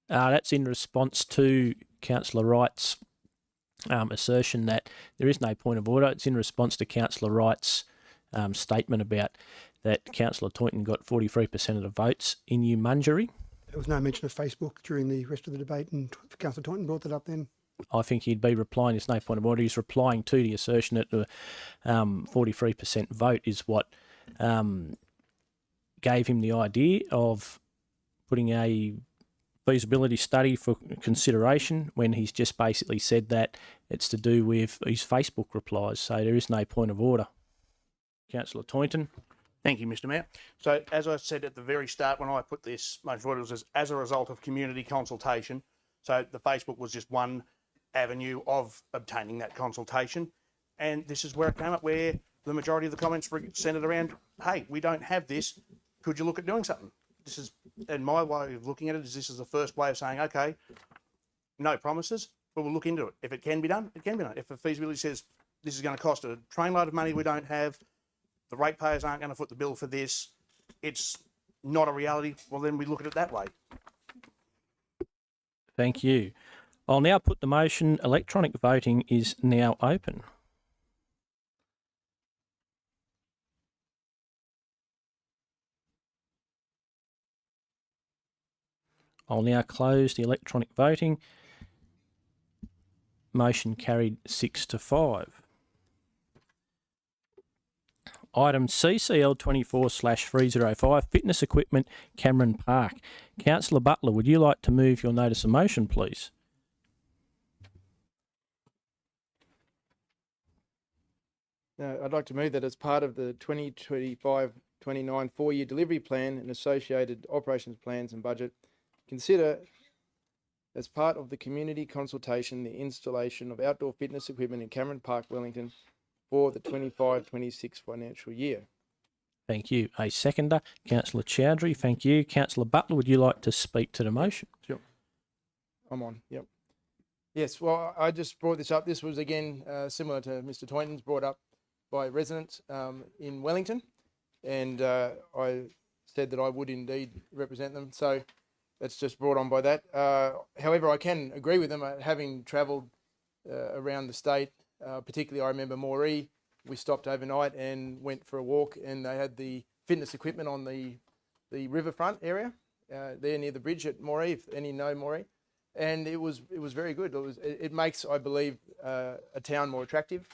That's in response to Councillor Wright's assertion that there is no point of order. It's in response to Councillor Wright's statement about that Councillor Toynton got 43% of the votes in New Mundry. There was no mention of Facebook during the rest of the debate, and Councillor Toynton brought that up then. I think he'd be replying, there's no point of order. He's replying to the assertion that the 43% vote is what gave him the idea of putting a feasibility study for consideration, when he's just basically said that it's to do with his Facebook replies. So there is no point of order. Councillor Toynton. Thank you, Mr. Mayor. So as I said at the very start when I put this motion forward, it was as a result of community consultation. So the Facebook was just one avenue of obtaining that consultation. And this is where it came up, where the majority of the comments were centered around, hey, we don't have this. Could you look at doing something? This is, and my way of looking at it is this is the first way of saying, okay, no promises, but we'll look into it. If it can be done, it can be done. If the feasibility says this is going to cost a trainload of money we don't have, the ratepayers aren't going to foot the bill for this, it's not a reality, well, then we look at it that way. Thank you. I'll now put the motion. Electronic voting is now open. I'll now close the electronic voting. Motion carried 6-5. Item CCL 24/305, Fitness Equipment, Cameron Park. Councillor Butler, would you like to move your notice of motion, please? I'd like to move that as part of the 2025-29 4-year delivery plan and associated operations plans and budget, consider as part of the community consultation the installation of outdoor fitness equipment in Cameron Park, Wellington for the 25-26 financial year. Thank you. A seconder, Councillor Chowdhury. Thank you. Councillor Butler, would you like to speak to the motion? Sure. I'm on, yep. Yes, well, I just brought this up. This was, again, similar to Mr. Toynton's, brought up by residents in Wellington, and I said that I would indeed represent them. So that's just brought on by that. However, I can agree with them. Having travelled around the state, particularly I remember Mayoral, we stopped overnight and went for a walk, and they had the fitness equipment on the riverfront area there near the bridge at Mayoral, if any know Mayoral. And it was very good. It makes, I believe, a town more attractive,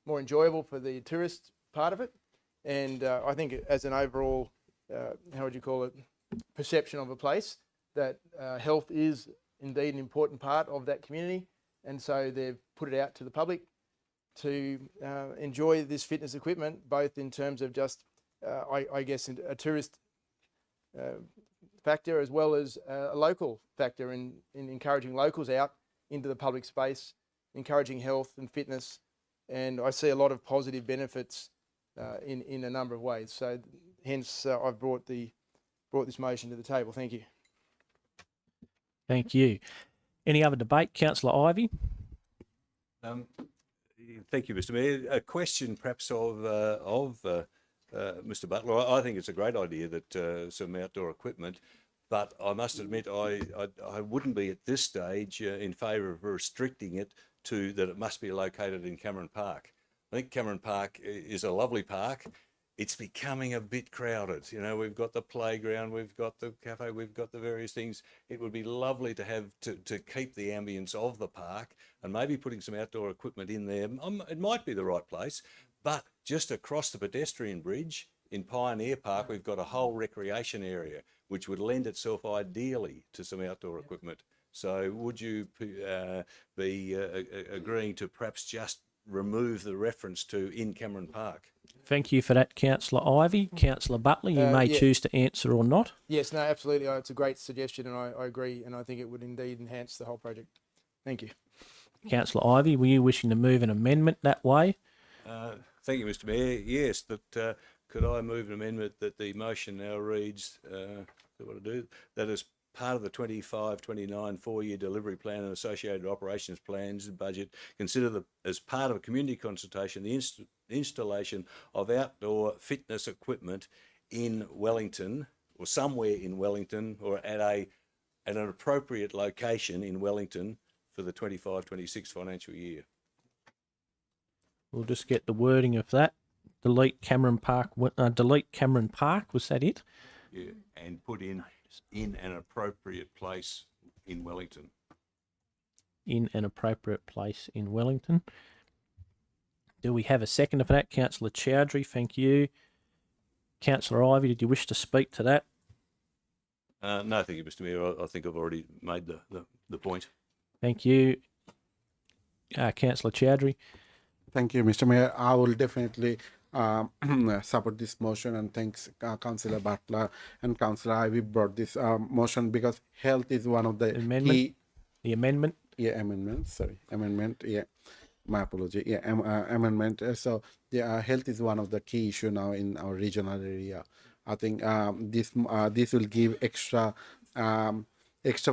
more enjoyable for the tourist part of it. And I think as an overall how would you call it, perception of a place, that health is indeed an important part of that community, and so they've put it out to the public to enjoy this fitness equipment, both in terms of just, I guess, a tourist factor as well as a local factor in encouraging locals out into the public space, encouraging health and fitness, and I see a lot of positive benefits in a number of ways. So hence I've brought this motion to the table. Thank you. Thank you. Any other debate? Councillor Ivey. Thank you, Mr. Mayor. A question perhaps of Mr. Butler. I think it's a great idea that some outdoor equipment, but I must admit I wouldn't be at this stage in favour of restricting it to that it must be located in Cameron Park. I think Cameron Park is a lovely park. It's becoming a bit crowded. You know, we've got the playground, we've got the cafe, we've got the various things. It would be lovely to have to keep the ambience of the park, and maybe putting some outdoor equipment in there. It might be the right place, but just across the pedestrian bridge in Pioneer Park, we've got a whole recreation area which would lend itself ideally to some outdoor equipment. So would you be agreeing to perhaps just remove the reference to in Cameron Park? Thank you for that, Councillor Ivey. Councillor Butler, you may choose to answer or not. Yes, no, absolutely. It's a great suggestion, and I agree, and I think it would indeed enhance the whole project. Thank you. Councillor Ivey, were you wishing to move an amendment that way? Thank you, Mr. Mayor. Yes, that could I move an amendment that the motion now reads, that as part of the 25-29 4-year delivery plan and associated operations plans and budget, consider as part of a community consultation the installation of outdoor fitness equipment in Wellington, or somewhere in Wellington, or at an appropriate location in Wellington for the 25-26 financial year. We'll just get the wording of that. Delete Cameron Park. Delete Cameron Park. Was that it? Yeah, and put in an appropriate place in Wellington. In an appropriate place in Wellington. Do we have a second for that? Councillor Chowdhury, thank you. Councillor Ivey, did you wish to speak to that? No, thank you, Mr. Mayor. I think I've already made the point. Thank you. Councillor Chowdhury. Thank you, Mr. Mayor. I will definitely support this motion, and thanks Councillor Butler and Councillor Ivey brought this motion, because health is one of the amendment. Key... The amendment? Yeah, amendment. Sorry, amendment. Yeah, my apology. Yeah, amendment. So yeah, health is one of the key issue now in our regional area. I think this will give extra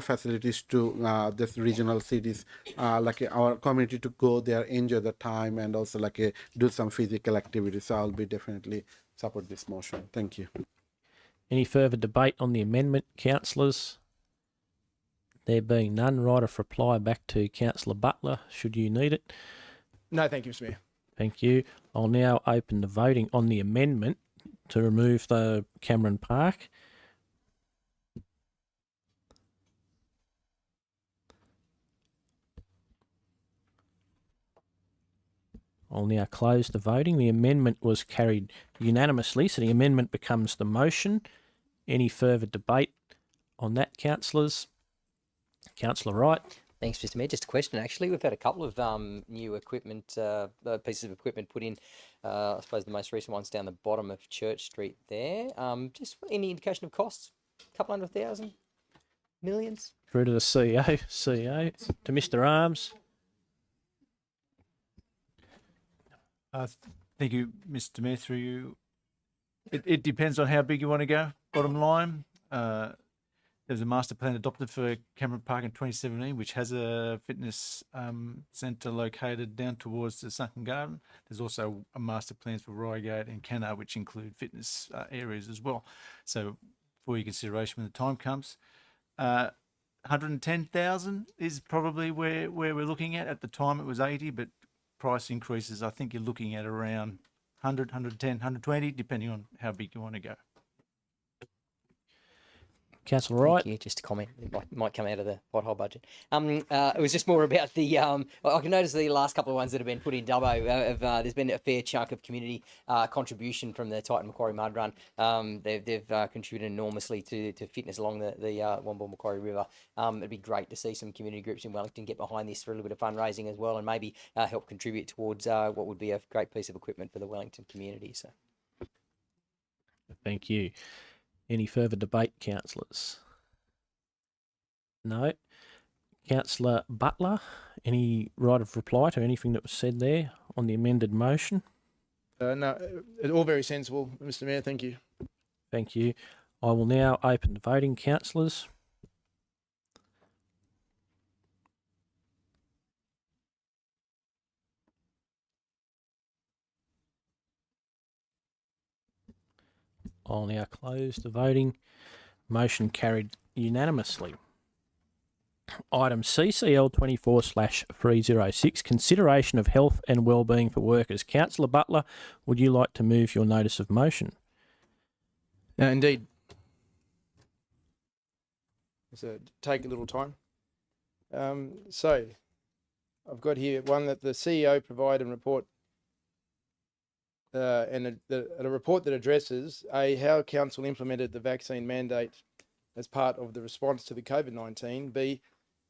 facilities to this regional cities, like our community, to go there, enjoy the time, and also like do some physical activity. So I'll be definitely support this motion. Thank you. Any further debate on the amendment, councillors? There being none, right of reply back to Councillor Butler, should you need it. No, thank you, Mr. Mayor. Thank you. I'll now open the voting on the amendment to remove the Cameron Park. I'll now close the voting. The amendment was carried unanimously, so the amendment becomes the motion. Any further debate on that, councillors? Councillor Wright. Thanks, Mr. Mayor. Just a question, actually. We've had a couple of new equipment, pieces of equipment put in. I suppose the most recent one's down the bottom of Church Street there. Just any indication of costs? A couple 100,000? Millions? Through to the CEO, to Mr. Arms. Thank you, Mr. Mayor. Through you, it depends on how big you want to go. Bottom line, there's a master plan adopted for Cameron Park in 2017, which has a fitness centre located down towards the Sunken Garden. There's also a master plan for Reigate and Cannar, which include fitness areas as well. So, for your consideration when the time comes, 110,000 is probably where we're looking at. At the time, it was 80, but price increases, I think you're looking at around 100, 110, 120, depending on how big you want to go. Councillor Wright. Thank you. Just a comment. It might come out of the pothole budget. It was just more about the. I can notice the last couple of ones that have been put in Dubbo. There's been a fair chunk of community contribution from the Titan Macquarie Mud Run. They've contributed enormously to fitness along the Womble Macquarie River. It'd be great to see some community groups in Wellington get behind this for a little bit of fundraising as well, and maybe help contribute towards what would be a great piece of equipment for the Wellington community. So, Thank you. Any further debate, councillors? No. Councillor Butler, any right of reply to anything that was said there on the amended motion? No, all very sensible, Mr. Mayor. Thank you. Thank you. I will now open the voting, councillors. I'll now close the voting. Motion carried unanimously. Item CCL 24/306, consideration of health and wellbeing for workers. Councillor Butler, would you like to move your notice of motion? Indeed. So take a little time. So I've got here one that the CEO provide and report and a report that addresses how council implemented the vaccine mandate as part of the response to the COVID-19. B,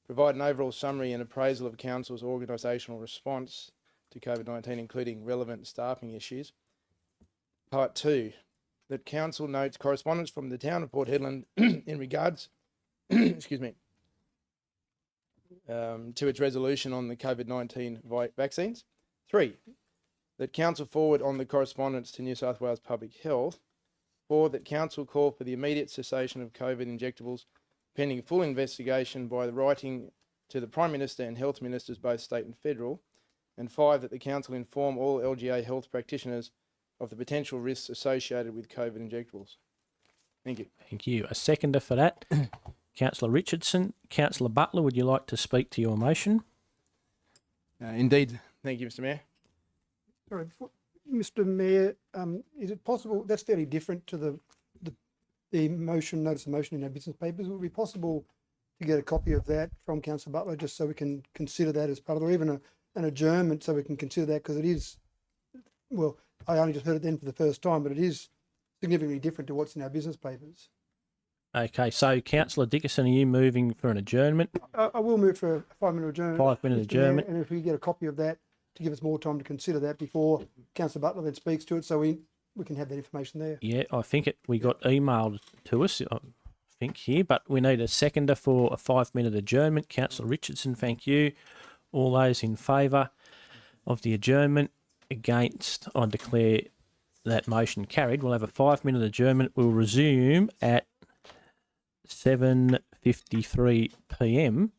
provide an overall summary and appraisal of council's organisational response to COVID-19, including relevant staffing issues. Part 2, that council notes correspondence from the town of Port Hedland in regards excuse me, to its resolution on the COVID-19 vaccines. 3, that council forward on the correspondence to New South Wales Public Health. 4, that council call for the immediate cessation of COVID injectables pending full investigation by the writing to the Prime Minister and Health Ministers, both state and federal. And 5, that the council inform all LGA health practitioners of the potential risks associated with COVID injectables. Thank you. Thank you. A seconder for that. Councillor Richardson. Councillor Butler, would you like to speak to your motion? Indeed. Thank you, Mr. Mayor. Sorry, Mr. Mayor, is it possible, that's fairly different to the motion, notice of motion in our business papers. Would it be possible to get a copy of that from Councillor Butler, just so we can consider that as part of, or even an adjournment so we can consider that, because it is, well, I only just heard it then for the first time, but it is significantly different to what's in our business papers. Okay, so Councillor Dickerson, are you moving for an adjournment? I will move for a 5-minute adjournment. 5-minute adjournment. And if we get a copy of that to give us more time to consider that before Councillor Butler then speaks to it, so we can have that information there. Yeah, I think we got emailed to us, I think, here, but we need a seconder for a 5-minute adjournment. Councillor Richardson, thank you. All those in favour of the adjournment? Against? I declare that motion carried. We'll have a 5-minute adjournment. We'll resume at 7:53 p.m.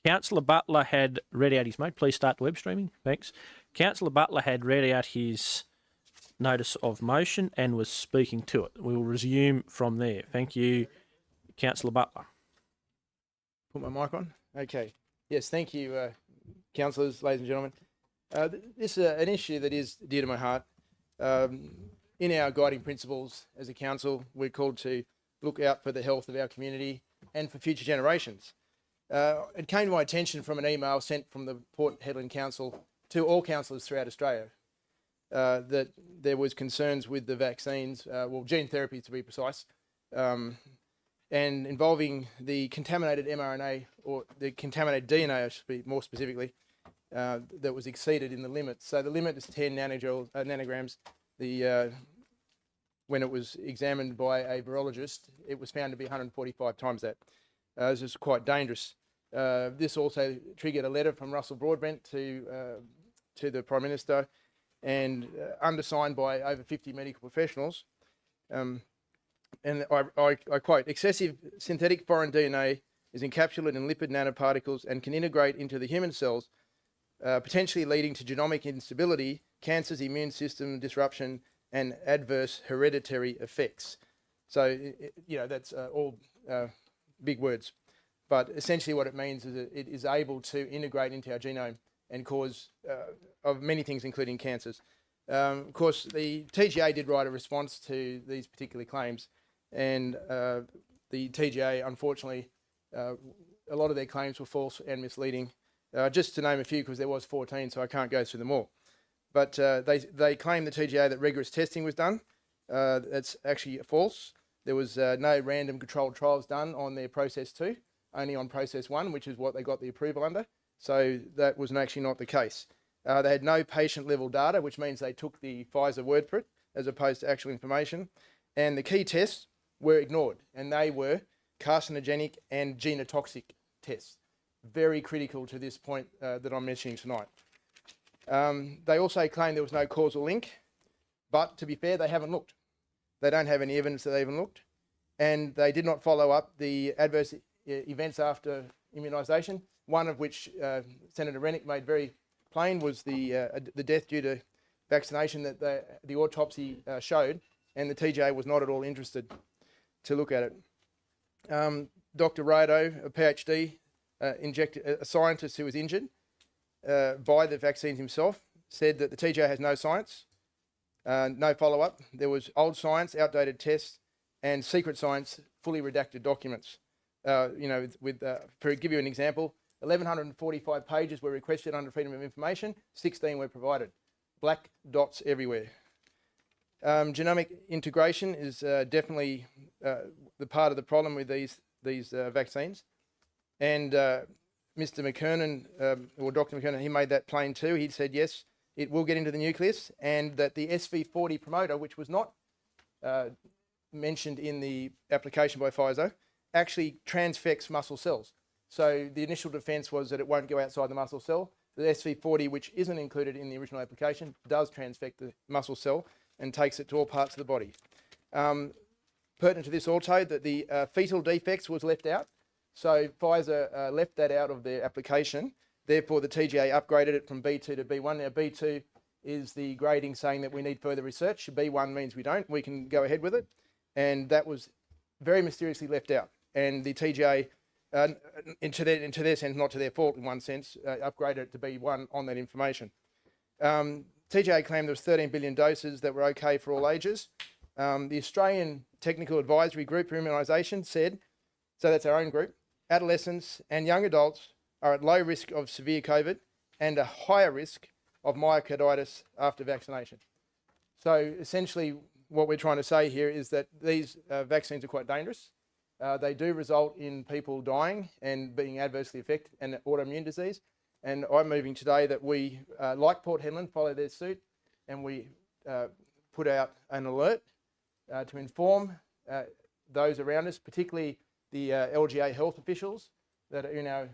Councillor Butler had read out his please start the web streaming. Thanks. Councillor Butler had read out his notice of motion and was speaking to it. We will resume from there. Thank you, Councillor Butler. Put my mic on. Okay. Yes, thank you, councillors, ladies and gentlemen. This is an issue that is dear to my heart. In our guiding principles as a council, we're called to look out for the health of our community and for future generations. It came to my attention from an email sent from the Port Hedland Council to all councillors throughout Australia that there was concerns with the vaccines, well, gene therapy to be precise, and involving the contaminated mRNA, or the contaminated DNA, I should be more specifically, that was exceeded in the limit. So the limit is 10 nanograms. When it was examined by a virologist, it was found to be 145 times that. This is quite dangerous. This also triggered a letter from Russell Broadbent to the Prime Minister, and undersigned by over 50 medical professionals. And I quote, excessive synthetic foreign DNA is encapsulated in lipid nanoparticles and can integrate into the human cells, potentially leading to genomic instability, cancers, immune system disruption, and adverse hereditary effects. So, that's all big words. But essentially what it means is that it is able to integrate into our genome and cause of many things, including cancers. Of course, the TGA did write a response to these particular claims, and the TGA, unfortunately, a lot of their claims were false and misleading. Just to name a few, because there was 14, so I can't go through them all. But they claim, the TGA, that rigorous testing was done. That's actually false. There was no random controlled trials done on their process 2, only on process 1, which is what they got the approval under. So that was actually not the case. They had no patient level data, which means they took the Pfizer word for it, as opposed to actual information. And the key tests were ignored, and they were carcinogenic and genotoxic tests. Very critical to this point that I'm mentioning tonight. They also claim there was no causal link, but to be fair, they haven't looked. They don't have any evidence that they even looked, and they did not follow up the adverse events after immunisation, one of which Senator Rennick made very plain was the death due to vaccination that the autopsy showed, and the TGA was not at all interested to look at it. Dr. Rado, a PhD, a scientist who was injured by the vaccines himself, said that the TGA has no science, no follow-up. There was old science, outdated tests, and secret science, fully redacted documents. For give you an example, 1,145 pages were requested under Freedom of Information, 16 were provided. Black dots everywhere. Genomic integration is definitely the part of the problem with these vaccines. And Mr. McKernan, or Dr. McKernan, he made that plain too. He said, yes, it will get into the nucleus, and that the SV40 promoter, which was not mentioned in the application by Pfizer, actually transfects muscle cells. So the initial defence was that it won't go outside the muscle cell. The SV40, which isn't included in the original application, does transfect the muscle cell and takes it to all parts of the body. Pertinent to this also, that the fetal defects was left out. So Pfizer left that out of their application. Therefore, the TGA upgraded it from B2 to B1. Now, B2 is the grading saying that we need further research. B1 means we don't. We can go ahead with it. And that was very mysteriously left out. And the TGA, into their sense, not to their fault in one sense, upgraded it to B1 on that information. TGA claimed there was 13 billion doses that were okay for all ages. The Australian Technical Advisory Group for Immunisation said, so that's our own group, adolescents and young adults are at low risk of severe COVID and a higher risk of myocarditis after vaccination. So essentially what we're trying to say here is that these vaccines are quite dangerous. They do result in people dying and being adversely affected, and autoimmune disease. And I'm moving today that we, like Port Hedland, follow their suit, and we put out an alert to inform those around us, particularly the LGA health officials that are in our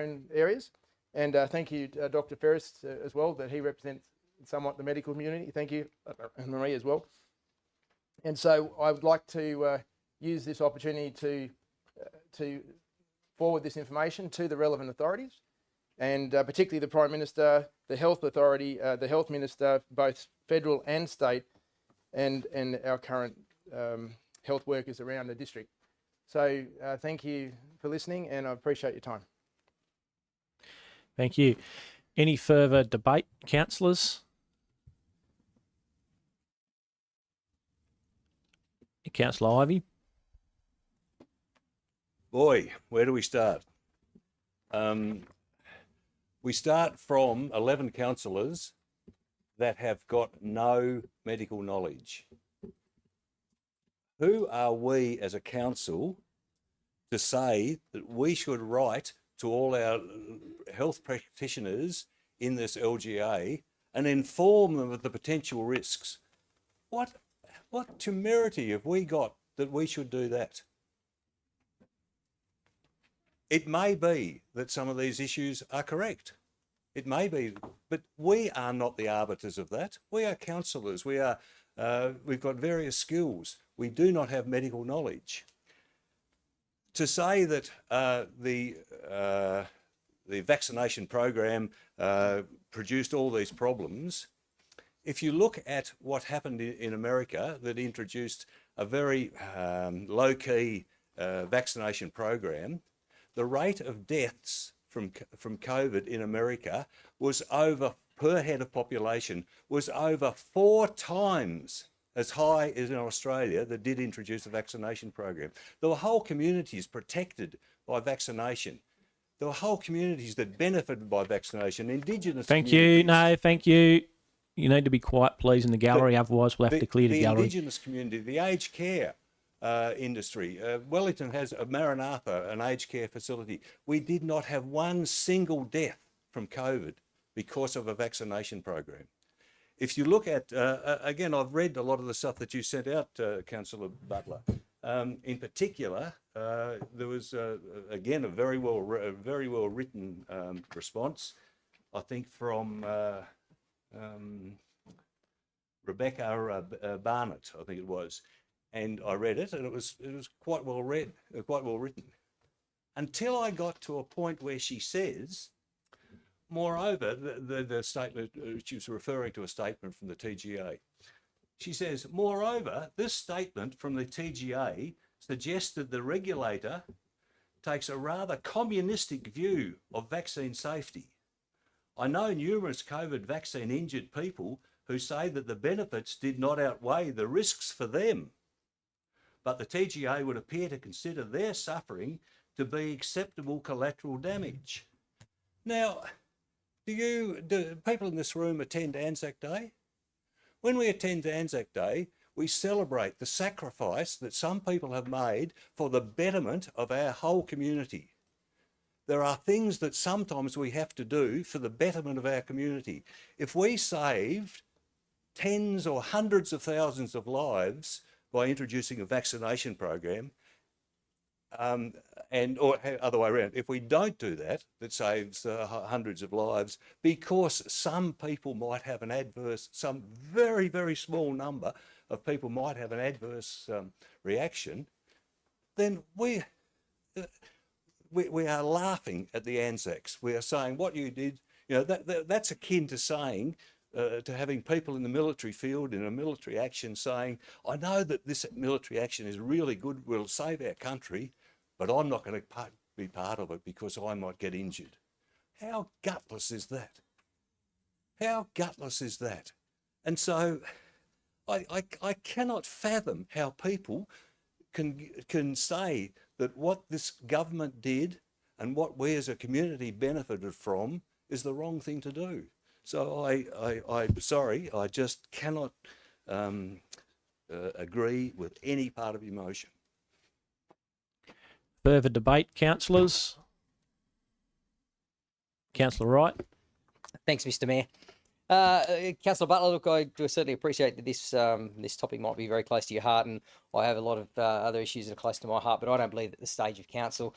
own areas. And thank you, Dr. Ferris, as well, that he represents somewhat the medical community. Thank you, and Marie as well. And so I would like to use this opportunity to forward this information to the relevant authorities, and particularly the Prime Minister, the Health Authority, the Health Minister, both federal and state, and our current health workers around the district. So thank you for listening, and I appreciate your time. Thank you. Any further debate, councillors? Councillor Ivey. Boy, where do we start? We start from 11 councillors that have got no medical knowledge. Who are we as a council to say that we should write to all our health practitioners in this LGA and inform them of the potential risks? What temerity have we got that we should do that? It may be that some of these issues are correct. It may be, but we are not the arbiters of that. We are councillors. We've got various skills. We do not have medical knowledge. To say that the vaccination program produced all these problems, if you look at what happened in America that introduced a very low-key vaccination program, the rate of deaths from COVID in America was over, per head of population, was over 4 times as high as in Australia that did introduce a vaccination program. There were whole communities protected by vaccination. There were whole communities that benefited by vaccination, Indigenous Thank communities. you. No, thank you. You need to be quiet, please, in the gallery, otherwise we'll have to clear the gallery. The Indigenous community, the aged care industry. Wellington has a Maranatha, an aged care facility. We did not have one single death from COVID because of a vaccination program. If you look at, again, I've read a lot of the stuff that you sent out, Councillor Butler. In particular, there was, again, a very well written response, I think, from Rebecca Barnett, I think it was. And I read it, and it was quite well read, quite well written. Until I got to a point where she says, moreover, the statement, she was referring to a statement from the TGA. She says, moreover, this statement from the TGA suggests that the regulator takes a rather communistic view of vaccine safety. I know numerous COVID vaccine injured people who say that the benefits did not outweigh the risks for them, but the TGA would appear to consider their suffering to be acceptable collateral damage. Now, do people in this room attend Anzac Day? When we attend Anzac Day, we celebrate the sacrifice that some people have made for the betterment of our whole community. There are things that sometimes we have to do for the betterment of our community. If we saved tens or hundreds of thousands of lives by introducing a vaccination program, or other way around, if we don't do that, that saves hundreds of lives, because some people might have an adverse, some very, very small number of people might have an adverse reaction, then we are laughing at the Anzacs. We are saying what you did, that's akin to saying, to having people in the military field in a military action saying, I know that this military action is really good, will save our country, but I'm not going to be part of it because I might get injured. How gutless is that? How gutless is that? And so I cannot fathom how people can say that what this government did and what we as a community benefited from is the wrong thing to do. So I'm sorry, I just cannot agree with any part of your motion. Further debate, councillors? Councillor Wright. Thanks, Mr. Mayor. Councillor Butler, look, I do certainly appreciate that this topic might be very close to your heart, and I have a lot of other issues that are close to my heart, but I don't believe that the stage of council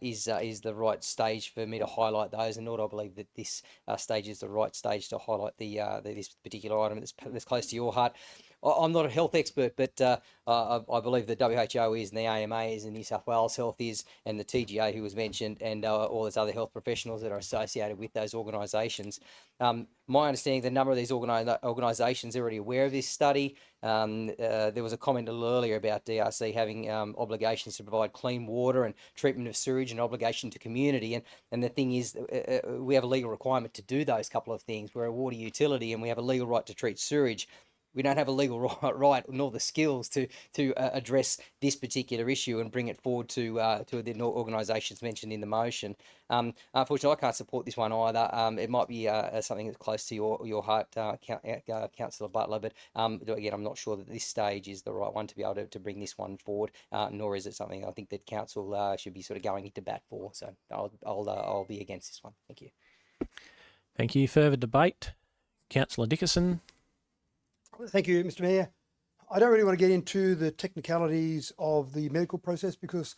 is the right stage for me to highlight those, and nor do I believe that this stage is the right stage to highlight this particular item that's close to your heart. I'm not a health expert, but I believe the WHO is and the AMA is and New South Wales Health is and the TGA who was mentioned and all those other health professionals that are associated with those organisations. My understanding, the number of these organisations are already aware of this study. There was a comment a little earlier about DRC having obligations to provide clean water and treatment of sewage and obligation to community. And the thing is, we have a legal requirement to do those couple of things. We're a water utility and we have a legal right to treat sewage. We don't have a legal right nor the skills to address this particular issue and bring it forward to the organisations mentioned in the motion. Unfortunately, I can't support this one either. It might be something that's close to your heart, Councillor Butler, but again, I'm not sure that this stage is the right one to be able to bring this one forward, nor is it something I think that Council should be sort of going into bat for. So I'll be against this one. Thank you. Thank you. Further debate? Councillor Dickerson. Thank you, Mr. Mayor. I don't really want to get into the technicalities of the medical process because,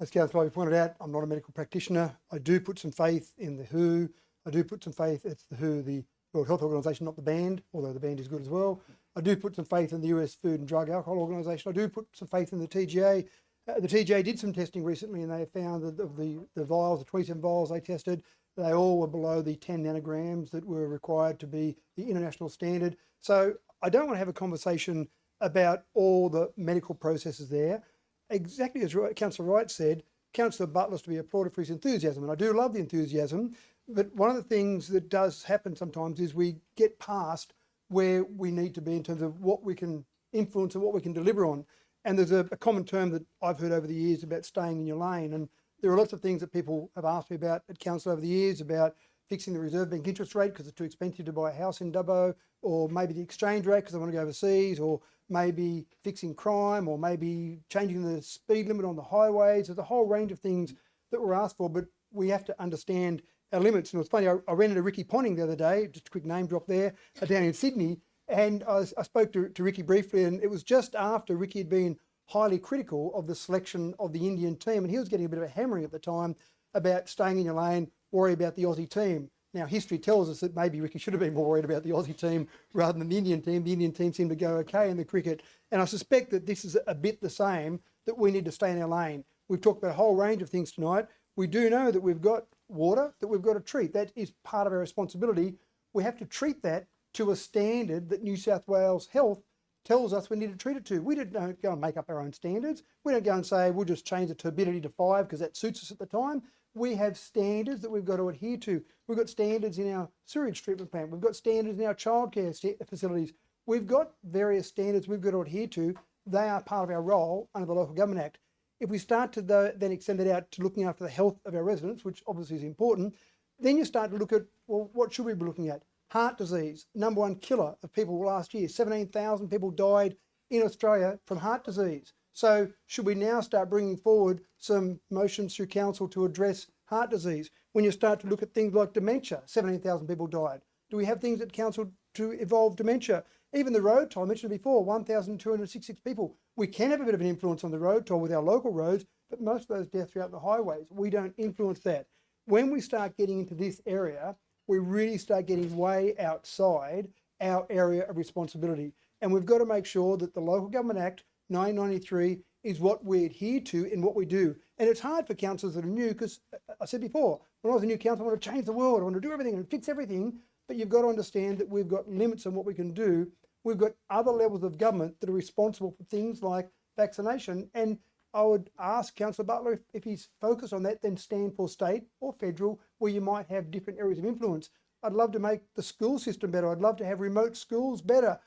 as Councillor pointed out, I'm not a medical practitioner. I do put some faith in the WHO. I do put some faith, it's the WHO, the World Health Organization, not the band, although the band is good as well. I do put some faith in the US Food and Drug Alcohol Organization. I do put some faith in the TGA. The TGA did some testing recently and they found that of the vials, the 27 vials they tested, they all were below the 10 nanograms that were required to be the international standard. So I don't want to have a conversation about all the medical processes there. Exactly as Councillor Wright said, Councillor Butler's to be applauded for his enthusiasm, and I do love the enthusiasm, but one of the things that does happen sometimes is we get past where we need to be in terms of what we can influence and what we can deliver on. And there's a common term that I've heard over the years about staying in your lane, and there are lots of things that people have asked me about at Council over the years about fixing the Reserve Bank interest rate because it's too expensive to buy a house in Dubbo, or maybe the exchange rate because I want to go overseas, or maybe fixing crime, or maybe changing the speed limit on the highways. There's a whole range of things that were asked for, but we have to understand our limits. And it was funny, I ran into Ricky Ponting the other day, just a quick name drop there, down in Sydney, and I spoke to Ricky briefly, and it was just after Ricky had been highly critical of the selection of the Indian team, and he was getting a bit of a hammering at the time about staying in your lane, worry about the Aussie team. Now, history tells us that maybe Ricky should have been more worried about the Aussie team rather than the Indian team. The Indian team seemed to go okay in the cricket. And I suspect that this is a bit the same, that we need to stay in our lane. We've talked about a whole range of things tonight. We do know that we've got water that we've got to treat. That is part of our responsibility. We have to treat that to a standard that New South Wales Health tells us we need to treat it to. We don't go and make up our own standards. We don't go and say, we'll just change the turbidity to 5 because that suits us at the time. We have standards that we've got to adhere to. We've got standards in our sewage treatment plant. We've got standards in our childcare facilities. We've got various standards we've got to adhere to. They are part of our role under the Local Government Act. If we start to then extend it out to looking after the health of our residents, which obviously is important, then you start to look at, well, what should we be looking at? Heart disease, #1 killer of people last year. 17,000 people died in Australia from heart disease. So should we now start bringing forward some motions through council to address heart disease? When you start to look at things like dementia, 17,000 people died. Do we have things at council to evolve dementia? Even the road toll, I mentioned it before, 1,266 people. We can have a bit of an influence on the road toll with our local roads, but most of those deaths are out the highways. We don't influence that. When we start getting into this area, we really start getting way outside our area of responsibility. And we've got to make sure that the Local Government Act 993 is what we adhere to in what we do. And it's hard for councillors that are new because I said before, when I was a new councillor, I want to change the world. I want to do everything and fix everything. But you've got to understand that we've got limits on what we can do. We've got other levels of government that are responsible for things like vaccination. And I would ask Councillor Butler if he's focused on that, then stand for state or federal, where you might have different areas of influence. I'd love to make the school system better. I'd love to have remote schools better.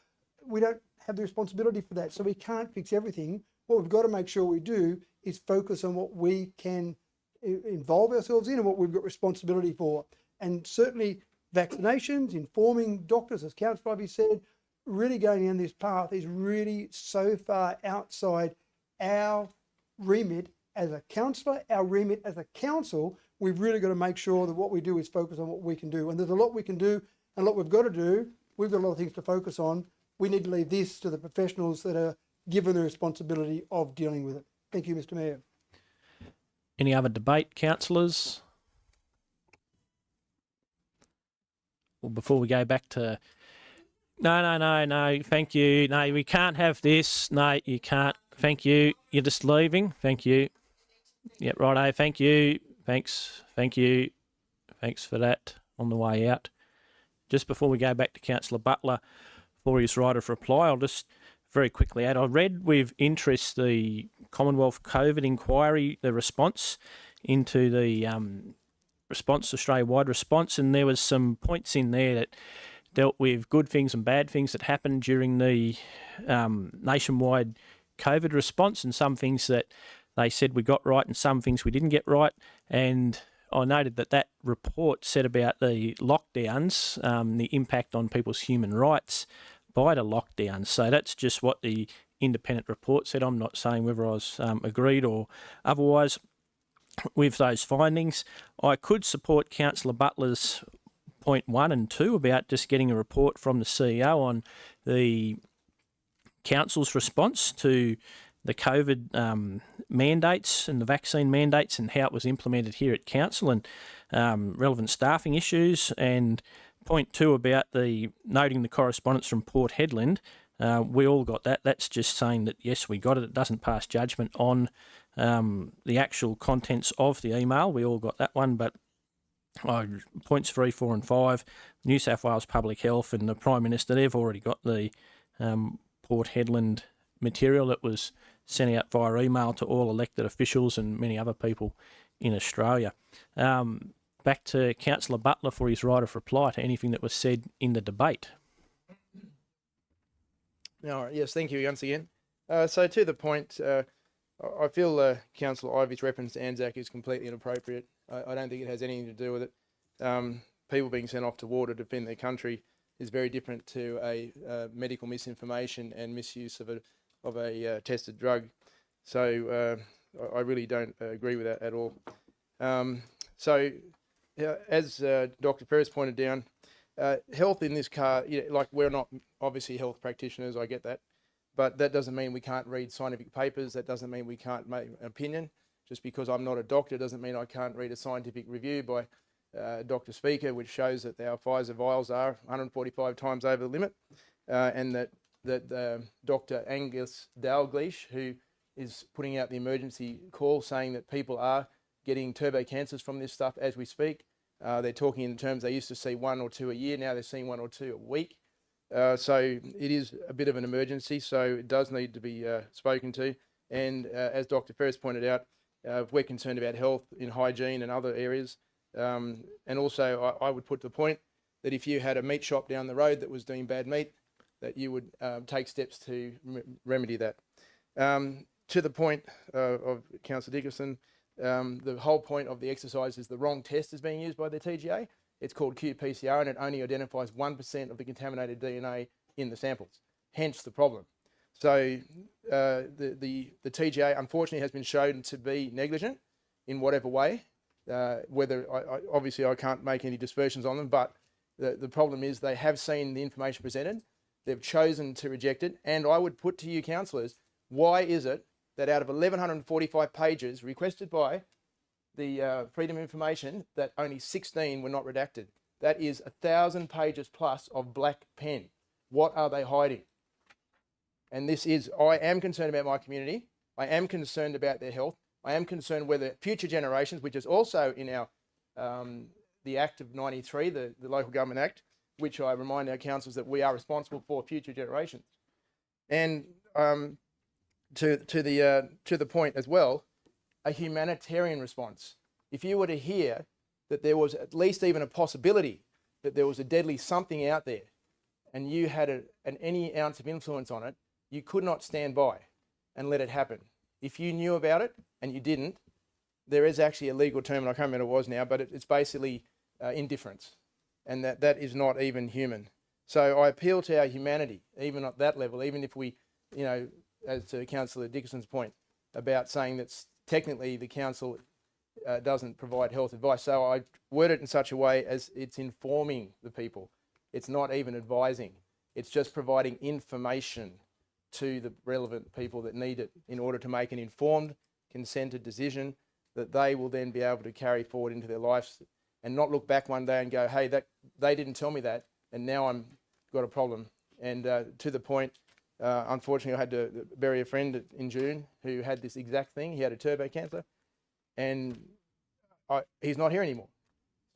We don't have the responsibility for that, so we can't fix everything. What we've got to make sure we do is focus on what we can involve ourselves in and what we've got responsibility for. And certainly vaccinations, informing doctors, as Councillor Ivey said, really going down this path is really so far outside our remit as a councillor, our remit as a council. We've really got to make sure that what we do is focus on what we can do. And there's a lot we can do and a lot we've got to do. We've got a lot of things to focus on. We need to leave this to the professionals that are given the responsibility of dealing with it. Thank you, Mr. Mayor. Any other debate, councillors? Well, before we go back to No. Thank you. No, we can't have this. No, you can't. Thank you. You're just leaving. Thank you. Yeah, righto. Thank you. Thanks. Thank you. Thanks for that on the way out. Just before we go back to Councillor Butler for his right of reply, I'll just very quickly add, I read with interest the Commonwealth COVID inquiry, the response into the response, Australia-wide response, and there was some points in there that dealt with good things and bad things that happened during the nationwide COVID response, and some things that they said we got right and some things we didn't get right. And I noted that report said about the lockdowns, the impact on people's human rights by the lockdowns. So that's just what the independent report said. I'm not saying whether I was agreed or otherwise with those findings. I could support Councillor Butler's point 1 and 2 about just getting a report from the CEO on the council's response to the COVID mandates and the vaccine mandates and how it was implemented here at council, and relevant staffing issues. And point 2 about the noting the correspondence from Port Hedland, we all got that. That's just saying that yes, we got it. It doesn't pass judgment on the actual contents of the email. We all got that one, but points 3, 4 and 5, New South Wales Public Health and the Prime Minister, they've already got the Port Hedland material that was sent out via email to all elected officials and many other people in Australia. Back to Councillor Butler for his right of reply to anything that was said in the debate. All right, yes, thank you once again. So to the point, I feel Councillor Ivy's reference to Anzac is completely inappropriate. I don't think it has anything to do with it. People being sent off to war to defend their country is very different to a medical misinformation and misuse of a tested drug. So I really don't agree with that at all. As Dr. Ferris pointed down, health in this car, like we're not obviously health practitioners, I get that, but that doesn't mean we can't read scientific papers. That doesn't mean we can't make an opinion. Just because I'm not a doctor doesn't mean I can't read a scientific review by Dr. Speaker, which shows that our Pfizer vials are 145 times over the limit, and that Dr. Angus Dalgleish, who is putting out the emergency call saying that people are getting turbo cancers from this stuff as we speak. They're talking in terms they used to see 1 or 2 a year, now they're seeing 1 or 2 a week. So it is a bit of an emergency, so it does need to be spoken to. And as Dr. Ferris pointed out, we're concerned about health in hygiene and other areas. And also I would put the point that if you had a meat shop down the road that was doing bad meat, that you would take steps to remedy that. To the point of Councillor Dickinson, the whole point of the exercise is the wrong test is being used by the TGA. It's called qPCR and it only identifies 1% of the contaminated DNA in the samples, hence the problem. So the TGA unfortunately has been shown to be negligent in whatever way. Whether obviously I can't make any dispersions on them, but the problem is they have seen the information presented, they've chosen to reject it, and I would put to you councillors, why is it that out of 1,145 pages requested by the Freedom of Information, that only 16 were not redacted? That is 1,000 pages plus of black pen. What are they hiding? And this is, I am concerned about my community. I am concerned about their health. I am concerned whether future generations, which is also in our the Act of 93, the Local Government Act, which I remind our councils that we are responsible for future generations. And to the point as well, a humanitarian response. If you were to hear that there was at least even a possibility that there was a deadly something out there, and you had any ounce of influence on it, you could not stand by and let it happen. If you knew about it and you didn't, there is actually a legal term, and I can't remember what it was now, but it's basically indifference, and that is not even human. So I appeal to our humanity, even at that level, even if we, as to Councillor Dickinson's point about saying that technically the council doesn't provide health advice. So I word it in such a way as it's informing the people. It's not even advising. It's just providing information to the relevant people that need it in order to make an informed, consented decision that they will then be able to carry forward into their lives and not look back one day and go, hey, that they didn't tell me that, and now I'm got a problem. And to the point, unfortunately, I had to bury a friend in June who had this exact thing. He had a turbo cancer, and he's not here anymore.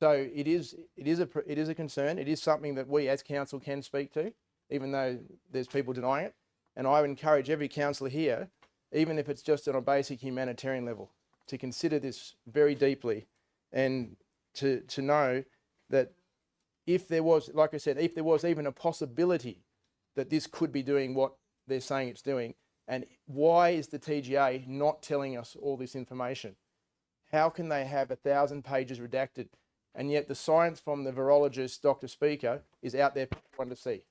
So it is a concern. It is something that we as council can speak to, even though there's people denying it. And I would encourage every councillor here, even if it's just on a basic humanitarian level, to consider this very deeply, and to know that if there was, like I said, if there was even a possibility that this could be doing what they're saying it's doing, and why is the TGA not telling us all this information? How can they have 1,000 pages redacted, and yet the science from the virologist, Dr. Speaker, is out there for everyone to see?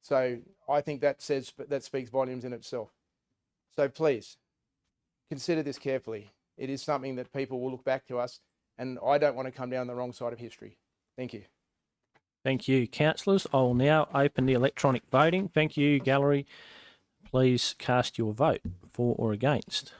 So I think that speaks volumes in itself. So please, consider this carefully. It is something that people will look back to us, and I don't want to come down the wrong side of history. Thank you. Thank you, councillors. I will now open the electronic voting. Thank you, gallery. Please cast your vote for or against.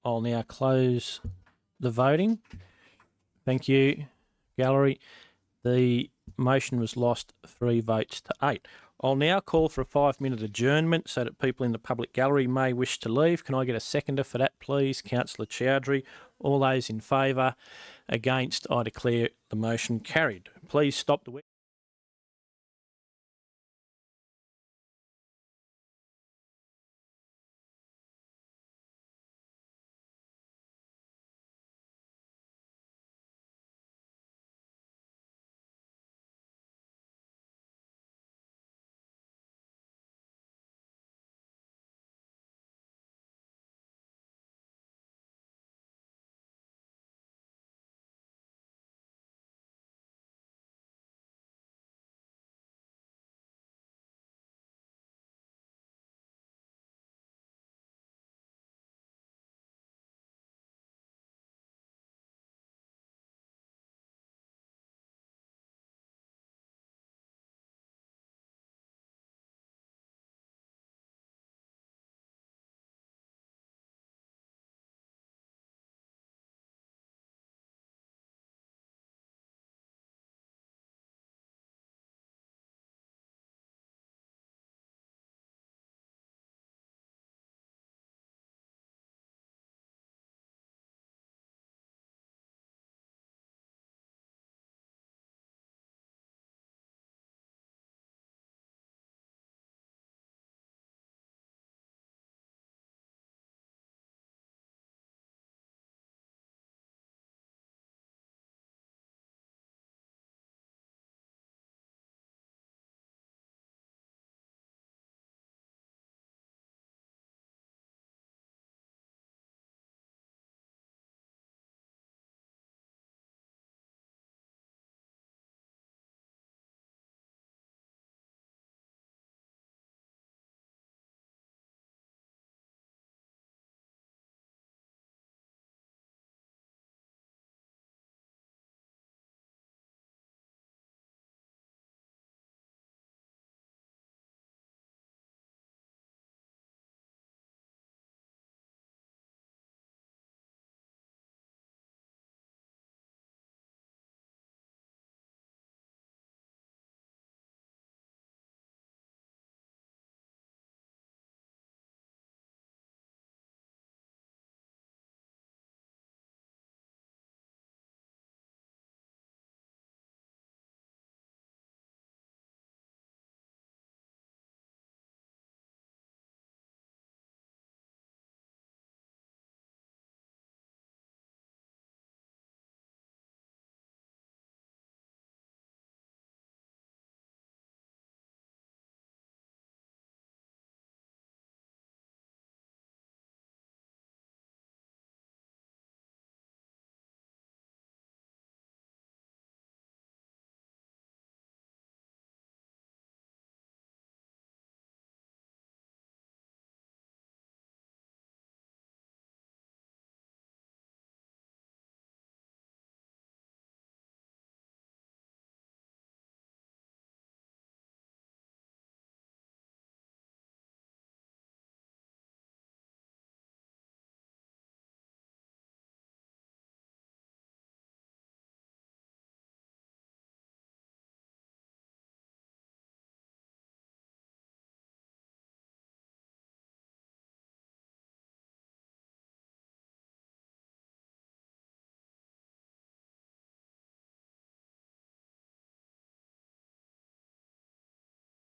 I'll now close the voting. Thank you, gallery. The motion was lost 3 votes to 8. I'll now call for a 5-minute adjournment so that people in the public gallery may wish to leave. Can I get a seconder for that, please? Councillor Chowdhury. All those in favour? Against? I declare the motion carried. Please stop the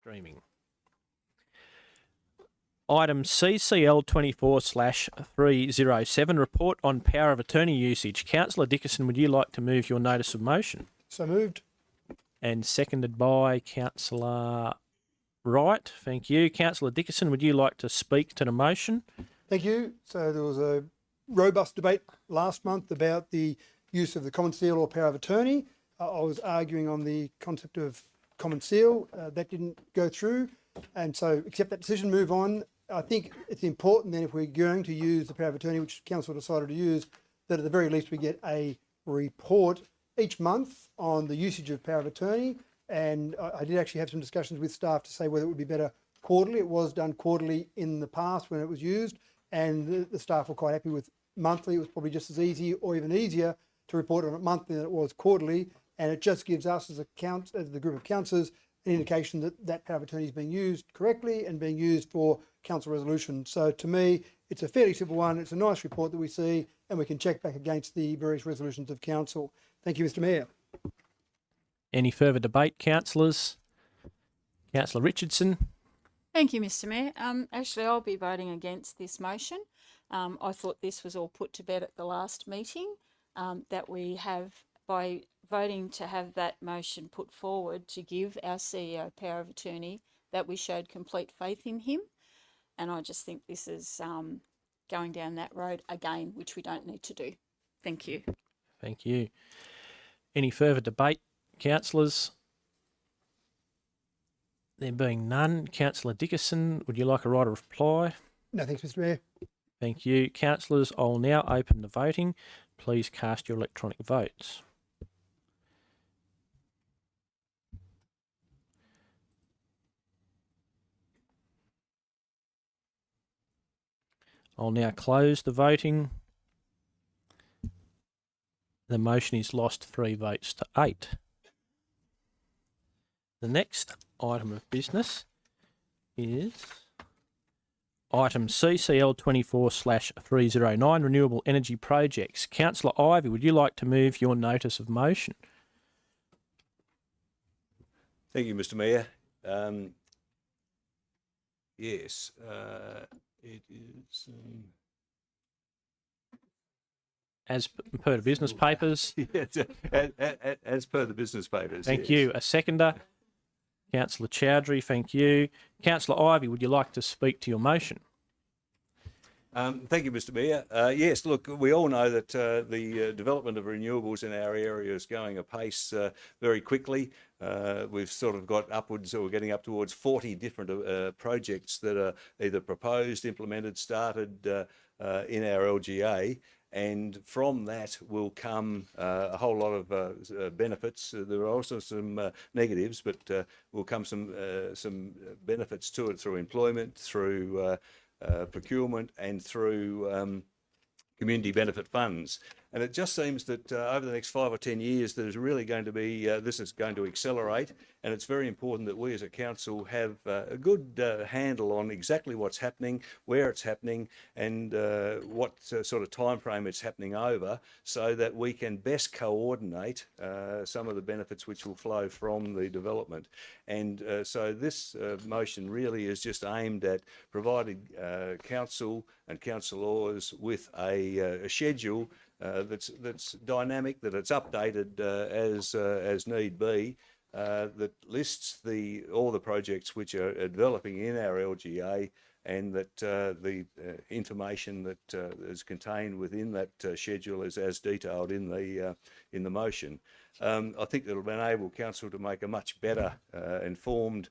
streaming. Item CCL 24/307, report on power of attorney usage. Councillor Dickerson, would you like to move your notice of motion? So moved. And seconded by Councillor Wright. Thank you. Councillor Dickerson, would you like to speak to the motion? Thank you. So there was a robust debate last month about the use of the common seal or power of attorney. I was arguing on the concept of common seal. That didn't go through. And so accept that decision, move on. I think it's important then, if we're going to use the power of attorney, which Council decided to use, that at the very least we get a report each month on the usage of power of attorney. And I did actually have some discussions with staff to say whether it would be better quarterly. It was done quarterly in the past when it was used, and the staff were quite happy with monthly. It was probably just as easy or even easier to report on it monthly than it was quarterly. And it just gives us as the group of councillors an indication that that power of attorney is being used correctly and being used for council resolution. So to me, it's a fairly simple one. It's a nice report that we see, and we can check back against the various resolutions of council. Thank you, Mr. Mayor. Any further debate, councillors? Councillor Richardson. Thank you, Mr. Mayor. Actually, I'll be voting against this motion. I thought this was all put to bed at the last meeting, that we have, by voting to have that motion put forward to give our CEO power of attorney, that we showed complete faith in him. And I just think this is going down that road again, which we don't need to do. Thank you. Thank you. Any further debate, councillors? There being none, Councillor Dickerson, would you like a right of reply? No, thanks, Mr. Mayor. Thank you. Councillors, I'll now open the voting. Please cast your electronic votes. I'll now close the voting. The motion is lost 3 votes to 8. The next item of business is item CCL 24/309, Renewable Energy Projects. Councillor Ivey, would you like to move your notice of motion? Thank you, Mr. Mayor. Yes, it is. As per the business papers. Yes, as per the business papers. Thank yes. you. A seconder. Councillor Chowdhury, thank you. Councillor Ivey, would you like to speak to your motion? Thank you, Mr. Mayor. Yes, look, we all know that the development of renewables in our area is going apace very quickly. We've sort of got upwards, or we're getting up towards 40 different projects that are either proposed, implemented, started in our LGA. And from that will come a whole lot of benefits. There are also some negatives, but will come some benefits to it through employment, through procurement, and through community benefit funds. And it just seems that over the next 5 or 10 years, there's really going to be, this is going to accelerate. And it's very important that we as a council have a good handle on exactly what's happening, where it's happening, and what sort of time frame it's happening over, so that we can best coordinate some of the benefits which will flow from the development. And so this motion really is just aimed at providing council and councillors with a schedule that's dynamic, that it's updated as need be, that lists all the projects which are developing in our LGA, and that the information that is contained within that schedule is as detailed in the motion. I think that will enable council to make a much better informed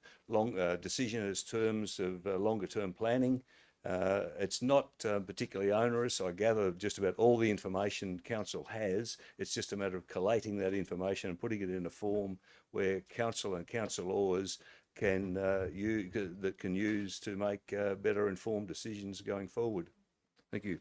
decision as terms of longer term planning. It's not particularly onerous. I gather just about all the information council has. It's just a matter of collating that information and putting it in a form where council and councillors can use to make better informed decisions going forward. Thank you.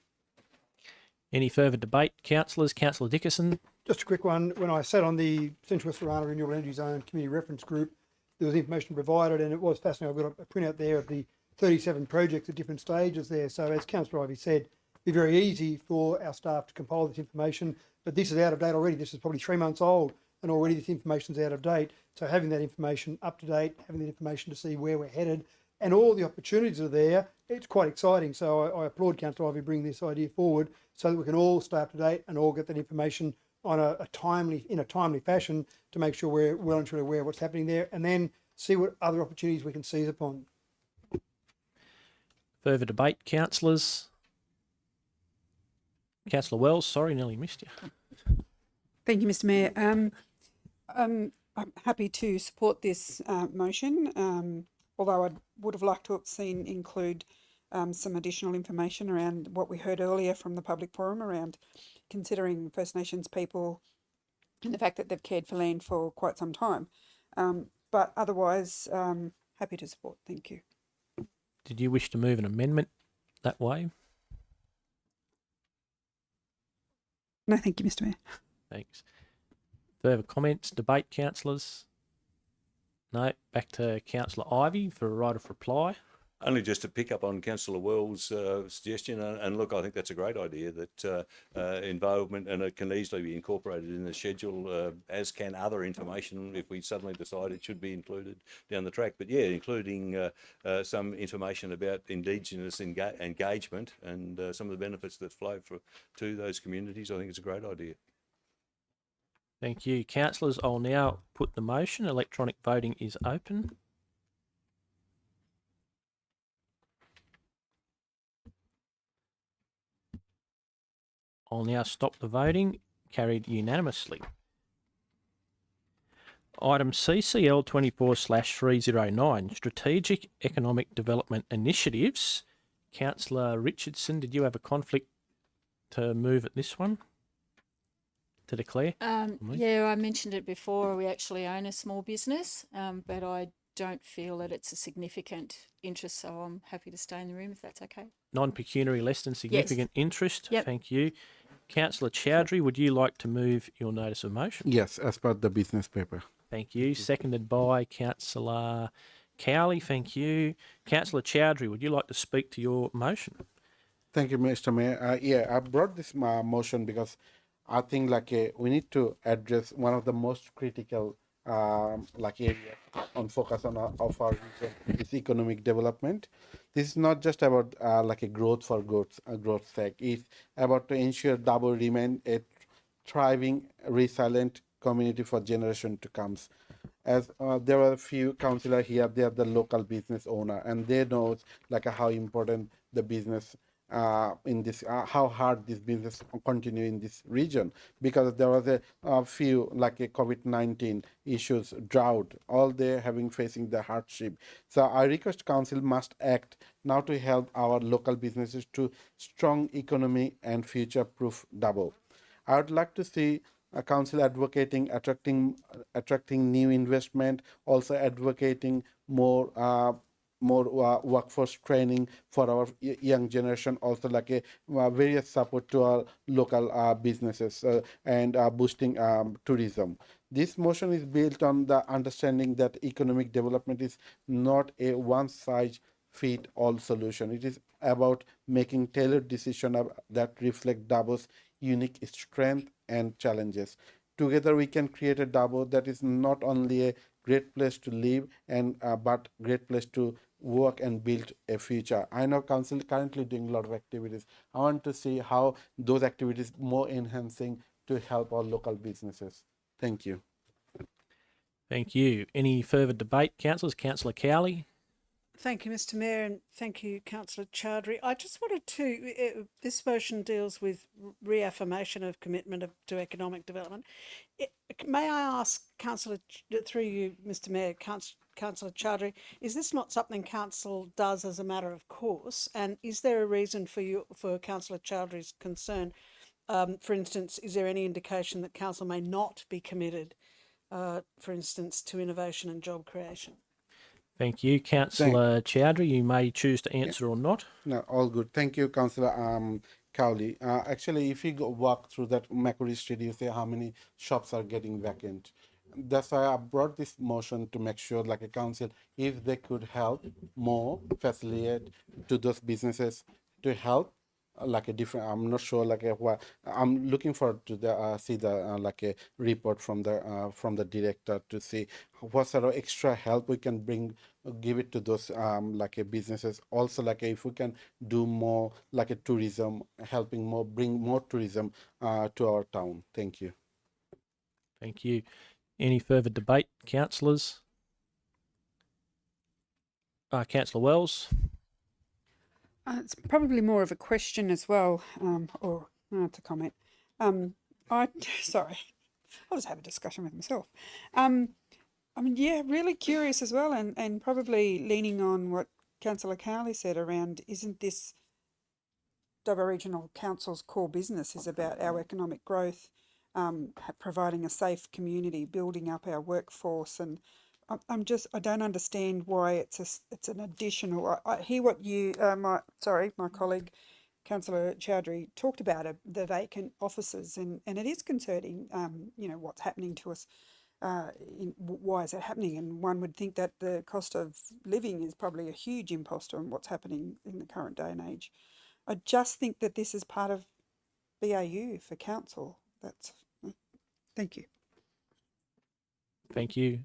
Any further debate, councillors? Councillor Dickerson. Just a quick one. When I sat on the Central West Orana Renewable Energy Zone Community Reference Group, there was information provided, and it was fascinating. I've got a printout there of the 37 projects at different stages there. So as Councillor Ivey said, it'd be very easy for our staff to compile this information, but this is out of date already. This is probably 3 months old. and already this information's out of date. So having that information up to date, having that information to see where we're headed, and all the opportunities are there, it's quite exciting. So I applaud Councillor Ivey bringing this idea forward so that we can all stay up to date and all get that information on a timely fashion to make sure we're well and truly aware of what's happening there, and then see what other opportunities we can seize upon. Further debate, councillors? Councillor Wells, sorry, nearly missed you. Thank you, Mr. Mayor. I'm happy to support this motion, although I would have liked to have seen include some additional information around what we heard earlier from the public forum around considering First Nations people and the fact that they've cared for land for quite some time. But otherwise, happy to support. Thank you. Did you wish to move an amendment that way? No, thank you, Mr. Mayor. Thanks. Further comments, debate, councillors? No. Back to Councillor Ivey for a right of reply. Only just to pick up on Councillor Wells' suggestion, and look, I think that's a great idea, that involvement, and it can easily be incorporated in the schedule, as can other information if we suddenly decide it should be included down the track. But yeah, including some information about Indigenous engagement and some of the benefits that flow to those communities, I think it's a great idea. Thank you. Councillors, I'll now put the motion. Electronic voting is open. I'll now stop the voting. Carried unanimously. Item CCL 24/309, Strategic Economic Development Initiatives. Councillor Richardson, did you have a conflict to move at this one? To declare? Yeah, I mentioned it before. We actually own a small business, but I don't feel that it's a significant interest, so I'm happy to stay in the room if that's okay. Non-pecuniary less than significant interest. Yep. Thank you. Councillor Chowdhury, would you like to move your notice of motion? Yes, as per the business paper. Thank you. Seconded by Councillor Cowley. Thank you. Councillor Chowdhury, would you like to speak to your motion? Thank you, Mr. Mayor. Yeah, I brought this motion because I think we need to address one of the most critical area on focus on of our region is economic development. This is not just about a growth for growth sake. It's about to ensure Dabo remain a thriving, resilient community for generation to come. As there are a few councillors here, they are the local business owner, and they know how important the business in this, how hard this business continue in this region, because there was a few a COVID-19 issues, drought, all they having facing the hardship. So I request council must act now to help our local businesses to strong economy and future-proof Dabo. I would like to see a council advocating attracting new investment, also advocating more workforce training for our young generation, also various support to our local businesses and boosting tourism. This motion is built on the understanding that economic development is not a one-size-fits-all solution. It is about making tailored decisions that reflect Dabo's unique strength and challenges. Together we can create a Dabo that is not only a great place to live but great place to work and build a future. I know council currently doing a lot of activities. I want to see how those activities more enhancing to help our local businesses. Thank you. Thank you. Any further debate, councillors? Councillor Cowley. Thank you, Mr. Mayor, and thank you, Councillor Chowdhury. I just wanted to, this motion deals with reaffirmation of commitment to economic development. May I ask, Councillor, through you, Mr. Mayor, Councillor Chowdhury, is this not something Council does as a matter of course? And is there a reason for Councillor Chowdhury's concern? For instance, is there any indication that Council may not be committed, for instance, to innovation and job creation? Thank you. Councillor Chowdhury, you may choose to answer or not. No, all good. Thank you, Councillor Cowley. Actually, if you walk through that Macquarie Street, you see how many shops are getting vacant. That's why I brought this motion to make sure, a council, if they could help more, facilitate to those businesses to help like a different. I'm not sure like what I'm looking forward to the see the like a report from the director to see what sort of extra help we can give it to those like a businesses. Also like if we can do more like a tourism, helping bring more tourism to our town. Thank you. Thank you. Any further debate, councillors? Councillor Wells. It's probably more of a question as well, or it's a comment. Sorry, I'll just have a discussion with myself. I mean, yeah, really curious as well, and probably leaning on what Councillor Cowley said around, isn't this Dubbo Regional Council's core business is about our economic growth, providing a safe community, building up our workforce, and I don't understand why it's an additional. I hear what you, my colleague, Councillor Chowdhury, talked about the vacant offices, and it is concerning. What's happening to us. Why is that happening? And one would think that the cost of living is probably a huge imposter on what's happening in the current day and age. I just think that this is part of BAU for council. Thank you. Thank you.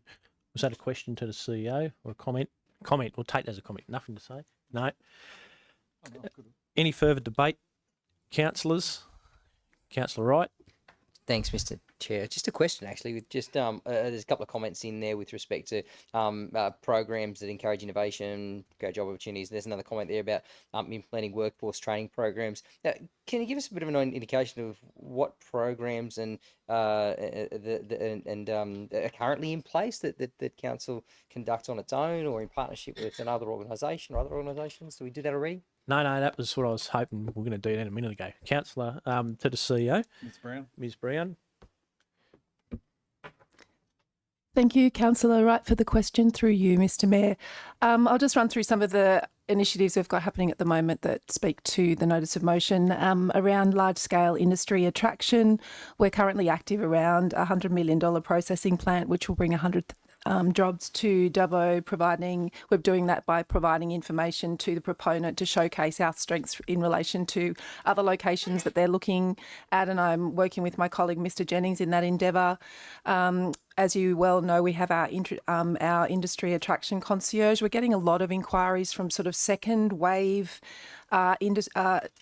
Was that a question to the CEO or a comment? Comment. We'll take that as a comment. Nothing to say? No. Any further debate, councillors? Councillor Wright. Thanks, Mr. Chair. Just a question, actually. With just there's a couple of comments in there with respect to programs that encourage innovation, great job opportunities. There's another comment there about implementing workforce training programs. Can you give us a bit of an indication of what programs and are currently in place that council conducts on its own or in partnership with another organisation or other organisations? Do we do that already? No, that was what I was hoping we were going to do that a minute ago. Councillor, to the CEO. Ms. Brown. Ms. Brown. Thank you, Councillor Wright, for the question through you, Mr. Mayor. I'll just run through some of the initiatives we've got happening at the moment that speak to the notice of motion around large-scale industry attraction. We're currently active around a $100 million processing plant, which will bring 100 jobs to Dubbo, we're doing that by providing information to the proponent to showcase our strengths in relation to other locations that they're looking at, and I'm working with my colleague Mr. Jennings in that endeavour. As you well know, we have our industry attraction concierge. We're getting a lot of inquiries from sort of second wave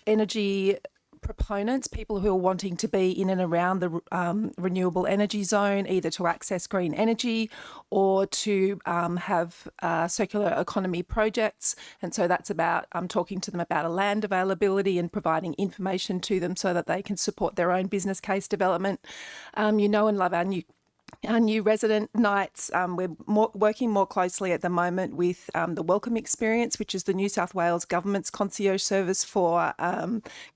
energy proponents, people who are wanting to be in and around the renewable energy zone, either to access green energy or to have circular economy projects. And so that's about talking to them about a land availability and providing information to them so that they can support their own business case development. You know and love our new resident nights. We're working more closely at the moment with the Welcome Experience, which is the New South Wales Government's concierge service for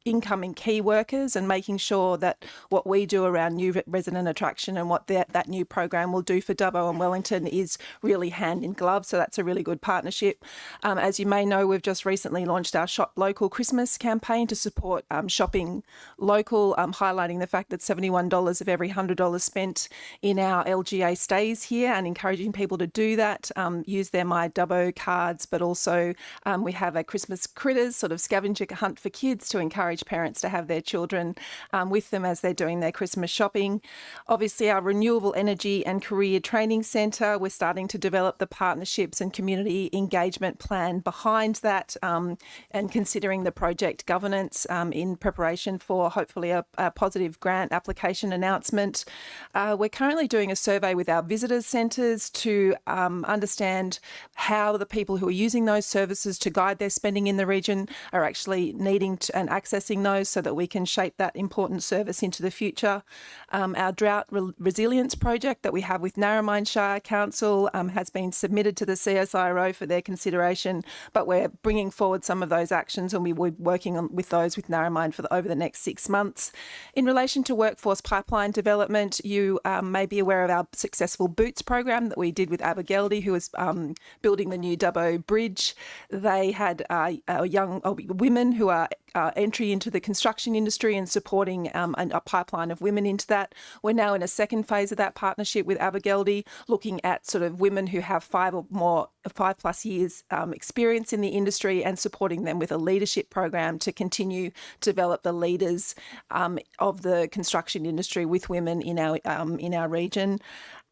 incoming key workers, and making sure that what we do around new resident attraction and what that new program will do for Dubbo and Wellington is really hand in glove. So that's a really good partnership. As you may know, we've just recently launched our Shop Local Christmas campaign to support shopping local, highlighting the fact that $71 of every $100 spent in our LGA stays here, and encouraging people to do that, use their My Dubbo cards, but also we have a Christmas critters sort of scavenger hunt for kids to encourage parents to have their children with them as they're doing their Christmas shopping. Obviously, our Renewable Energy and Career Training Centre, we're starting to develop the partnerships and community engagement plan behind that, and considering the project governance in preparation for hopefully a positive grant application announcement. We're currently doing a survey with our visitors centres to understand how the people who are using those services to guide their spending in the region are actually needing to, and accessing those, so that we can shape that important service into the future. Our drought resilience project that we have with Narromine Shire Council has been submitted to the CSIRO for their consideration, but we're bringing forward some of those actions, and we will be working with those with Narromine over the next 6 months. In relation to workforce pipeline development, you may be be aware of our successful Boots program that we did with Abergeldy, who was building the new Dubbo Bridge. They had young women who are entry into the construction industry and supporting a pipeline of women into that. We're now in a second phase of that partnership with Abergeldy, looking at sort of women who have 5+ years experience in the industry and supporting them with a leadership program to continue to develop the leaders of the construction industry with women in our region.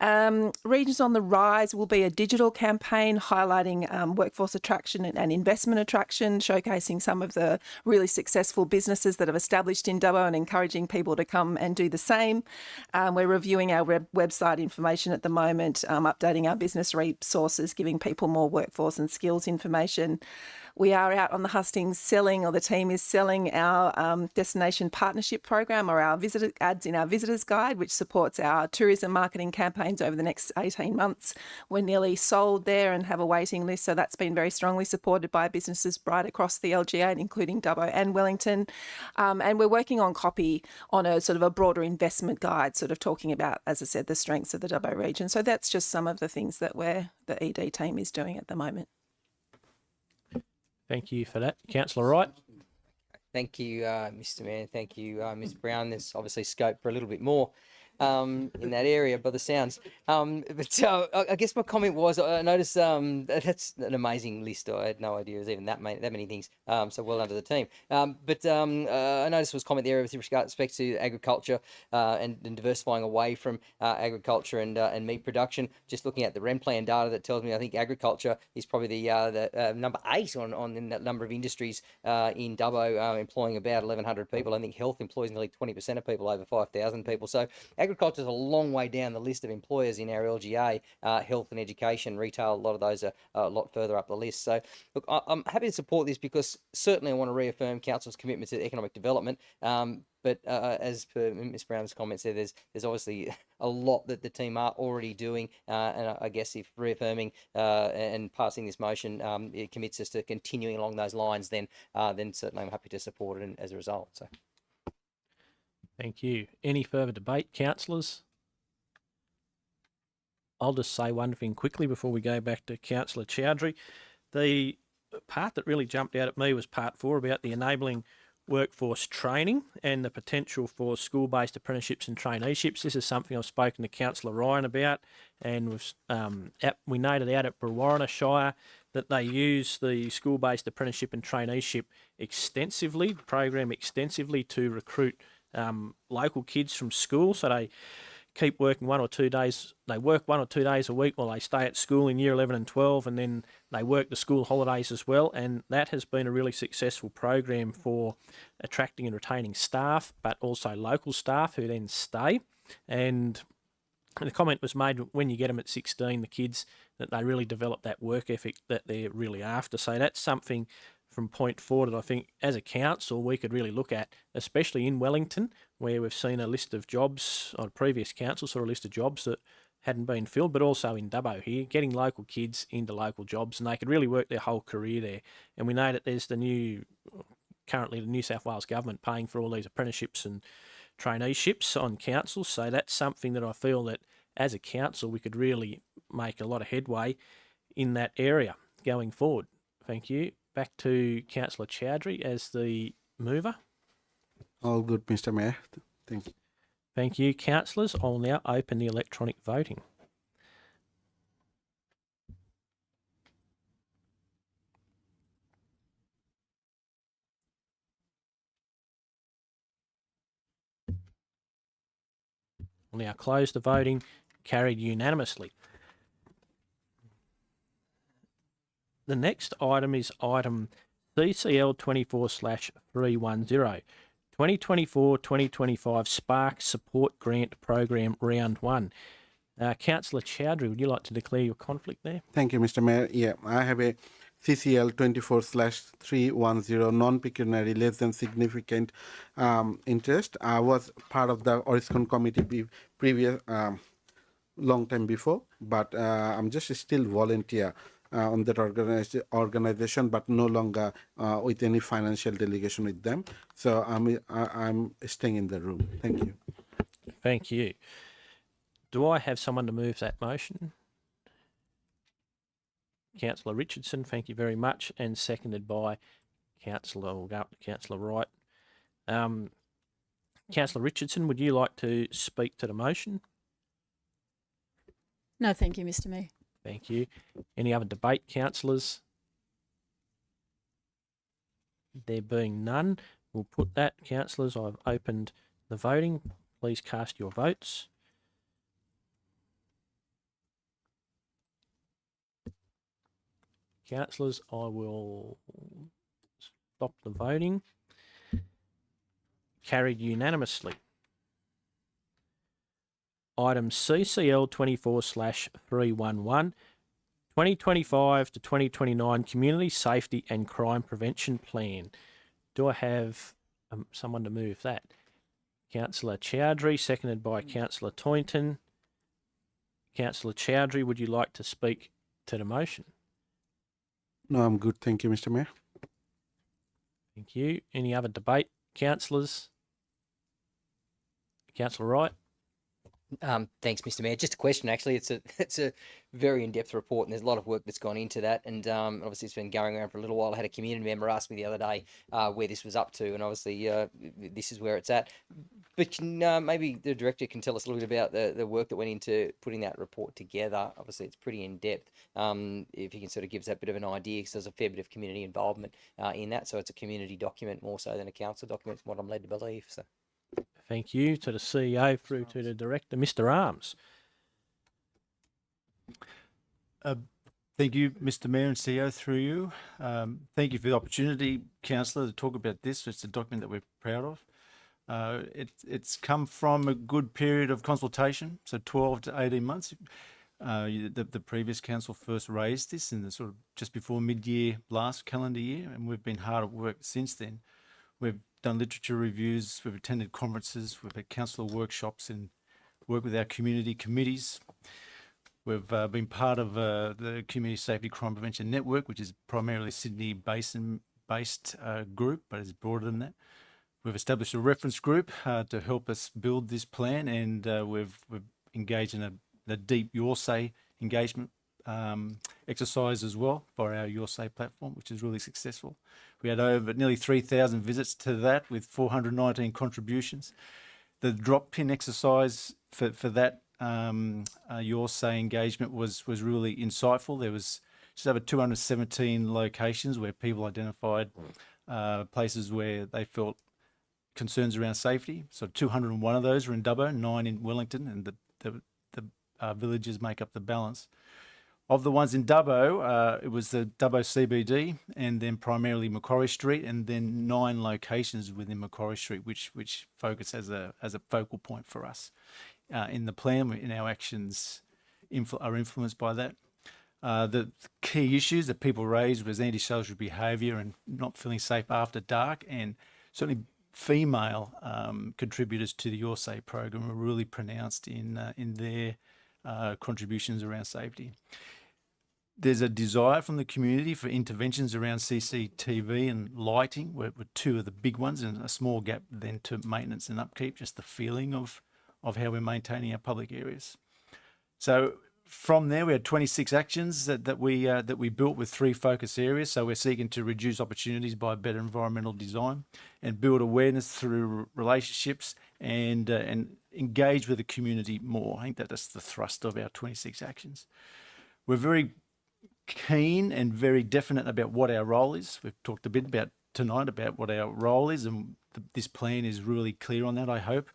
Regions on the Rise will be a digital campaign highlighting workforce attraction and investment attraction, showcasing some of the really successful businesses that have established in Dubbo and encouraging people to come and do the same. We're reviewing our website information at the moment, updating our business resources, giving people more workforce and skills information. We are out on the hustings selling, or the team is selling, our destination partnership program, or our visitor ads in our visitors guide, which supports our tourism marketing campaigns over the next 18 months. We're nearly sold there and have a waiting list, so that's been very strongly supported by businesses right across the LGA, including Dubbo and Wellington. And we're working on copy on a sort of a broader investment guide, sort of talking about, as I said, the strengths of the Dubbo region. So that's just some of the things that the ED team is doing at the moment. Thank you for that. Councillor Wright. Thank you, Mr. Mayor. Thank you, Ms. Brown. There's obviously scope for a little bit more in that area by the sounds. I guess my comment was, I noticed that's an amazing list. I had no idea it was even that many things. So well done to the team. I noticed was comment there with respect to agriculture and diversifying away from agriculture and meat production. Just looking at the REN plan data, that tells me I think agriculture is probably the number 8 on that number of industries in Dubbo, employing about 1,100 people. I think health employs nearly 20% of people, over 5,000 people. So agriculture is a long way down the list of employers in our LGA. Health and education, retail, a lot of those are a lot further up the list. So, look, I'm happy to support this because certainly I want to reaffirm Council's commitment to economic development. But as per Ms. Brown's comments there, there's obviously a lot that the team are already doing. And I guess if reaffirming and passing this motion it commits us to continuing along those lines, then certainly I'm happy to support it as a result. So. Thank you. Any further debate, councillors? I'll just say one thing quickly before we go back to Councillor Chowdhury. The part that really jumped out at me was part 4 about the enabling workforce training and the potential for school-based apprenticeships and traineeships. This is something I've spoken to Councillor Ryan about, and we noted out at Brewarrina Shire that they use the school-based apprenticeship and traineeship extensively, program extensively, to recruit local kids from school. So they keep working 1 or 2 days. They work 1 or 2 days a week while they stay at school in year 11 and 12, and then they work the school holidays as well. And that has been a really successful program for attracting and retaining staff, but also local staff who then stay. And the comment was made, when you get them at 16, the kids, that they really develop that work ethic that they're really after. So that's something from point 4 that I think as a council we could really look at, especially in Wellington, where we've seen a list of jobs, on previous council saw a list of jobs that hadn't been filled, but also in Dubbo here, getting local kids into local jobs, and they could really work their whole career there. And we know that there's currently the New South Wales government paying for all these apprenticeships and traineeships on councils, so that's something that I feel that as a council we could really make a lot of headway in that area going forward. Thank you. Back to Councillor Chowdhury as the mover. All good, Mr. Mayor. Thank you. Thank you, councillors. I'll now open the electronic voting. I'll now close the voting. Carried unanimously. The next item is item CCL 24/310, 2024-2025 Spark Support Grant Program Round 1. Councillor Chowdhury, would you like to declare your conflict there? Thank you, Mr. Mayor. Yeah, I have a CCL 24/310 non-pecuniary less than significant interest. I was part of the Oriscon committee previous long time before, but I'm just still volunteer on that organization, but no longer with any financial delegation with them. So I'm staying in the room. Thank you. Thank you. Do I have someone to move that motion? Councillor Richardson, thank you very much, and seconded by Councillor, we'll go up to Councillor Wright. Councillor Richardson, would you like to speak to the motion? No, thank you, Mr Mayor. Thank you. Any other debate, councillors? There being none, we'll put that. Councillors, I've opened the voting. Please cast your votes. Councillors, I will stop the voting. Carried unanimously. Item CCL 24/311, 2025 to 2029 Community Safety and Crime Prevention Plan. Do I have someone to move that? Councillor Chowdhury, seconded by Councillor Toynton. Councillor Chowdhury, would you like to speak to the motion? No, I'm good. Thank you, Mr. Mayor. Thank you. Any other debate, councillors? Councillor Wright? Thanks, Mr. Mayor. Just a question, actually. It's a very in-depth report, and there's a lot of work that's gone into that. And obviously, it's been going around for a little while. I had a community member ask me the other day where this was up to, and obviously, this is where it's at. But maybe the director can tell us a little bit about the work that went into putting that report together. Obviously, it's pretty in-depth. If you can sort of give us that bit of an idea, because there's a fair bit of community involvement in that. So it's a community document more so than a council document, from what I'm led to believe. So. Thank you to the CEO through to the Director. Mr Arms. Thank you, Mr Mayor and CEO, through you. Thank you for the opportunity, Councillor, to talk about this. It's a document that we're proud of. It's come from a good period of consultation, so 12 to 18 months. The previous council first raised this in the sort of just before mid-year last calendar year, and we've been hard at work since then. We've done literature reviews, we've attended conferences, we've had councillor workshops and worked with our community committees. We've been part of the Community Safety Crime Prevention Network, which is primarily Sydney Basin-based group, but it's broader than that. We've established a reference group to help us build this plan, and we've engaged in a deep Your Say engagement exercise as well for our Your Say platform, which is really successful. We had over nearly 3,000 visits to that with 419 contributions. The drop pin exercise for that Your Say engagement was really insightful. There was just over 217 locations where people identified places where they felt concerns around safety. So 201 of those were in Dubbo, 9 in Wellington, and the villages make up the balance. Of the ones in Dubbo, it was the Dubbo CBD and then primarily Macquarie Street, and then 9 locations within Macquarie Street, which focus as a focal point for us. In the plan, in our actions are influenced by that. The key issues that people raised was antisocial behaviour and not feeling safe after dark, and certainly female contributors to the Your Say program were really pronounced in their contributions around safety. There's a desire from the community for interventions around CCTV and lighting, were 2 of the big ones, and a small gap then to maintenance and upkeep, just the feeling of how we're maintaining our public areas. So from there, we had 26 actions that we built with 3 focus areas. So we're seeking to reduce opportunities by better environmental design and build awareness through relationships and engage with the community more. I think that's the thrust of our 26 actions. We're very keen and very definite about what our role is. We've talked a bit about tonight about what our role is, and this plan is really clear on that, I hope.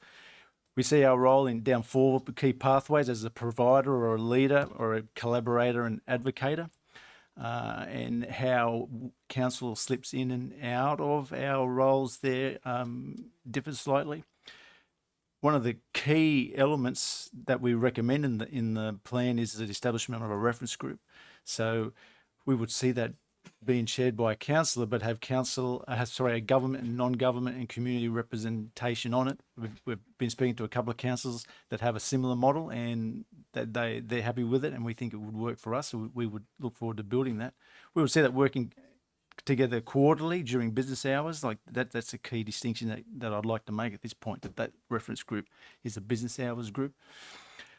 We see our role in down 4 key pathways as a provider or a leader or a collaborator and advocator, and how council slips in and out of our roles there differs slightly. One of the key elements that we recommend in the plan is the establishment of a reference group. So we would see that being chaired by a councillor, but have a government and non-government and community representation on it. We've been speaking to a couple of councils that have a similar model, and that they're happy with it, and we think it would work for us. So we would look forward to building that. We would see that working together quarterly during business hours. Like that's a key distinction that I'd like to make at this point, that reference group is a business hours group.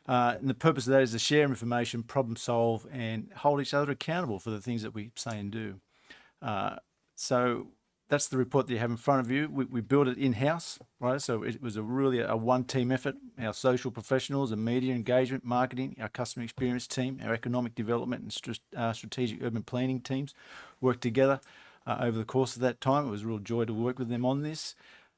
And the purpose of that is to share information, problem solve, and hold each other accountable for the things that we say and do. So that's the report that you have in front of you. We built it in-house, right? So it was really a one-team effort. Our social professionals and media engagement, marketing, our customer experience team, our economic development and strategic urban planning teams worked together over the course of that time. It was a real joy to work with them on this.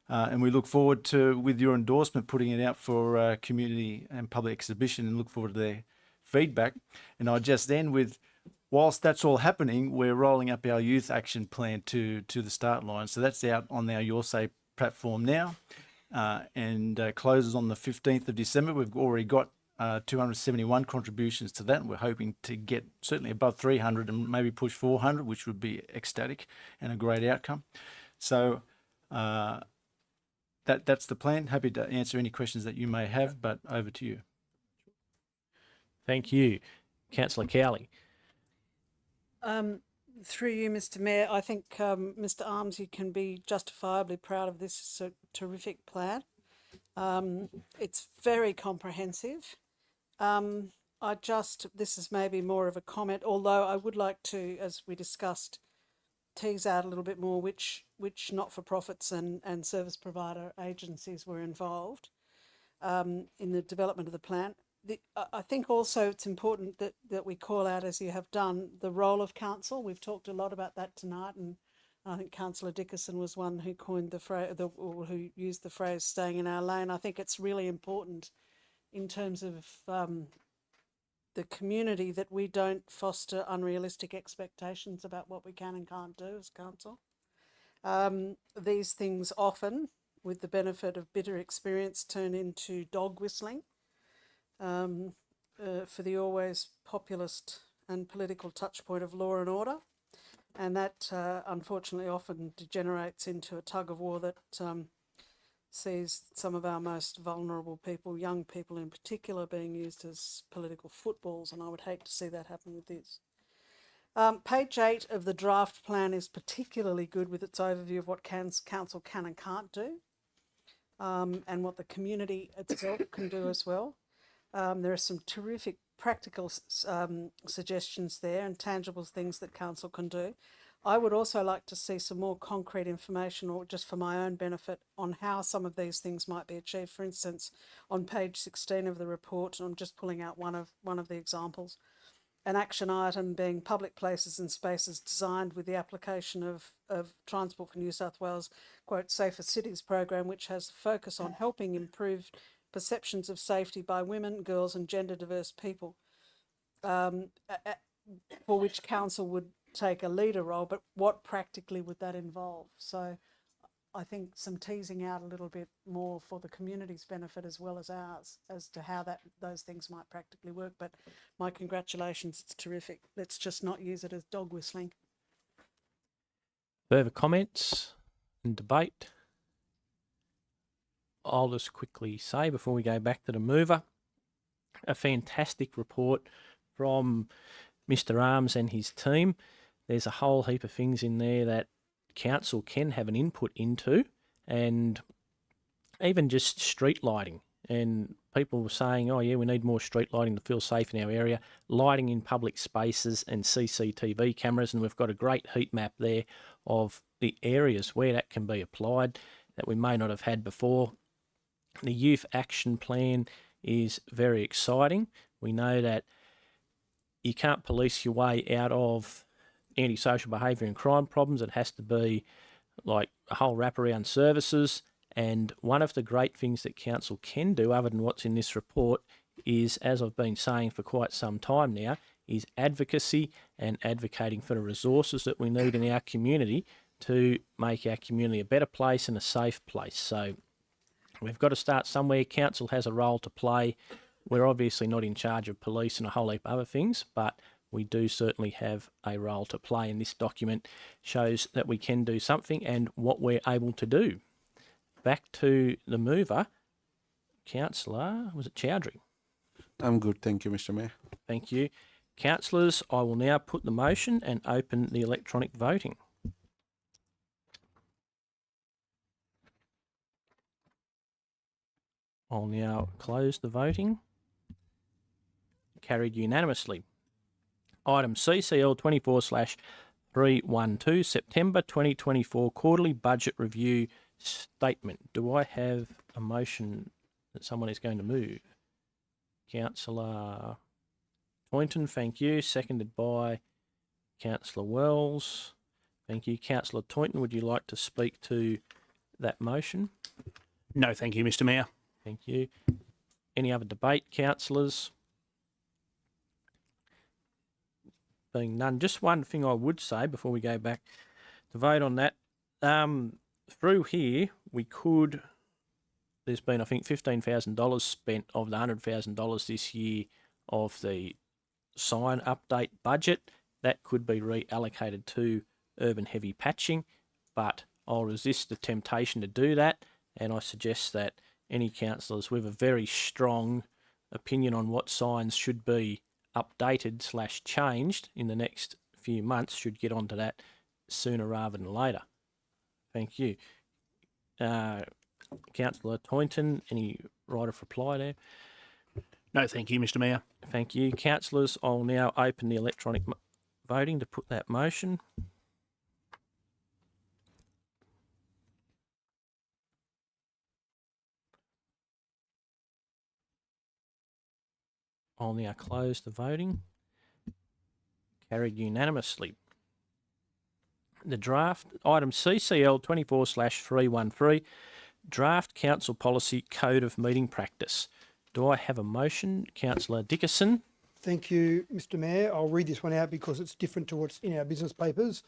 And we look forward to, with your endorsement, putting it out for community and public exhibition, and look forward to their feedback. And I just end with, whilst that's all happening, we're rolling up our youth action plan to the start line. So that's out on our Your Say platform now, and closes on the 15th of December. We've already got 271 contributions to that, and we're hoping to get certainly above 300 and maybe push 400, which would be ecstatic and a great outcome. So that's the plan. Happy to answer any questions that you may have, but over to you. Thank you. Councillor Cowley. Through you, Mr. Mayor, I think Mr. Arms, you can be justifiably proud of this. It's a terrific plan. It's very comprehensive. This is maybe more of a comment, although I would like to, as we discussed, tease out a little bit more which not-for-profits and service provider agencies were involved in the development of the plan. I think also it's important that we call out, as you have done, the role of council. We've talked a lot about that tonight, and I think Councillor Dickerson was one who coined the phrase, or who used the phrase "staying in our lane." I think it's really important in terms of the community that we don't foster unrealistic expectations about what we can and can't do as council. These things often, with the benefit of bitter experience, turn into dog whistling. For the always populist and political touchpoint of law and order, and that unfortunately often degenerates into a tug of war that sees some of our most vulnerable people, young people in particular, being used as political footballs, and I would hate to see that happen with this. Page 8 of the draft plan is particularly good with its overview of what council can and can't do, and what the community itself can do as well. There are some terrific practical suggestions there and tangible things that council can do. I would also like to see some more concrete information, or just for my own benefit, on how some of these things might be achieved. For instance, on page 16 of the report, and I'm just pulling out one of the examples, an action item being public places and spaces designed with the application of Transport for New South Wales, quote, Safer Cities program, which has a focus on helping improve perceptions of safety by women, girls and gender diverse people, for which council would take a leader role, but what practically would that involve? So I think some teasing out a little bit more for the community's benefit as well as ours as to how those things might practically work. But my congratulations, it's terrific. Let's just not use it as dog whistling. Further comments and debate? I'll just quickly say before we go back to the mover, a fantastic report from Mr. Arms and his team. There's a whole heap of things in there that council can have an input into, and even just street lighting. And people were saying, oh yeah, we need more street lighting to feel safe in our area, lighting in public spaces and CCTV cameras, and we've got a great heat map there of the areas where that can be applied that we may not have had before. The youth action plan is very exciting. We know that you can't police your way out of antisocial behaviour and crime problems. It has to be like a whole wraparound services. And one of the great things that council can do, other than what's in this report, is, as I've been saying for quite some time now, is advocacy and advocating for the resources that we need in our community to make our community a better place and a safe place. So we've got to start somewhere. Council has a role to play. We're obviously not in charge of police and a whole heap of other things, but we do certainly have a role to play, and this document shows that we can do something and what we're able to do. Back to the mover, Councillor, was it Chowdhury? I'm good, thank you, Mr. Mayor. Thank you. Councillors, I will now put the motion and open the electronic voting. I'll now close the voting. carried unanimously. Item CCL 24/312, September 2024 Quarterly Budget Review Statement. Do I have a motion that someone is going to move? Councillor Toynton, thank you. Seconded by Councillor Wells. Thank you. Councillor Toynton, would you like to speak to that motion? No, thank you, Mr. Mayor. Thank you. Any other debate, councillors? Being none, just one thing I would say before we go back to vote on that. Through here, we could, there's been, I think, $15,000 spent of the $100,000 this year of the sign update budget. That could be reallocated to urban heavy patching, but I'll resist the temptation to do that, and I suggest that any councillors with a very strong opinion on what signs should be updated / changed in the next few months should get onto that sooner rather than later. Thank you. Councillor Toynton, any right of reply there? No, thank you, Mr. Mayor. Thank you. Councillors, I'll now open the electronic voting to put that motion. I'll now close the voting. Carried unanimously. The draft, item CCL 24/313, Draft Council Policy Code of Meeting Practice. Do I have a motion? Councillor Dickerson. Thank you, Mr. Mayor. I'll read this one out because it's different to what's in our business papers.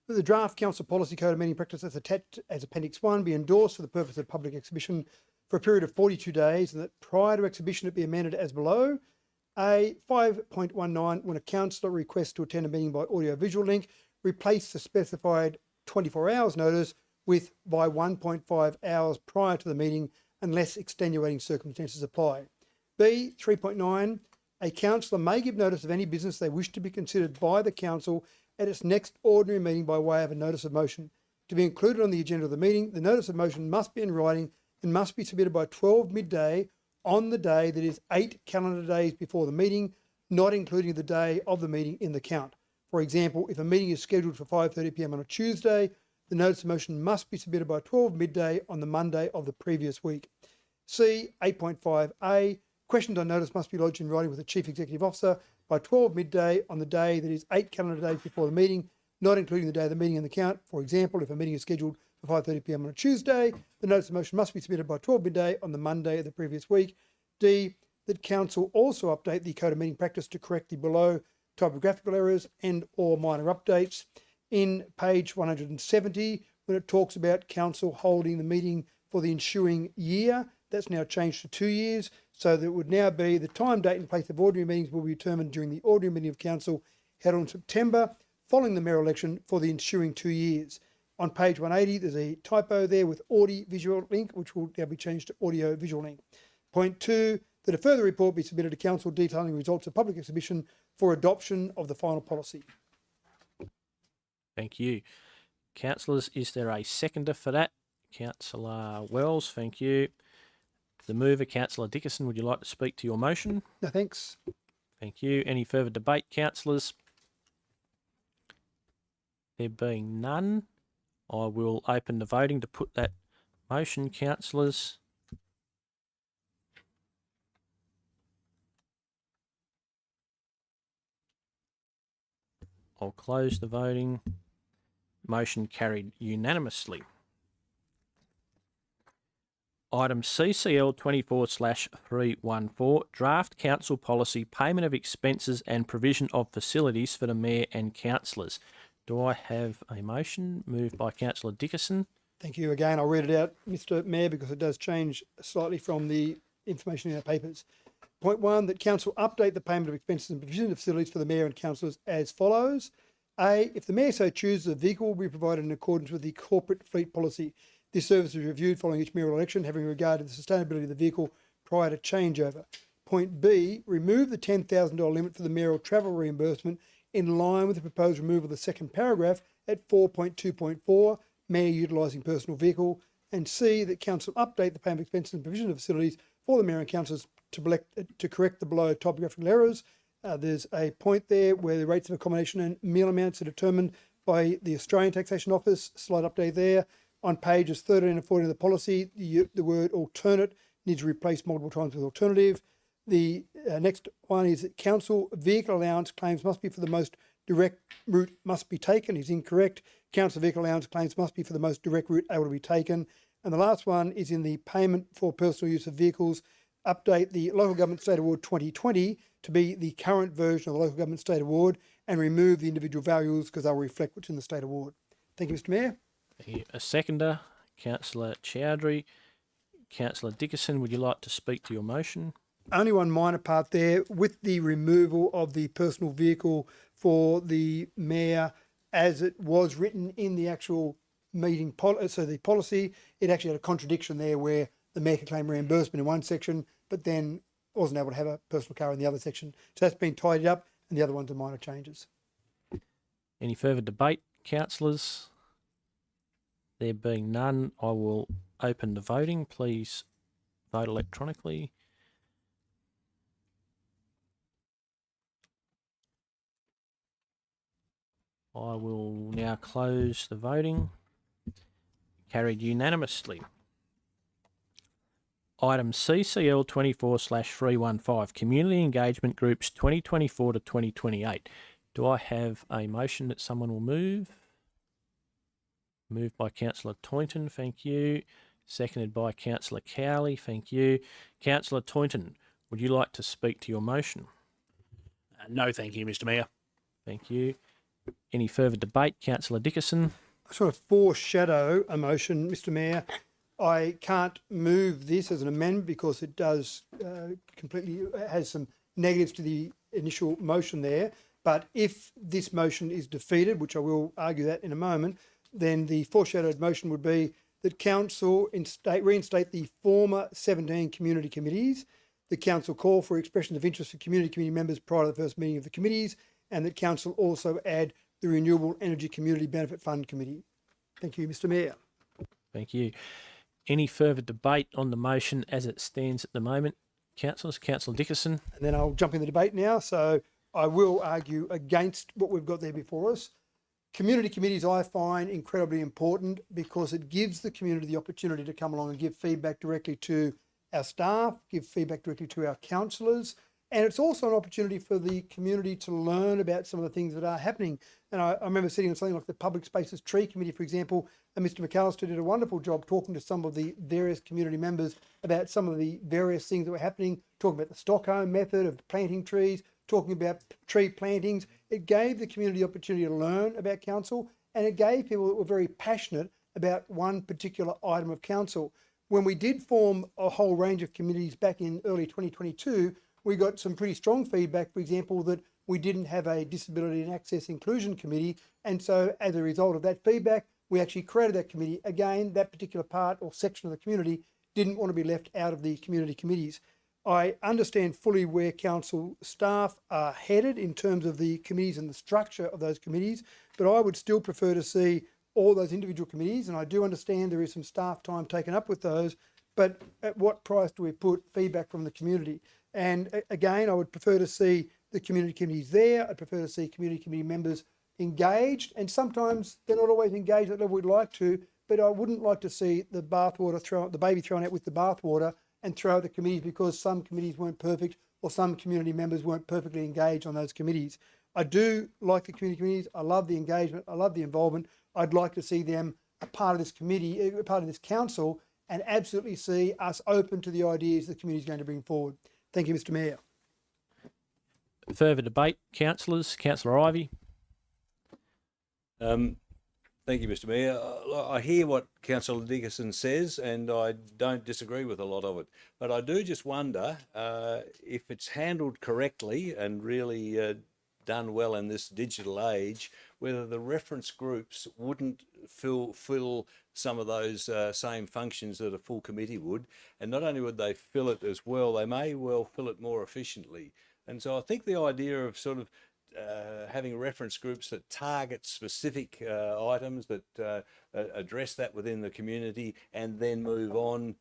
That the Draft Council Policy Code of Meeting Practice as attached as Appendix 1 be endorsed for the purpose of public exhibition for a period of 42 days, and that prior to exhibition it be amended as below. A 5.19, when a councillor requests to attend a meeting by audio-visual link, replace the specified 24 hours notice with by 1.5 hours prior to the meeting unless extenuating circumstances apply. B, 3.9, a councillor may give notice of any business they wish to be considered by the council at its next ordinary meeting by way of a notice of motion. To be included on the agenda of the meeting, the notice of motion must be in writing and must be submitted by 12 midday on the day that is 8 calendar days before the meeting, not including the day of the meeting in the count. For example, if a meeting is scheduled for 5:30 p.m. on a Tuesday, the notice of motion must be submitted by 12 midday on the Monday of the previous week. C, 8.5a, questions on notice must be lodged in writing with the Chief Executive Officer by 12 midday on the day that is 8 calendar days before the meeting, not including the day of the meeting in the count. For example, if a meeting is scheduled for 5:30 p.m. on a Tuesday, the notice of motion must be submitted by 12 midday on the Monday of the previous week. D, that council also update the Code of Meeting Practice to correct the below typographical errors and or minor updates. In page 170, when it talks about council holding the meeting for the ensuing year, that's now changed to 2 years, so that it would now be the time, date and place of ordinary meetings will be determined during the ordinary meeting of council held in September following the mayoral election for the ensuing 2 years. On page 180, there's a typo there with audio-visual link, which will now be changed to audio-visual link. Point 2, that a further report be submitted to council detailing the results of public exhibition for adoption of the final policy. Thank you. Councillors, is there a seconder for that? Councillor Wells, thank you. The mover, Councillor Dickerson, would you like to speak to your motion? No, thanks. Thank you. Any further debate, councillors? There being none, I will open the voting to put that motion, councillors. I'll close the voting. Motion carried unanimously. Item CCL 24/314, Draft Council Policy, Payment of Expenses and Provision of Facilities for the Mayor and Councillors. Do I have a motion moved by Councillor Dickerson? Thank you again. I'll read it out, Mr. Mayor, because it does change slightly from the information in our papers. Point 1, that council update the payment of expenses and provision of facilities for the mayor and councillors as follows. A, if the mayor so chooses, a vehicle will be provided in accordance with the corporate fleet policy. This service is reviewed following each mayoral election, having regard to the sustainability of the vehicle prior to changeover. Point B, remove the $10,000 limit for the mayoral travel reimbursement in line with the proposed removal of the second paragraph at 4.2.4, mayor utilising personal vehicle. And C, that council update the payment of expenses and provision of facilities for the mayor and councillors to correct the below typographical errors. There's a point there where the rates of accommodation and meal amounts are determined by the Australian Taxation Office. Slight update there. On pages 13 and 14 of the policy, the word alternate needs to be replaced multiple times with alternative. The next one is that council vehicle allowance claims must be for the most direct route must be taken is incorrect. Council vehicle allowance claims must be for the most direct route able to be taken. And the last one is in the payment for personal use of vehicles. Update the Local Government State Award 2020 to be the current version of the Local Government State Award and remove the individual values because they'll reflect what's in the State Award. Thank you, Mr Mayor. Thank you. A seconder, Councillor Chowdhury. Councillor Dickerson, would you like to speak to your motion? Only one minor part there with the removal of the personal vehicle for the mayor as it was written in the actual meeting, so the policy, it actually had a contradiction there where the mayor could claim reimbursement in one section, but then wasn't able to have a personal car in the other section. So that's been tidied up and the other ones are minor changes. Any further debate, councillors? There being none, I will open the voting. Please vote electronically. I will now close the voting. Carried unanimously. Item CCL 24/315, Community Engagement Groups 2024 to 2028. Do I have a motion that someone will move? Moved by Councillor Toynton, thank you. Seconded by Councillor Cowley, thank you. Councillor Toynton, would you like to speak to your motion? No, thank you, Mr Mayor. Thank you. Any further debate? Councillor Dickerson. I sort of foreshadow a motion, Mr Mayor. I can't move this as an amendment because it does completely has some negatives to the initial motion there. But if this motion is defeated, which I will argue that in a moment, then the foreshadowed motion would be that Council reinstate the former 17 community committees. The Council call for expressions of interest for community committee members prior to the first meeting of the committees, and that Council also add the Renewable Energy Community Benefit Fund Committee. Thank you, Mr Mayor. Thank you. Any further debate on the motion as it stands at the moment? Councillors, Councillor Dickerson. And then I'll jump in the debate now. So I will argue against what we've got there before us. Community committees I find incredibly important because it gives the community the opportunity to come along and give feedback directly to our staff, give feedback directly to our councillors. And it's also an opportunity for the community to learn about some of the things that are happening. And I remember sitting on something like the Public Spaces Tree Committee, for example, and Mr McAllister did a wonderful job talking to some of the various community members about some of the various things that were happening, talking about the Stockholm method of planting trees, talking about tree plantings. It gave the community the opportunity to learn about council, and it gave people that were very passionate about one particular item of council. When we did form a whole range of committees back in early 2022, we got some pretty strong feedback, for example, that we didn't have a Disability and Access Inclusion Committee. And so as a result of that feedback, we actually created that committee. Again, that particular part or section of the community didn't want to be left out of the community committees. I understand fully where council staff are headed in terms of the committees and the structure of those committees, but I would still prefer to see all those individual committees. And I do understand there is some staff time taken up with those, but at what price do we put feedback from the community? And again, I would prefer to see the community committees there. I'd prefer to see community committee members engaged, and sometimes they're not always engaged at the level we'd like to, but I wouldn't like to see the baby thrown out with the bathwater and throw out the committees because some committees weren't perfect or some community members weren't perfectly engaged on those committees. I do like the community committees. I love the engagement. I love the involvement. I'd like to see them a part of this committee, a part of this council, and absolutely see us open to the ideas the community is going to bring forward. Thank you, Mr Mayor. Further debate, councillors. Councillor Ivey. Thank you, Mr Mayor. I hear what Councillor Dickerson says and I don't disagree with a lot of it. But I do just wonder if it's handled correctly and really done well in this digital age, whether the reference groups wouldn't fill some of those same functions that a full committee would. And not only would they fill it as well, they may well fill it more efficiently. And so I think the idea of sort of having reference groups that target specific items that address that within the community and then move on,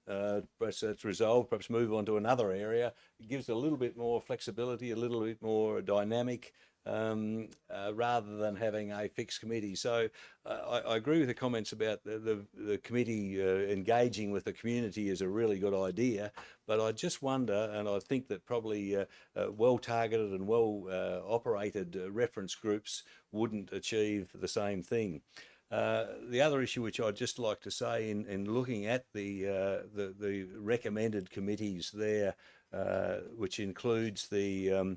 perhaps it's resolved, perhaps move on to another area. It gives a little bit more flexibility, a little bit more dynamic, rather than having a fixed committee. So I agree with the comments about the committee engaging with the community is a really good idea, but I just wonder, and I think that probably well-targeted and well-operated reference groups wouldn't achieve the same thing. The other issue which I'd just like to say in looking at the recommended committees there, which includes the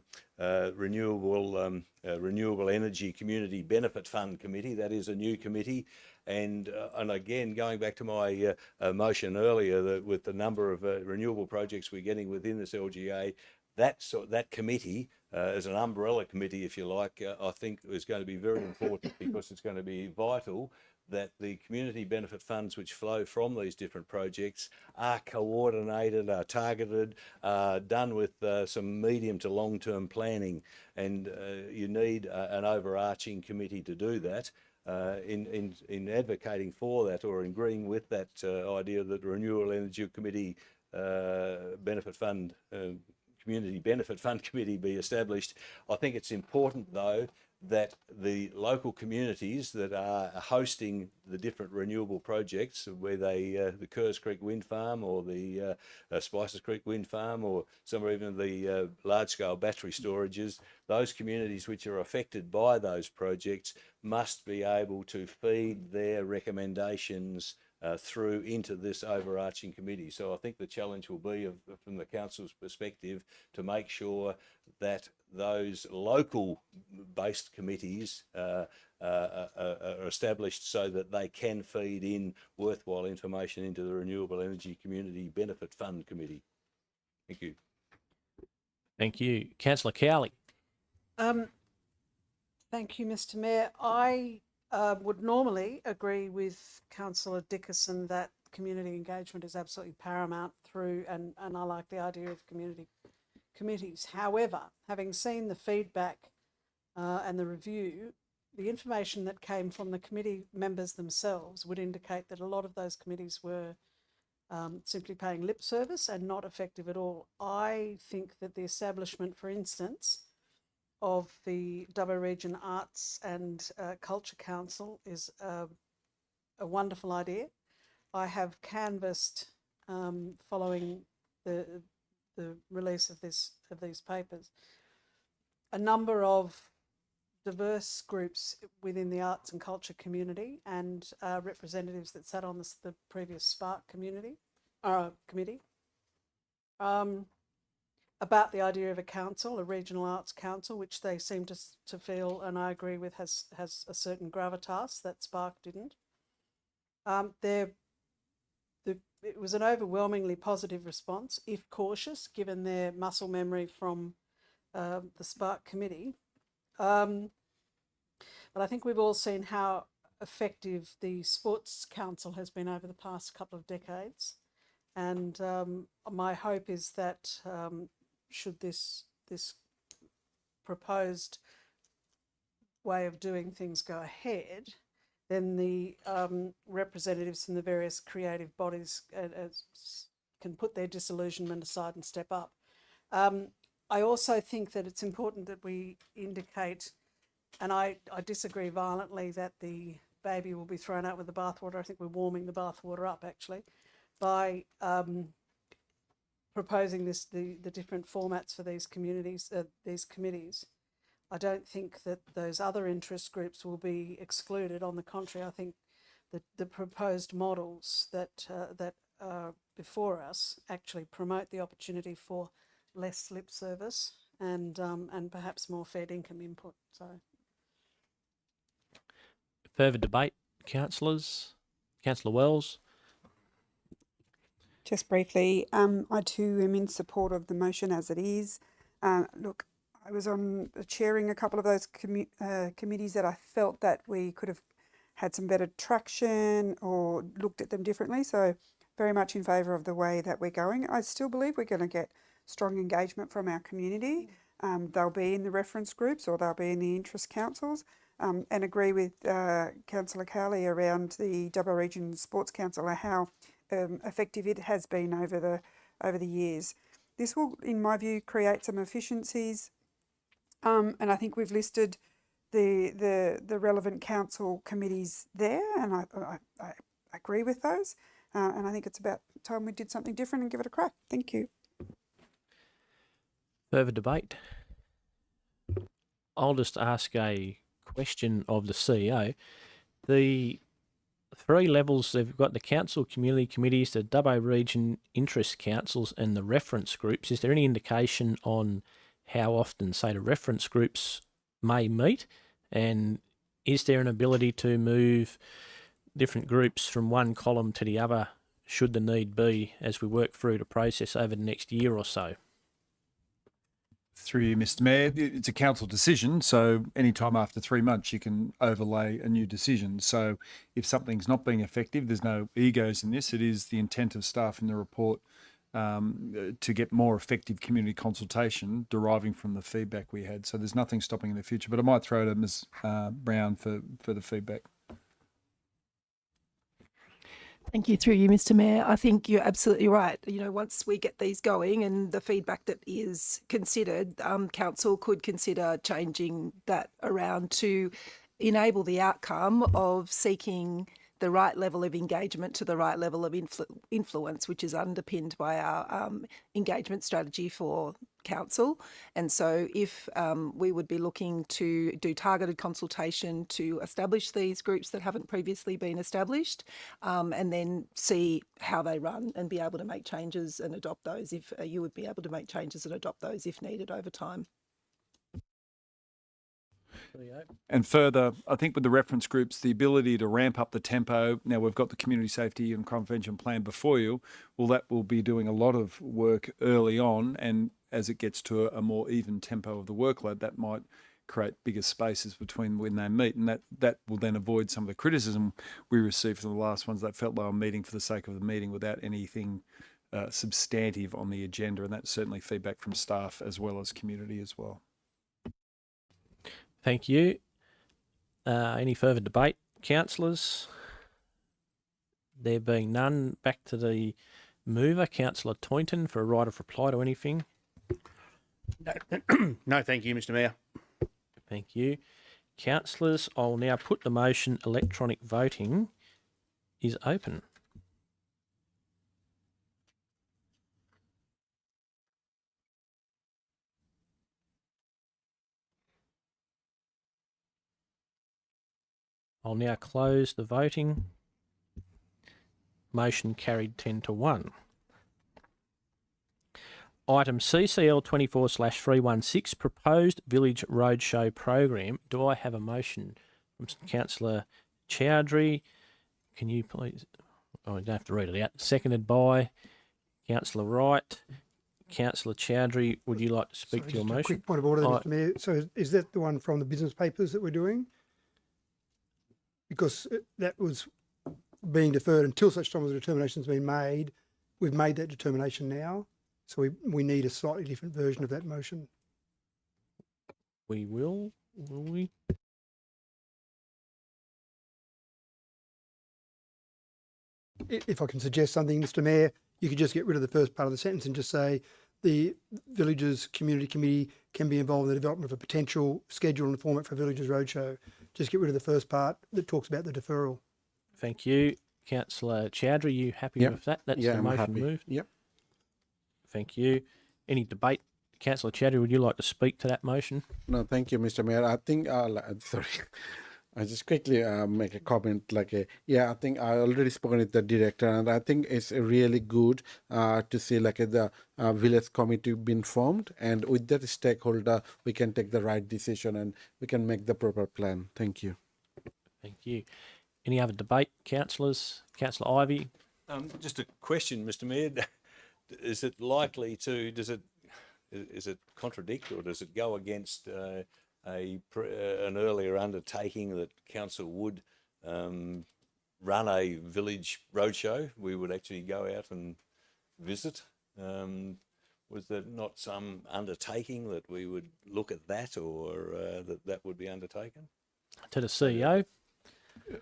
Renewable Energy Community Benefit Fund Committee. That is a new committee, and again, going back to my motion earlier, that with the number of renewable projects we're getting within this LGA, that committee, as an umbrella committee, if you like, I think is going to be very important, because it's going to be vital that the community benefit funds which flow from these different projects are coordinated, are targeted, done with some medium to long-term planning, and you need an overarching committee to do that. In advocating for that, or agreeing with that idea that the Renewable Energy Committee Benefit Fund Community Benefit Fund Committee be established, I think it's important though that the local communities that are hosting the different renewable projects, where the Kerrs Creek Wind Farm or the Spices Creek Wind Farm, or some or even the large-scale battery storages, those communities which are affected by those projects must be able to feed their recommendations through into this overarching committee. So I think the challenge will be, from the council's perspective, to make sure that those local based committees are established so that they can feed in worthwhile information into the Renewable Energy Community Benefit Fund Committee. Thank you. Thank you. Councillor Cowley. Thank you, Mr. Mayor. I would normally agree with Councillor Dickerson that community engagement is absolutely paramount through, and I like the idea of community committees. However, having seen the feedback and the review, the information that came from the committee members themselves would indicate that a lot of those committees were simply paying lip service and not effective at all. I think that the establishment, for instance, of the Dubbo Region Arts and Culture Council is a wonderful idea. I have canvassed, following the release of these papers, a number of diverse groups within the arts and culture community, and representatives that sat on the previous Spark committee, about the idea of a council, a regional arts council, which they seem to feel, and I agree with, has a certain gravitas that Spark didn't. It was an overwhelmingly positive response, if cautious, given their muscle memory from the Spark committee. But I think we've all seen how effective the Sports Council has been over the past couple of decades. And my hope is that should this proposed way of doing things go ahead, then the representatives from the various creative bodies can put their disillusionment aside and step up. I also think that it's important that we indicate, and I disagree violently that the baby will be thrown out with the bathwater. I think we're warming the bathwater up, actually, by proposing the different formats for these communities, these committees. I don't think that those other interest groups will be excluded. On the contrary, I think that the proposed models that are before us actually promote the opportunity for less lip service and perhaps more fair income input. So, further debate, councillors. Councillor Wells. Just briefly, I too am in support of the motion as it is. Look, I was on chairing a couple of those committees that I felt that we could have had some better traction or looked at them differently. So very much in favour of the way that we're going. I still believe we're going to get strong engagement from our community. They'll be in the reference groups or they'll be in the interest councils, and agree with Councillor Cowley around the Dubbo Region Sports Council and how effective it has been over the years. This will, in my view, create some efficiencies, and I think we've listed the relevant council committees there, and I agree with those, and I think it's about time we did something different and give it a crack. Thank you. Further debate? I'll just ask a question of the CEO. The three levels, they've got the council community committees, the Dubbo Region interest councils and the reference groups. Is there any indication on how often, say, the reference groups may meet? And is there an ability to move different groups from one column to the other, should the need be, as we work through the process over the next year or so? Through you, Mr. Mayor, it's a council decision, so any time after 3 months you can overlay a new decision. So if something's not being effective, there's no egos in this. It is the intent of staff in the report to get more effective community consultation deriving from the feedback we had. So there's nothing stopping in the future, but I might throw to Ms. Brown for the feedback. Thank you. Through you, Mr. Mayor. I think you're absolutely right. You know, once we get these going and the feedback that is considered, council could consider changing that around to enable the outcome of seeking the right level of engagement to the right level of influence, which is underpinned by our engagement strategy for council. And so if we would be looking to do targeted consultation to establish these groups that haven't previously been established, and then see how they run and be able to make changes and adopt those if you would be able to make changes and adopt those if needed over time. And further, I think with the reference groups, the ability to ramp up the tempo. Now we've got the community safety and crime prevention plan before you. Well, that will be doing a lot of work early on, and as it gets to a more even tempo of the workload, that might create bigger spaces between when they meet, and that will then avoid some of the criticism we received from the last ones that felt they were meeting for the sake of the meeting without anything substantive on the agenda, and that's certainly feedback from staff as well as community as well. Thank you. Any further debate, councillors? There being none, back to the mover, Councillor Toynton, for a right of reply to anything. No, thank you, Mr. Mayor. Thank you. Councillors, I'll now put the motion. Electronic voting is open. I'll now close the voting. Motion carried 10-1. Item CCL 24/316, Proposed Village Roadshow Program. Do I have a motion from Councillor Chowdhury? Can you please... Oh, I don't have to read it out. Seconded by Councillor Wright. Councillor Chowdhury, would you like to speak to your motion? A quick point of order, Mr. Mayor. So is that the one from the business papers that we're doing? Because that was being deferred until such time as the determination's been made. We've made that determination now, so we need a slightly different version of that motion. We will we? If I can suggest something, Mr. Mayor, you could just get rid of the first part of the sentence and just say the Villages Community Committee can be involved in the development of a potential schedule and format for Villages Roadshow. Just get rid of the first part that talks about the deferral. Thank you. Councillor Chowdhury, are you happy with that? That's the motion moved? Yep. Thank you. Any debate? Councillor Chowdhury, would you like to speak to that motion? No, thank you, Mr. Mayor. I think, sorry, I just quickly make a comment. I think I already spoken with the director, and I think it's really good to see the village committee being formed, and with that stakeholder, we can take the right decision and we can make the proper plan. Thank you. Thank you. Any other debate, councillors? Councillor Ivey? Just a question, Mr. Mayor. Is it likely to, is it contradict or does it go against an earlier undertaking that council would run a village roadshow? We would actually go out and visit. Was there not some undertaking that we would look at that, or that would be undertaken? To the CEO.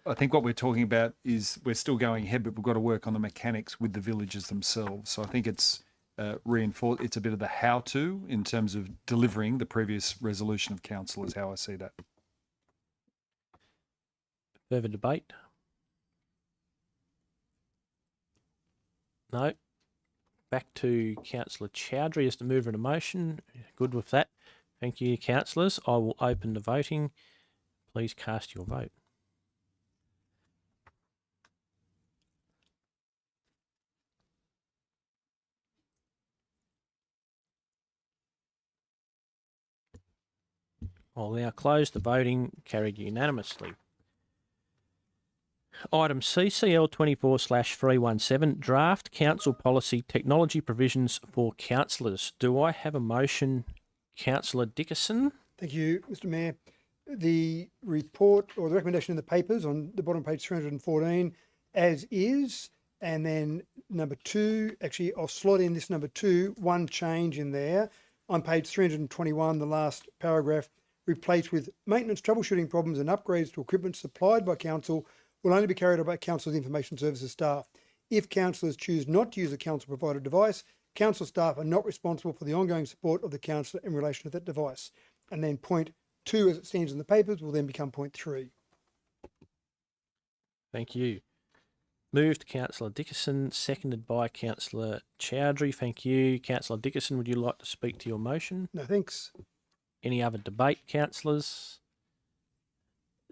I think what we're talking about is we're still going ahead, but we've got to work on the mechanics with the villages themselves. So I think it's reinforced. It's a bit of the how-to in terms of delivering the previous resolution of council is how I see that. Further debate? No. Back to Councillor Chowdhury as the mover of the motion. Good with that. Thank you, councillors. I will open the voting. Please cast your vote. I'll now close the voting. Carried unanimously. Item CCL 24/317, Draft Council Policy Technology Provisions for Councillors. Do I have a motion, Councillor Dickerson? Thank you, Mr. Mayor. The report or the recommendation in the papers on the bottom page 314 as is, and then number 2, actually I'll slot in this number 2, one change in there. On page 321, the last paragraph, replaced with maintenance, troubleshooting problems and upgrades to equipment supplied by council will only be carried out by council's information services staff. If councillors choose not to use a council provided device, council staff are not responsible for the ongoing support of the councillor in relation to that device. And then point 2, as it stands in the papers, will then become point 3. Thank you. Moved Councillor Dickerson, seconded by Councillor Chowdhury. Thank you. Councillor Dickerson, would you like to speak to your motion? No, thanks. Any other debate, councillors?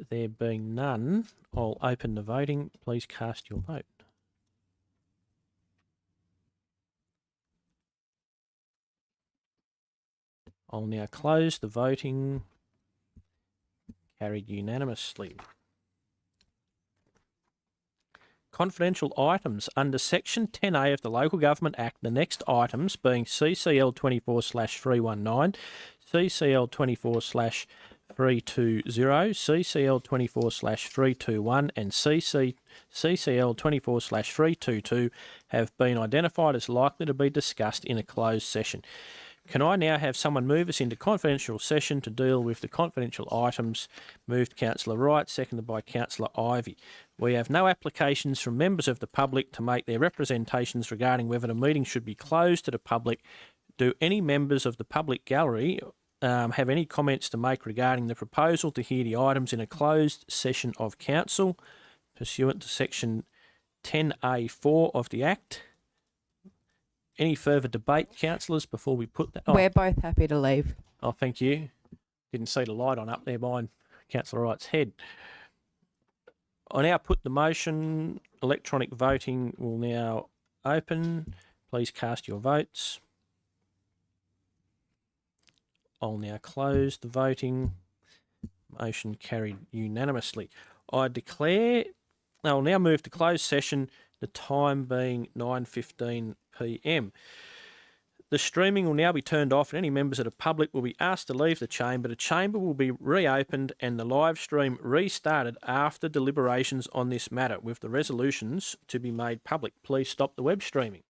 There being none, I'll open the voting. Please cast your vote. I'll now close the voting. Carried unanimously. Confidential items under Section 10A of the Local Government Act, the next items being CCL 24/319, CCL 24/320, CCL 24/321 and CCL 24/322 have been identified as likely to be discussed in a closed session. Can I now have someone move us into confidential session to deal with the confidential items? Moved Councillor Wright, seconded by Councillor Ivey. We have no applications from members of the public to make their representations regarding whether the meeting should be closed to the public. Do any members of the public gallery have any comments to make regarding the proposal to hear the items in a closed session of council pursuant to Section 10A4 of the Act? Any further debate, councillors, before we put that? We're both happy to leave. Oh, thank you. Didn't see the light on up there behind Councillor Wright's head. I now put the motion. Electronic voting will now open. Please cast your votes. I'll now close the voting. Motion carried unanimously. I'll now move to closed session, the time being 9:15 p.m. The streaming will now be turned off and any members of the public will be asked to leave the chamber. The chamber will be reopened and the live stream restarted after deliberations on this matter, with the resolutions to be made public. Please stop the web streaming.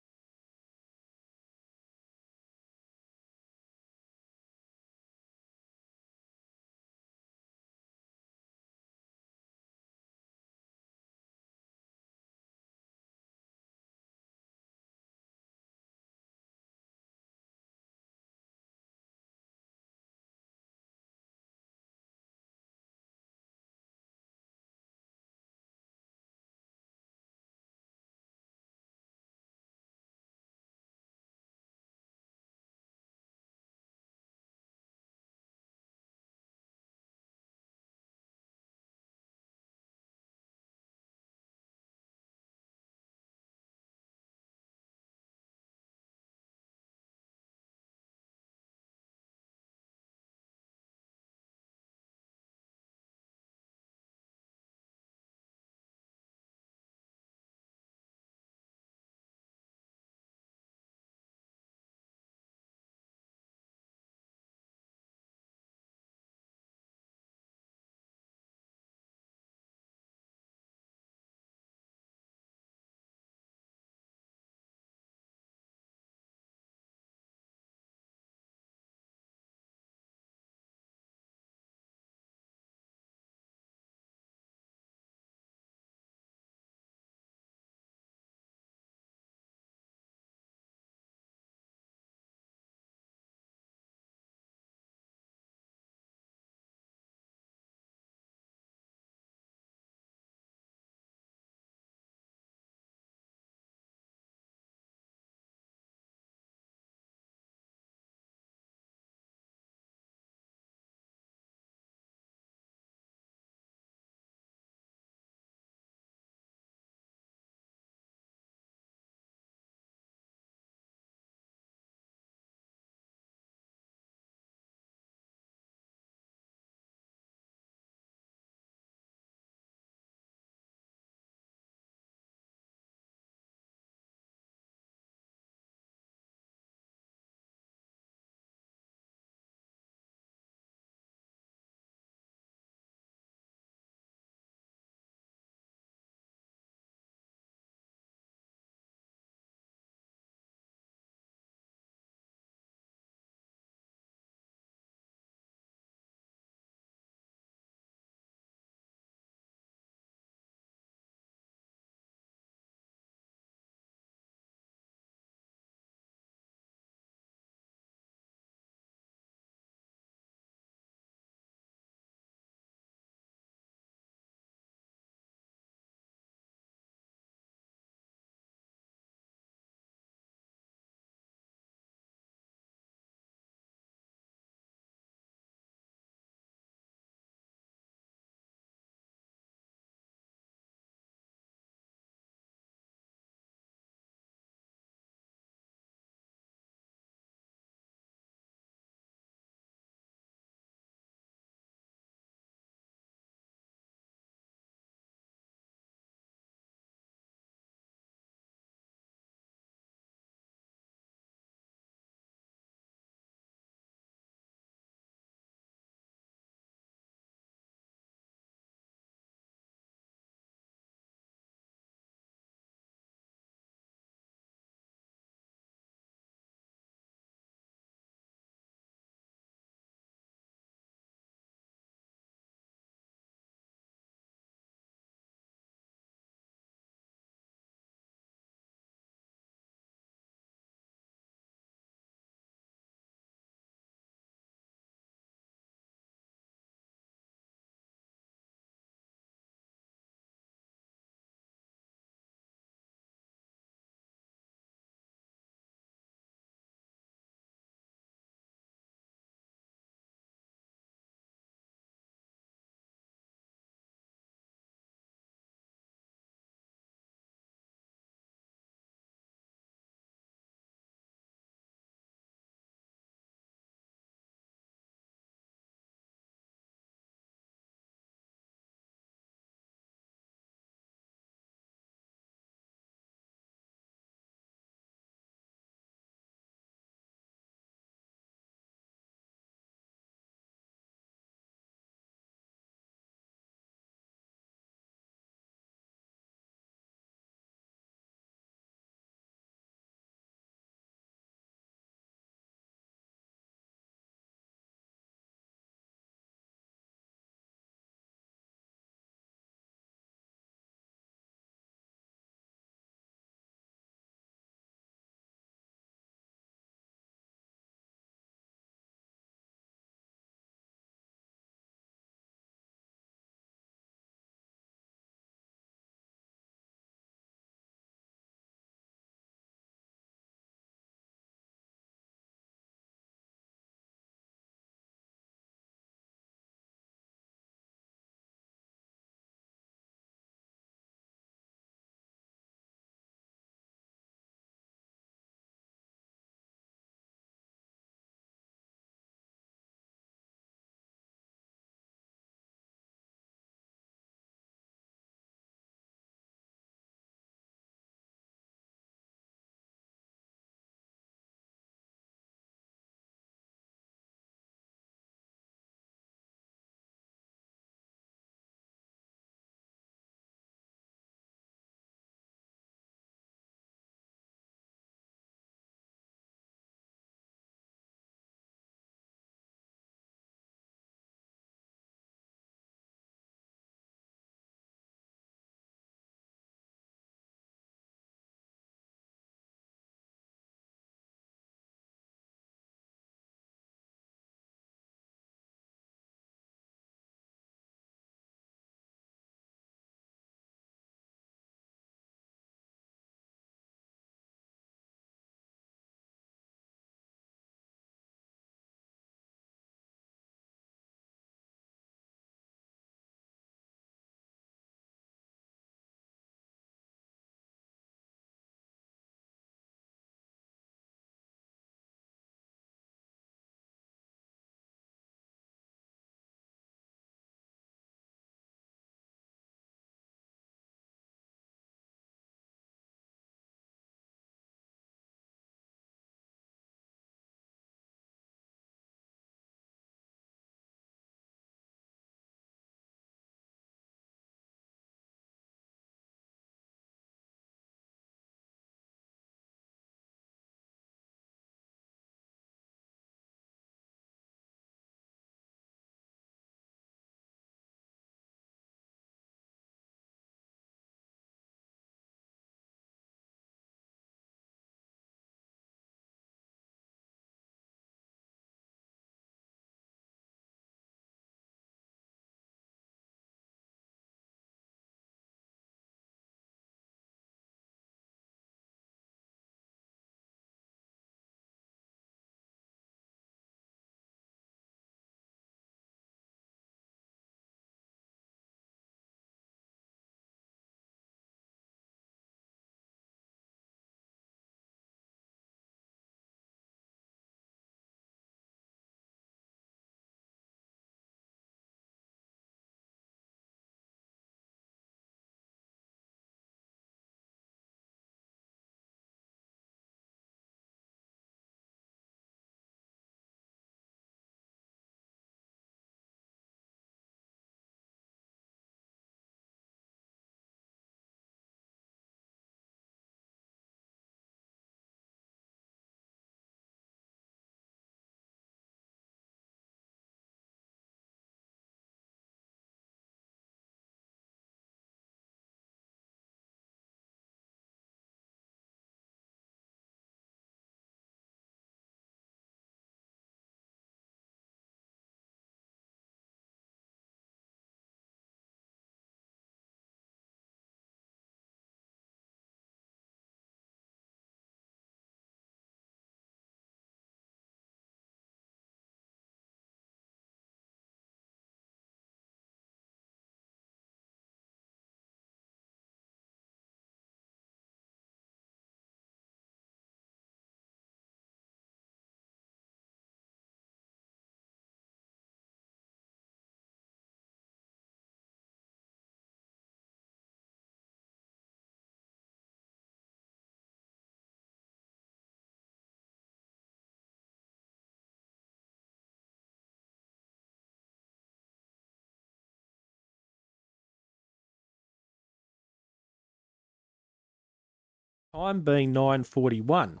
Time being 9:41.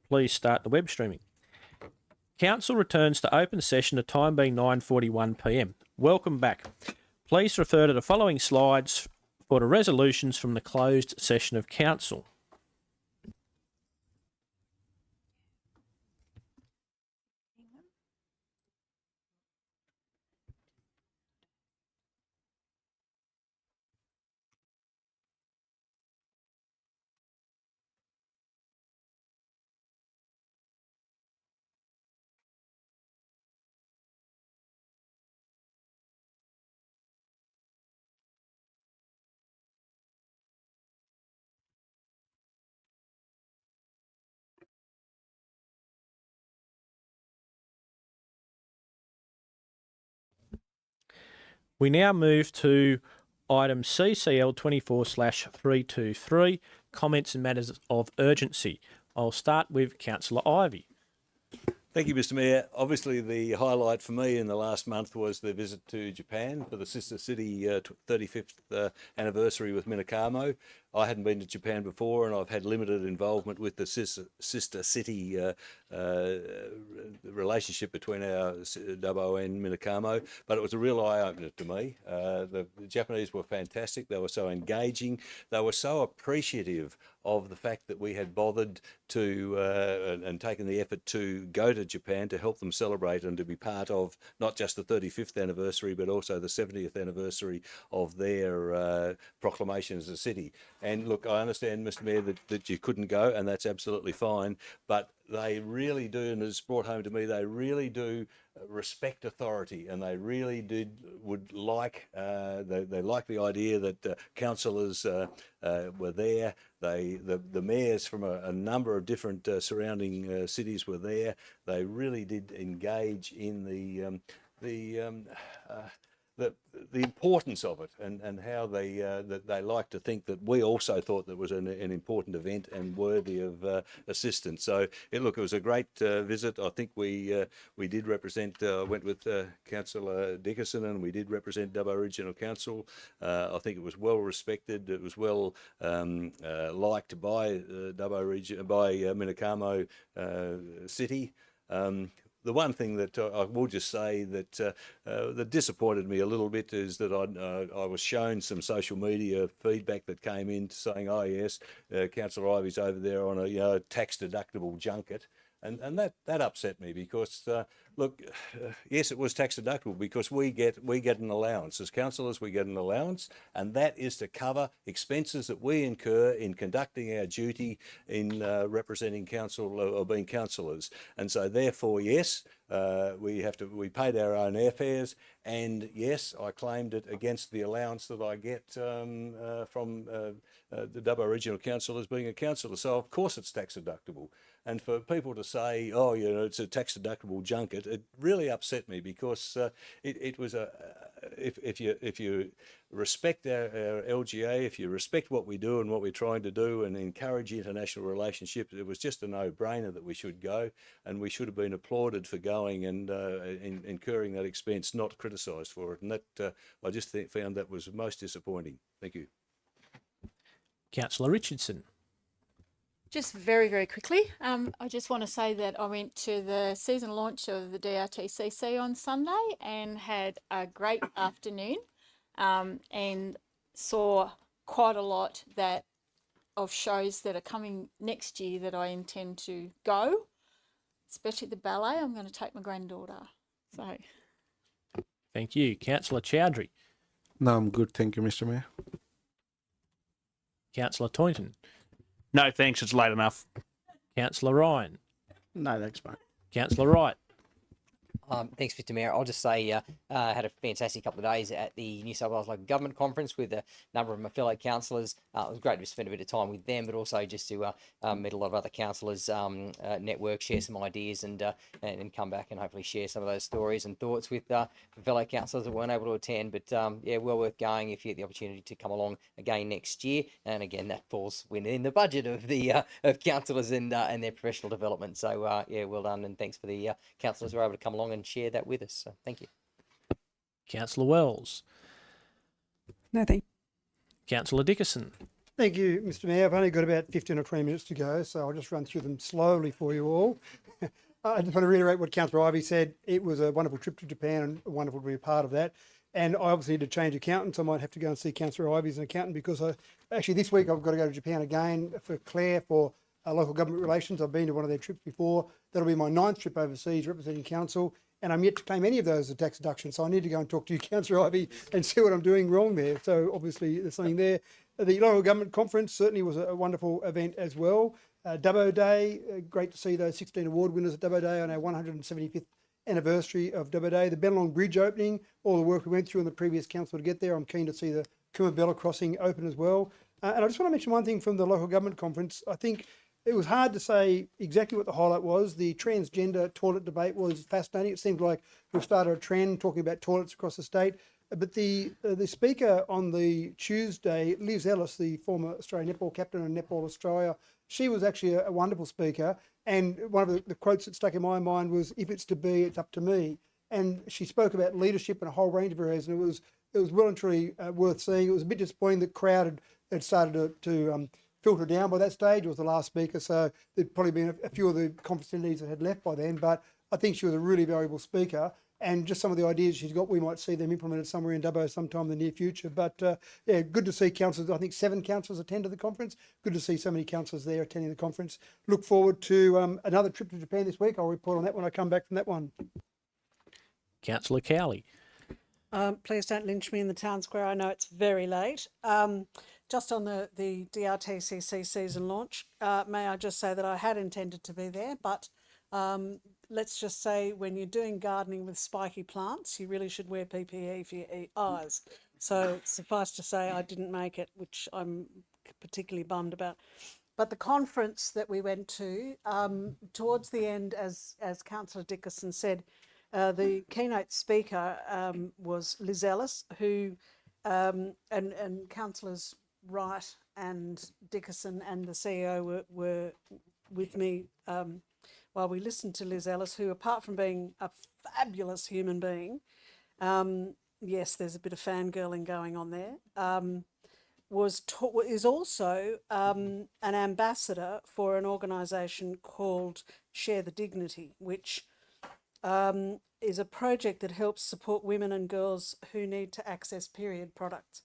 Please start the web streaming. Council returns to open session at time being 9:41 p.m. Welcome back. Please refer to the following slides for the resolutions from the closed session of Council. We now move to item CCL 24/323, comments and matters of urgency. I'll start with Councillor Ivey. Thank you, Mr. Mayor. Obviously, the highlight for me in the last month was the visit to Japan for the Sister City 35th anniversary with Minakamo. I hadn't been to Japan before, and I've had limited involvement with the Sister City relationship between our Dubbo and Minakamo, but it was a real eye-opener to me. The Japanese were fantastic. They were so engaging. They were so appreciative of the fact that we had bothered to and taken the effort to go to Japan to help them celebrate and to be part of not just the 35th anniversary, but also the 70th anniversary of their proclamation as a city. And look, I understand, Mr. Mayor, that you couldn't go, and that's absolutely fine, but they really do, and it's brought home to me, they really do respect authority, and they really would like, they like the idea that councillors were there. The mayors from a number of different surrounding cities were there. They really did engage in the importance of it, and how they like to think that we also thought that was an important event and worthy of assistance. So it was a great visit. I think we did represent. Went with Councillor Dickerson, and we did represent Dubbo Regional Council. I think it was well respected. It was well liked by Dubbo Region, by Minakamo City. The one thing that I will just say that disappointed me a little bit is that I was shown some social media feedback that came in saying, "Oh yes, Councillor Ivey's over there on a tax deductible junket," and that upset me because yes, it was tax deductible because we get an allowance as councillors. We get an allowance, and that is to cover expenses that we incur in conducting our duty in representing council or being councillors. And so therefore, yes, we paid our own airfares, and yes, I claimed it against the allowance that I get from the Dubbo Regional Council as being a councillor. So of course it's tax deductible. And for people to say, "Oh, it's a tax deductible junket," it really upset me because it was if you respect our LGA, if you respect what we do and what we're trying to do and encourage international relationships, it was just a no-brainer that we should go, and we should have been applauded for going and incurring that expense, not criticised for it. And that I just found that was most disappointing. Thank you. Councillor Richardson. Just very, very quickly, I just want to say that I went to the season launch of the DRTCC on Sunday and had a great afternoon and saw quite a lot of shows that are coming next year that I intend to go, especially the ballet. I'm going to take my granddaughter. So, thank you. Councillor Chowdhury. No, I'm good. Thank you, Mr. Mayor. Councillor Toynton. No, thanks. It's late enough. Councillor Ryan. No, thanks, mate. Councillor Wright. Thanks, Mr. Mayor. I'll just say I had a fantastic couple of days at the New South Wales Local Government Conference with a number of my fellow councillors. It was great to spend a bit of time with them, but also just to meet a lot of other councillors, network, share some ideas, and come back and hopefully share some of those stories and thoughts with fellow councillors that weren't able to attend. But yeah, well worth going if you get the opportunity to come along again next year. And again, that falls within the budget of the of councillors and their professional development. So yeah, well done, and thanks for the councillors who were able to come along and share that with us. So thank you. Councillor Wells. No, thank you. Councillor Dickerson. Thank you, Mr Mayor. I've only got about 15 or 20 minutes to go, so I'll just run through them slowly for you all. I just want to reiterate what Councillor Ivey said. It was a wonderful trip to Japan and wonderful to be a part of that. And I obviously need to change accountants. I might have to go and see Councillor Ivey as an accountant because actually this week I've got to go to Japan again for Claire for local government relations. I've been to one of their trips before. That'll be my 9th trip overseas representing council. And I'm yet to claim any of those as tax deductions. So I need to go and talk to you, Councillor Ivey, and see what I'm doing wrong there. So obviously there's something there. The local government conference certainly was a wonderful event as well. Dubbo Day, great to see those 16 award winners at Dubbo Day on our 175th anniversary of Dubbo Day. The Bennelong Bridge opening, all the work we went through in the previous council to get there. I'm keen to see the Coomabella crossing open as well. And I just want to mention one thing from the local government conference. I think it was hard to say exactly what the highlight was. The transgender toilet debate was fascinating. It seemed like we've started a trend talking about toilets across the state. But the speaker on the Tuesday, Liz Ellis, the former Australian netball captain and Netball Australia, she was actually a wonderful speaker. And one of the quotes that stuck in my mind was, "If it's to be, it's up to me." And she spoke about leadership in a whole range of areas, and it was well and truly worth seeing. It was a bit disappointing that crowd had started to filter down by that stage. It was the last speaker, so there'd probably been a few of the conference attendees that had left by then. But I think she was a really valuable speaker. And just some of the ideas she's got, we might see them implemented somewhere in Dubbo sometime in the near future. But yeah, good to see councillors. I think 7 councillors attended the conference. Good to see so many councillors there attending the conference. Look forward to another trip to Japan this week. I'll report on that when I come back from that one. Councillor Cowley. Please don't lynch me in the town square. I know it's very late. Just on the DRTCC season launch, may I just say that I had intended to be there, but let's just say when you're doing gardening with spiky plants, you really should wear PPE for your eyes. So suffice to say, I didn't make it, which I'm particularly bummed about. But the conference that we went to, towards the end, as Councillor Dickerson said, the keynote speaker was Liz Ellis, who, and Councillors Wright and Dickerson and the CEO were with me while we listened to Liz Ellis, who, apart from being a fabulous human being, yes, there's a bit of fangirling going on there, is also an ambassador for an organisation called Share the Dignity, which is a project that helps support women and girls who need to access period products.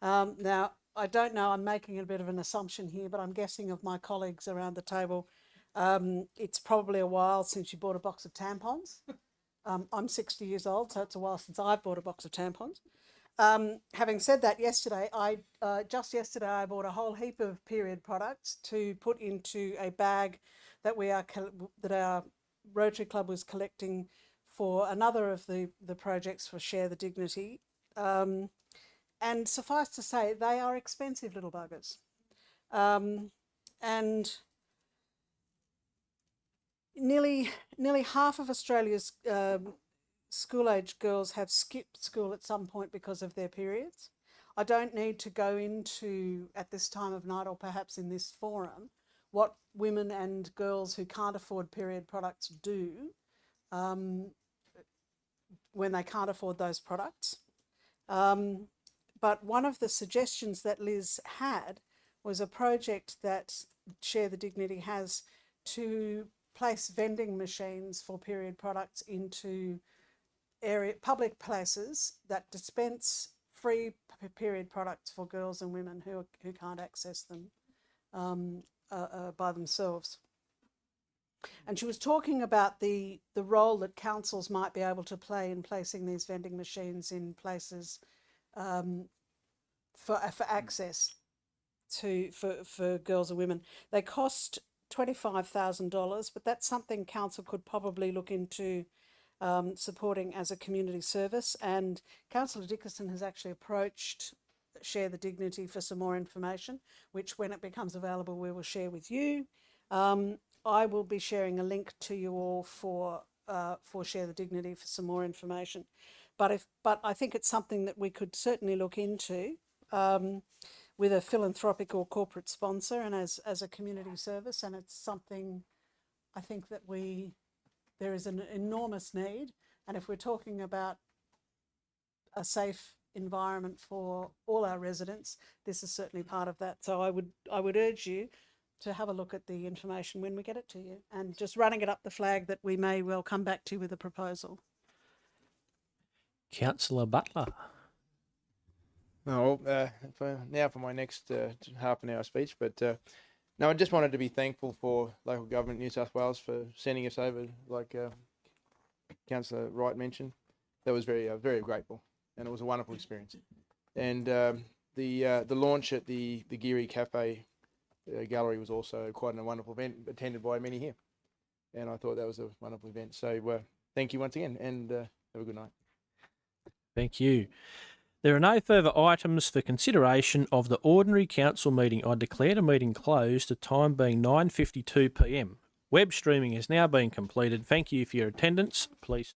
Now, I don't know, I'm making a bit of an assumption here, but I'm guessing of my colleagues around the table, it's probably a while since you bought a box of tampons. I'm 60 years old, so it's a while since I've bought a box of tampons. Having said that, just yesterday I bought a whole heap of period products to put into a bag that our Rotary Club was collecting for another of the projects for Share the Dignity. And suffice to say, they are expensive little buggers. And nearly half of Australia's school-age girls have skipped school at some point because of their periods. I don't need to go into, at this time of night or perhaps in this forum, what women and girls who can't afford period products do when they can't afford those products. But one of the suggestions that Liz had was a project that Share the Dignity has to place vending machines for period products into public places that dispense free period products for girls and women who can't access them by themselves. And she was talking about the role that councils might be able to play in placing these vending machines in places for access for girls and women. They cost $25,000, but that's something council could probably look into supporting as a community service. And Councillor Dickerson has actually approached Share the Dignity for some more information, which when it becomes available, we will share with you. I will be sharing a link to you all for Share the Dignity for some more information. But I think it's something that we could certainly look into with a philanthropic or corporate sponsor and as a community service. And it's something I think that there is an enormous need. And if we're talking about a safe environment for all our residents, this is certainly part of that. So I would urge you to have a look at the information when we get it to you, and just running it up the flag that we may well come back to with a proposal. Councillor Butler. No, for my next half an hour speech, but no, I just wanted to be thankful for local government New South Wales for sending us over, like Councillor Wright mentioned. That was very grateful, and it was a wonderful experience. And the launch at the Geary Cafe gallery was also quite a wonderful event, attended by many here, and I thought that was a wonderful event. So thank you once again, and have a good night. Thank you. There are no further items for consideration of the ordinary council meeting. I declare the meeting closed, the time being 9:52 p.m. Web streaming has now been completed. Thank you for your attendance. Please.